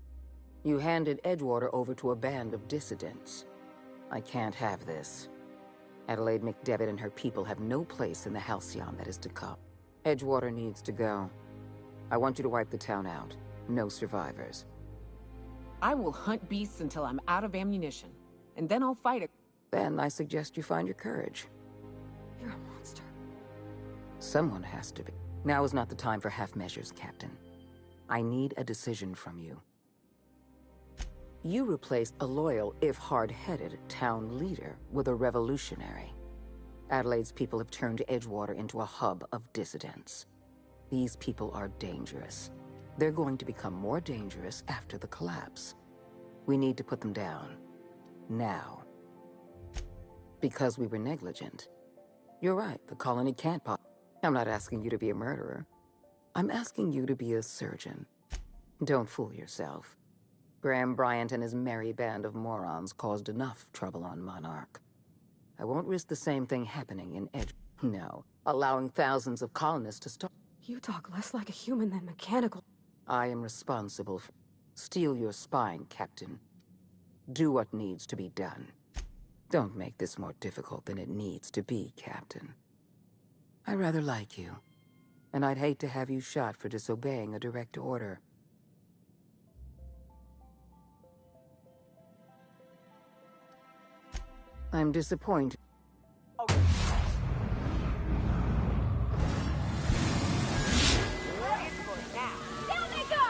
You handed Edgewater over to a band of dissidents. I can't have this. Adelaide McDevitt and her people have no place in the Halcyon that is to come. Edgewater needs to go. I want you to wipe the town out. No survivors. I will hunt beasts until I'm out of ammunition. And then I'll fight it. Then I suggest you find your courage. You're a monster. Someone has to be. Now is not the time for half measures, Captain. I need a decision from you. You replaced a loyal, if hard-headed, town leader with a revolutionary. Adelaide's people have turned Edgewater into a hub of dissidents. These people are dangerous. They're going to become more dangerous after the collapse. We need to put them down. Now. Because we were negligent. You're right, the colony can't pop. I'm not asking you to be a murderer. I'm asking you to be a surgeon. Don't fool yourself. Graham Bryant and his merry band of morons caused enough trouble on Monarch. I won't risk the same thing happening in Edge. No, allowing thousands of colonists to start. You talk less like a human than mechanical. I am responsible for... Steel your spine, Captain. Do what needs to be done. Don't make this more difficult than it needs to be, Captain. I rather like you, and I'd hate to have you shot for disobeying a direct order. I'm disappointed. Down they go!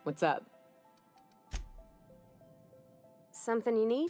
What's up? Something you need?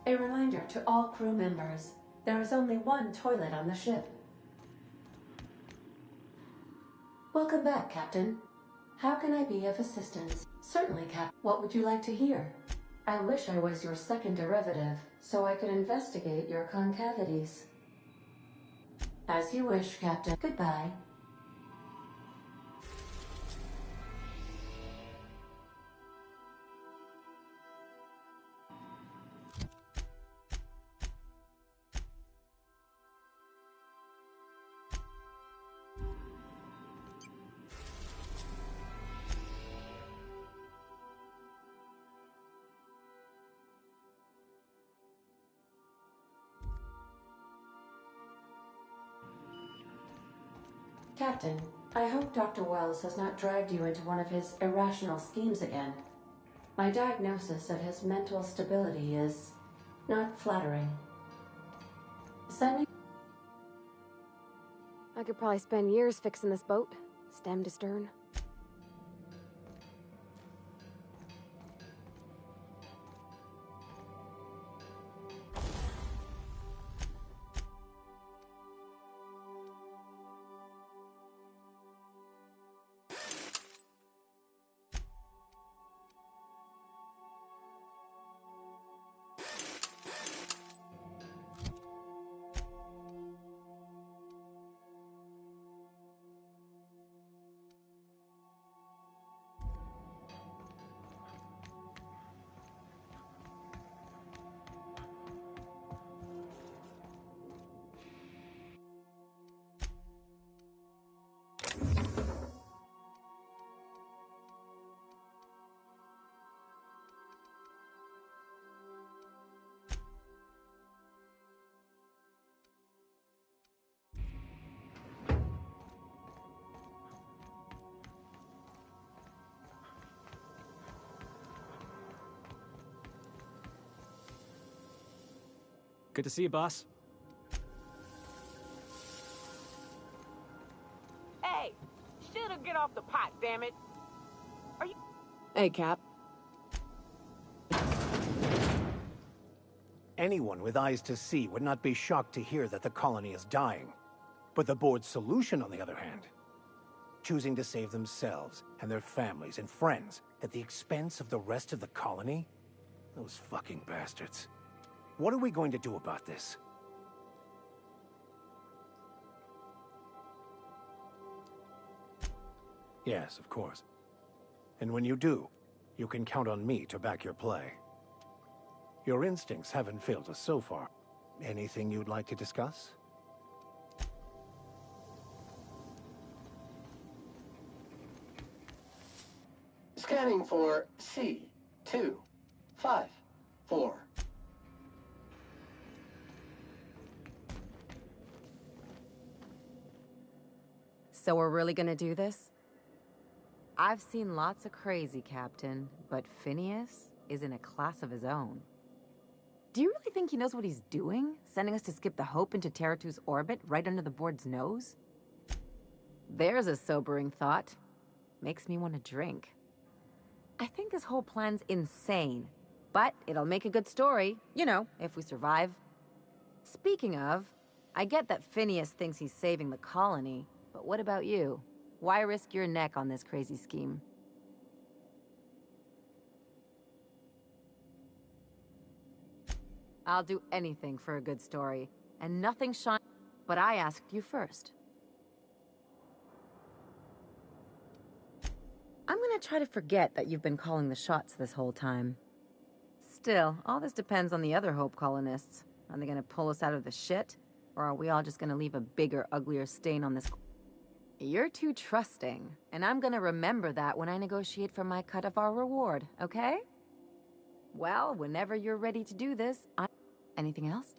A reminder to all crew members, there is only one toilet on the ship. Welcome back, Captain. How can I be of assistance? Certainly, Captain. What would you like to hear? I wish I was your second derivative, so I could investigate your concavities. As you wish, Captain. Goodbye. Captain, I hope Dr. Wells has not dragged you into one of his irrational schemes again. My diagnosis of his mental stability is not flattering. Sending... I could probably spend years fixing this boat, stem to stern. Good to see you, boss. Hey, should've get off the pot, damn it. Are you... Hey, Cap. Anyone with eyes to see would not be shocked to hear that the colony is dying. But the board's solution, on the other hand, choosing to save themselves and their families and friends at the expense of the rest of the colony? Those fucking bastards. What are we going to do about this? Yes, of course. And when you do, you can count on me to back your play. Your instincts haven't failed us so far. Anything you'd like to discuss? Scanning for C254. So we're really gonna do this? I've seen lots of crazy, Captain, but Phineas is in a class of his own. Do you really think he knows what he's doing? Sending us to skip the Hope into Terra-2's orbit right under the board's nose? There's a sobering thought. Makes me want to drink. I think this whole plan's insane, but it'll make a good story, you know, if we survive. Speaking of, I get that Phineas thinks he's saving the colony, but what about you? Why risk your neck on this crazy scheme? I'll do anything for a good story, and nothing shines. But I asked you first. I'm gonna try to forget that you've been calling the shots this whole time. Still, all this depends on the other Hope colonists. Are they gonna pull us out of the shit? Or are we all just gonna leave a bigger, uglier stain on this... You're too trusting, and I'm gonna remember that when I negotiate for my cut of our reward, okay? Well, whenever you're ready to do this, Anything else?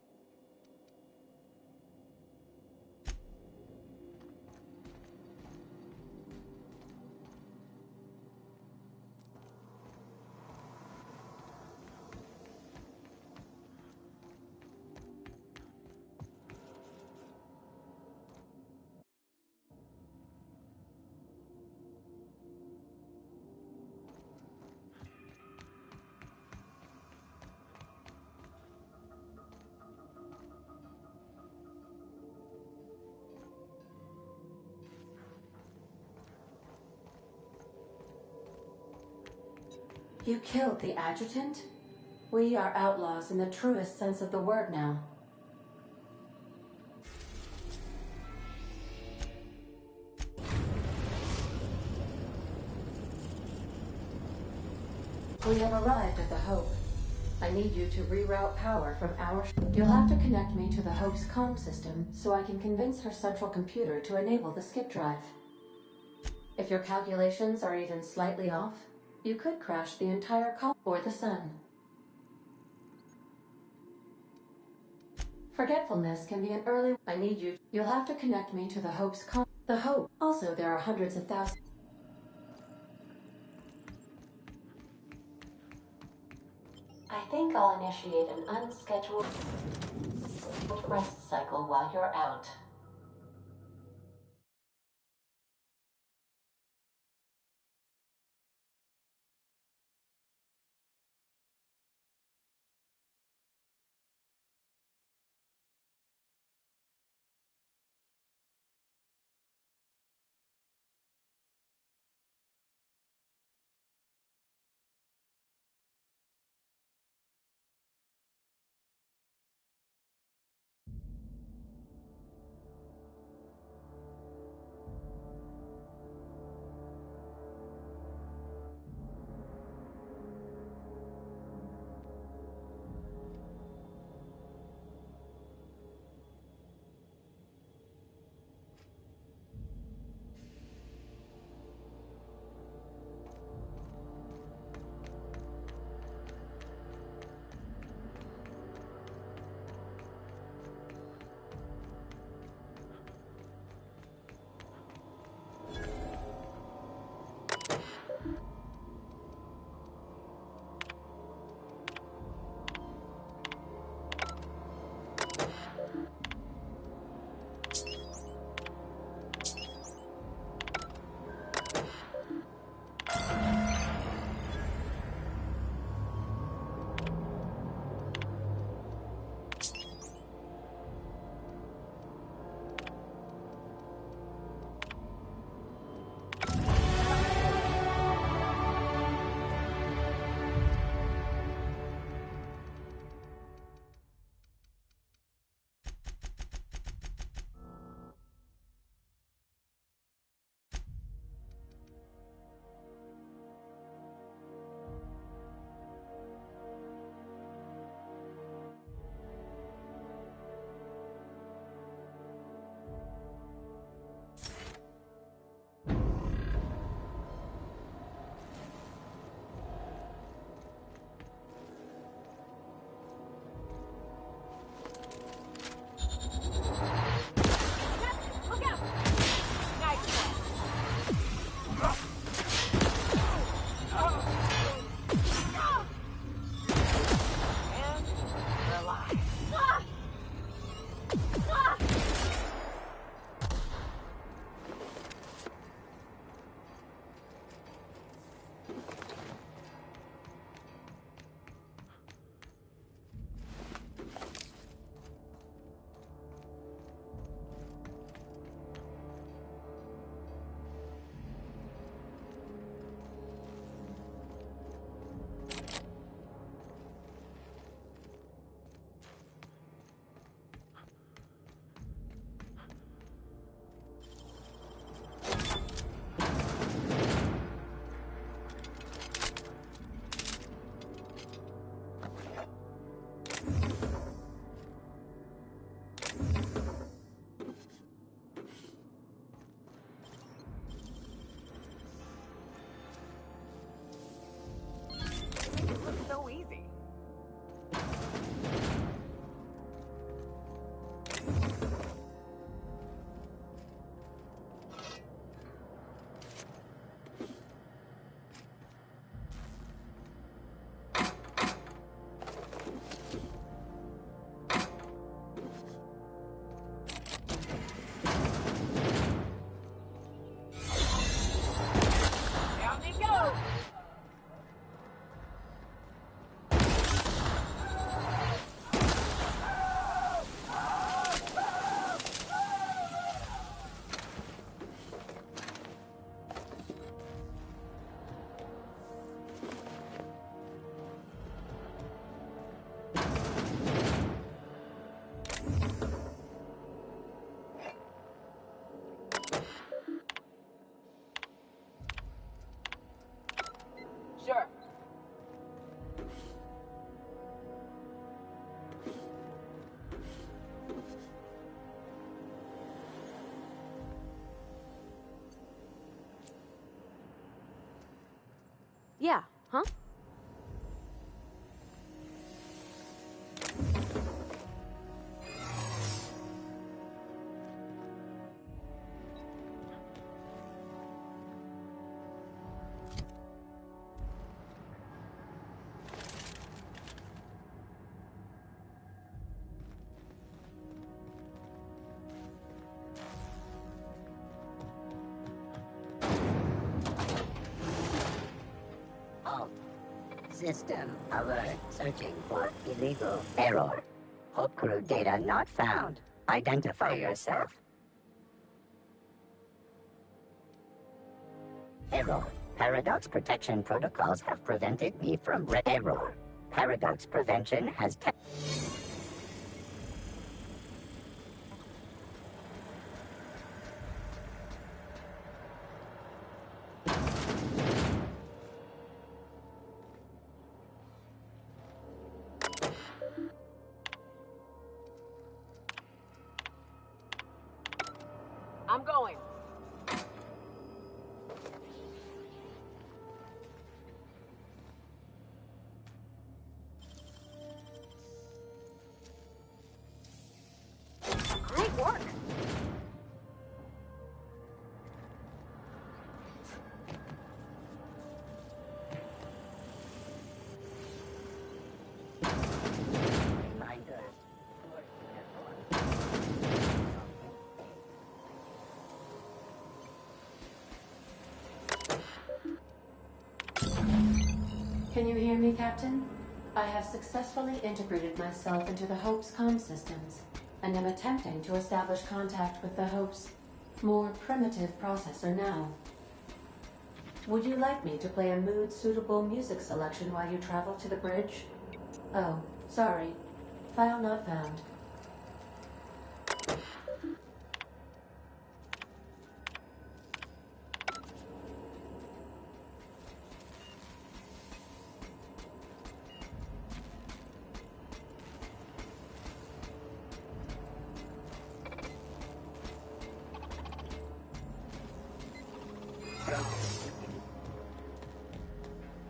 You killed the adjutant? We are outlaws in the truest sense of the word now. We have arrived at the Hope. I need you to reroute power from our... You'll have to connect me to the Hope's comm system so I can convince her central computer to enable the skip drive. If your calculations are even slightly off, you could crash the entire call or the sun. Forgetfulness can be an early... I need you... You'll have to connect me to the Hope's comm... The Hope. Also, there are hundreds of thousands... I think I'll initiate an unscheduled rest cycle while you're out. Huh? System alert. Searching for illegal error. Hope crew data not found. Identify yourself. Error. Paradox protection protocols have prevented me from error. Paradox prevention has I'm going. Great work. Can you hear me, Captain? I have successfully integrated myself into the Hope's comm systems, and am attempting to establish contact with the Hope's more primitive processor now. Would you like me to play a mood-suitable music selection while you travel to the bridge? Oh, sorry. File not found.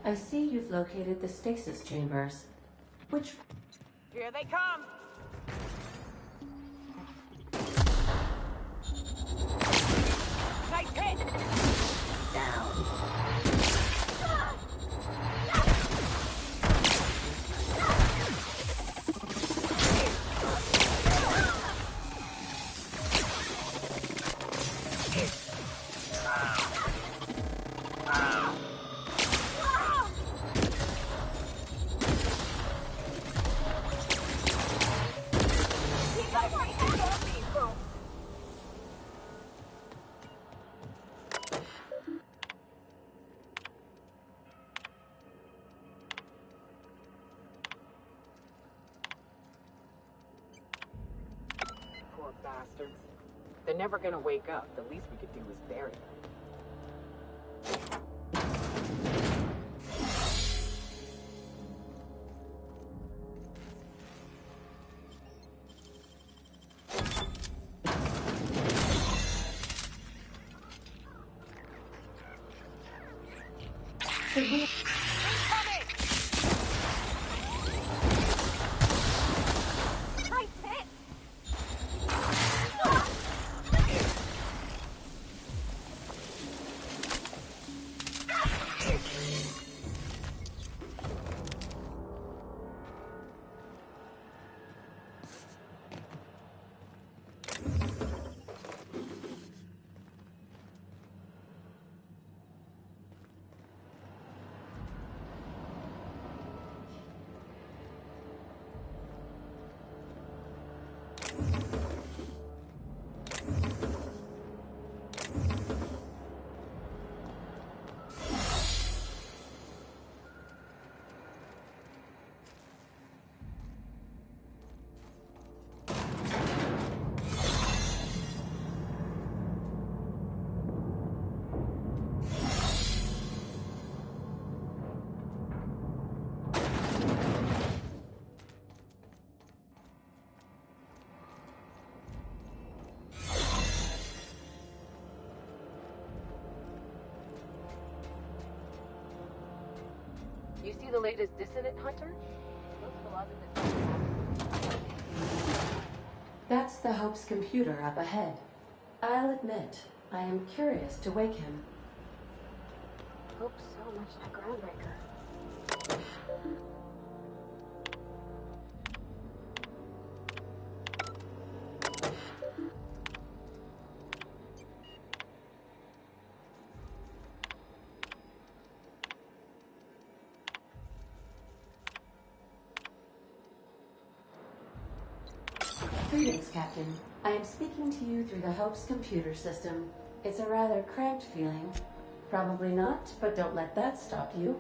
I see you've located the stasis chambers. Which... Here they come. Nice hit. down. Poor bastards. They're never gonna wake up. The least we could do is bury them. You see the latest Dissonant Hunter? That's the Hope's computer up ahead. I'll admit, I am curious to wake him. Hope's so much a groundbreaker. Greetings, Captain. I am speaking to you through the Hope's computer system. It's a rather cramped feeling. Probably not, but don't let that stop you.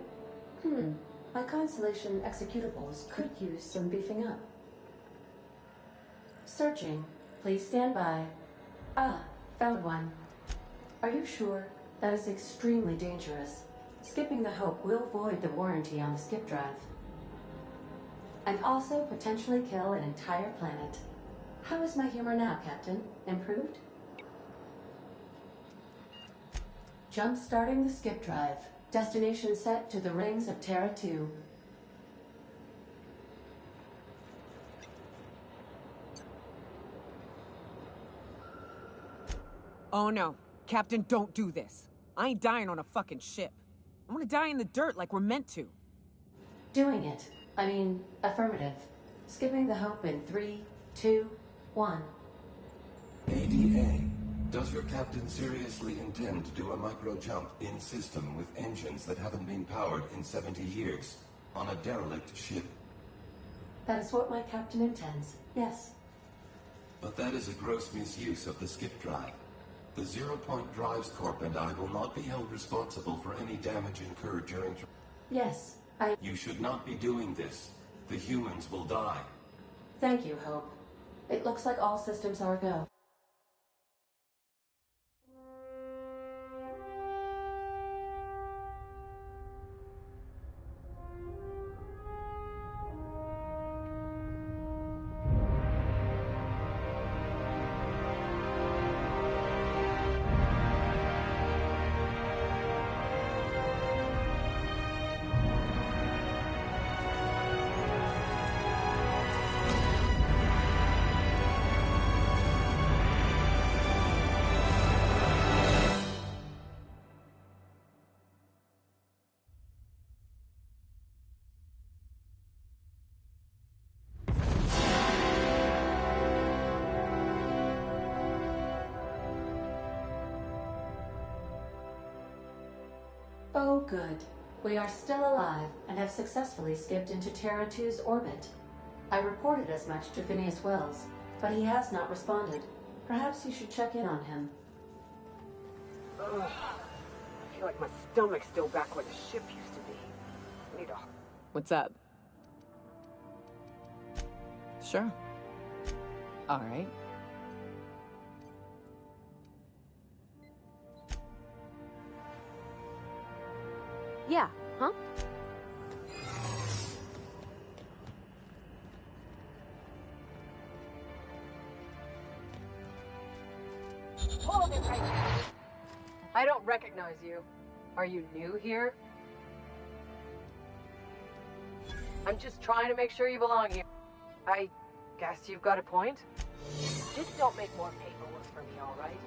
My Constellation executables could use some beefing up. Searching. Please stand by. Ah, found one. Are you sure? That is extremely dangerous. Skipping the Hope will void the warranty on the skip drive. And also potentially kill an entire planet. How is my humor now, Captain? Improved? Jump-starting the skip drive. Destination set to the rings of Terra 2. Oh no. Captain, don't do this. I ain't dying on a fucking ship. I want to die in the dirt like we're meant to. Doing it. I mean, affirmative. Skipping the Hope in 3, 2, 1. ADA, does your captain seriously intend to do a micro-jump in system with engines that haven't been powered in 70 years on a derelict ship? That is what my captain intends, yes. But that is a gross misuse of the skip drive. The Zero Point Drives Corp and I will not be held responsible for any damage incurred during... Yes, You should not be doing this. The humans will die. Thank you, Hope. It looks like all systems are go. Oh, good. We are still alive and have successfully skipped into Terra 2's orbit. I reported as much to Phineas Wells, but he has not responded. Perhaps you should check in on him. Ugh. I feel like my stomach's still back where the ship used to be. I need a... What's up? Sure. All right. Yeah, huh? Hold it right now. I don't recognize you. Are you new here? I'm just trying to make sure you belong here. I guess you've got a point. Just don't make more paperwork for me, all right?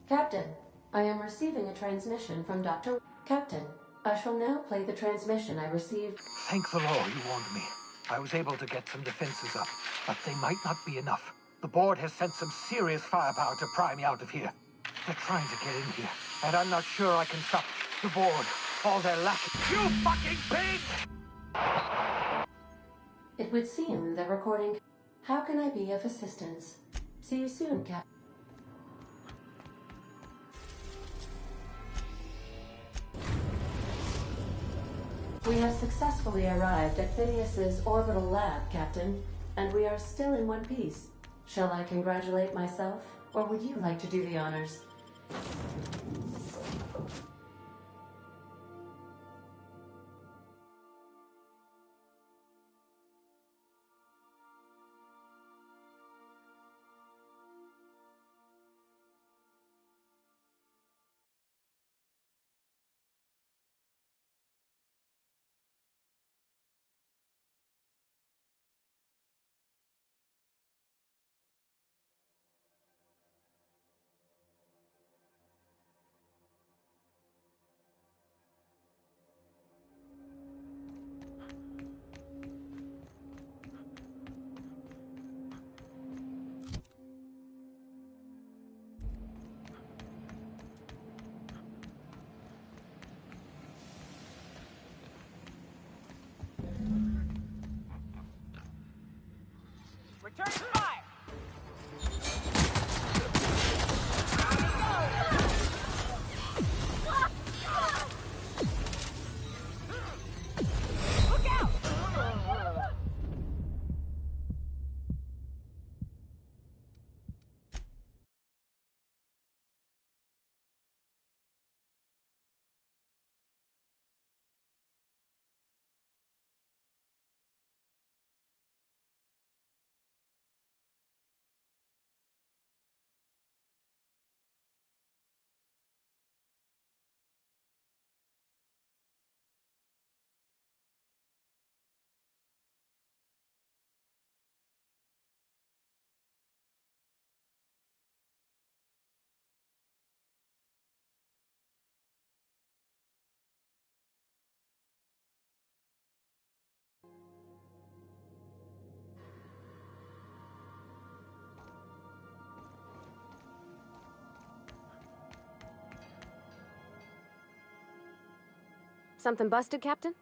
Captain, I am receiving a transmission from Dr. Captain, I shall now play the transmission I received. Thank the Lord you warned me. I was able to get some defenses up, but they might not be enough. The board has sent some serious firepower to pry me out of here. They're trying to get in here, and I'm not sure I can stop the board. All they're lacking. You fucking pig! It would seem the recording. How can I be of assistance? See you soon, Cap. We have successfully arrived at Phineas's orbital lab, Captain, and we are still in one piece. Shall I congratulate myself, or would you like to do the honors? Return fire! Look out! Something busted, Captain?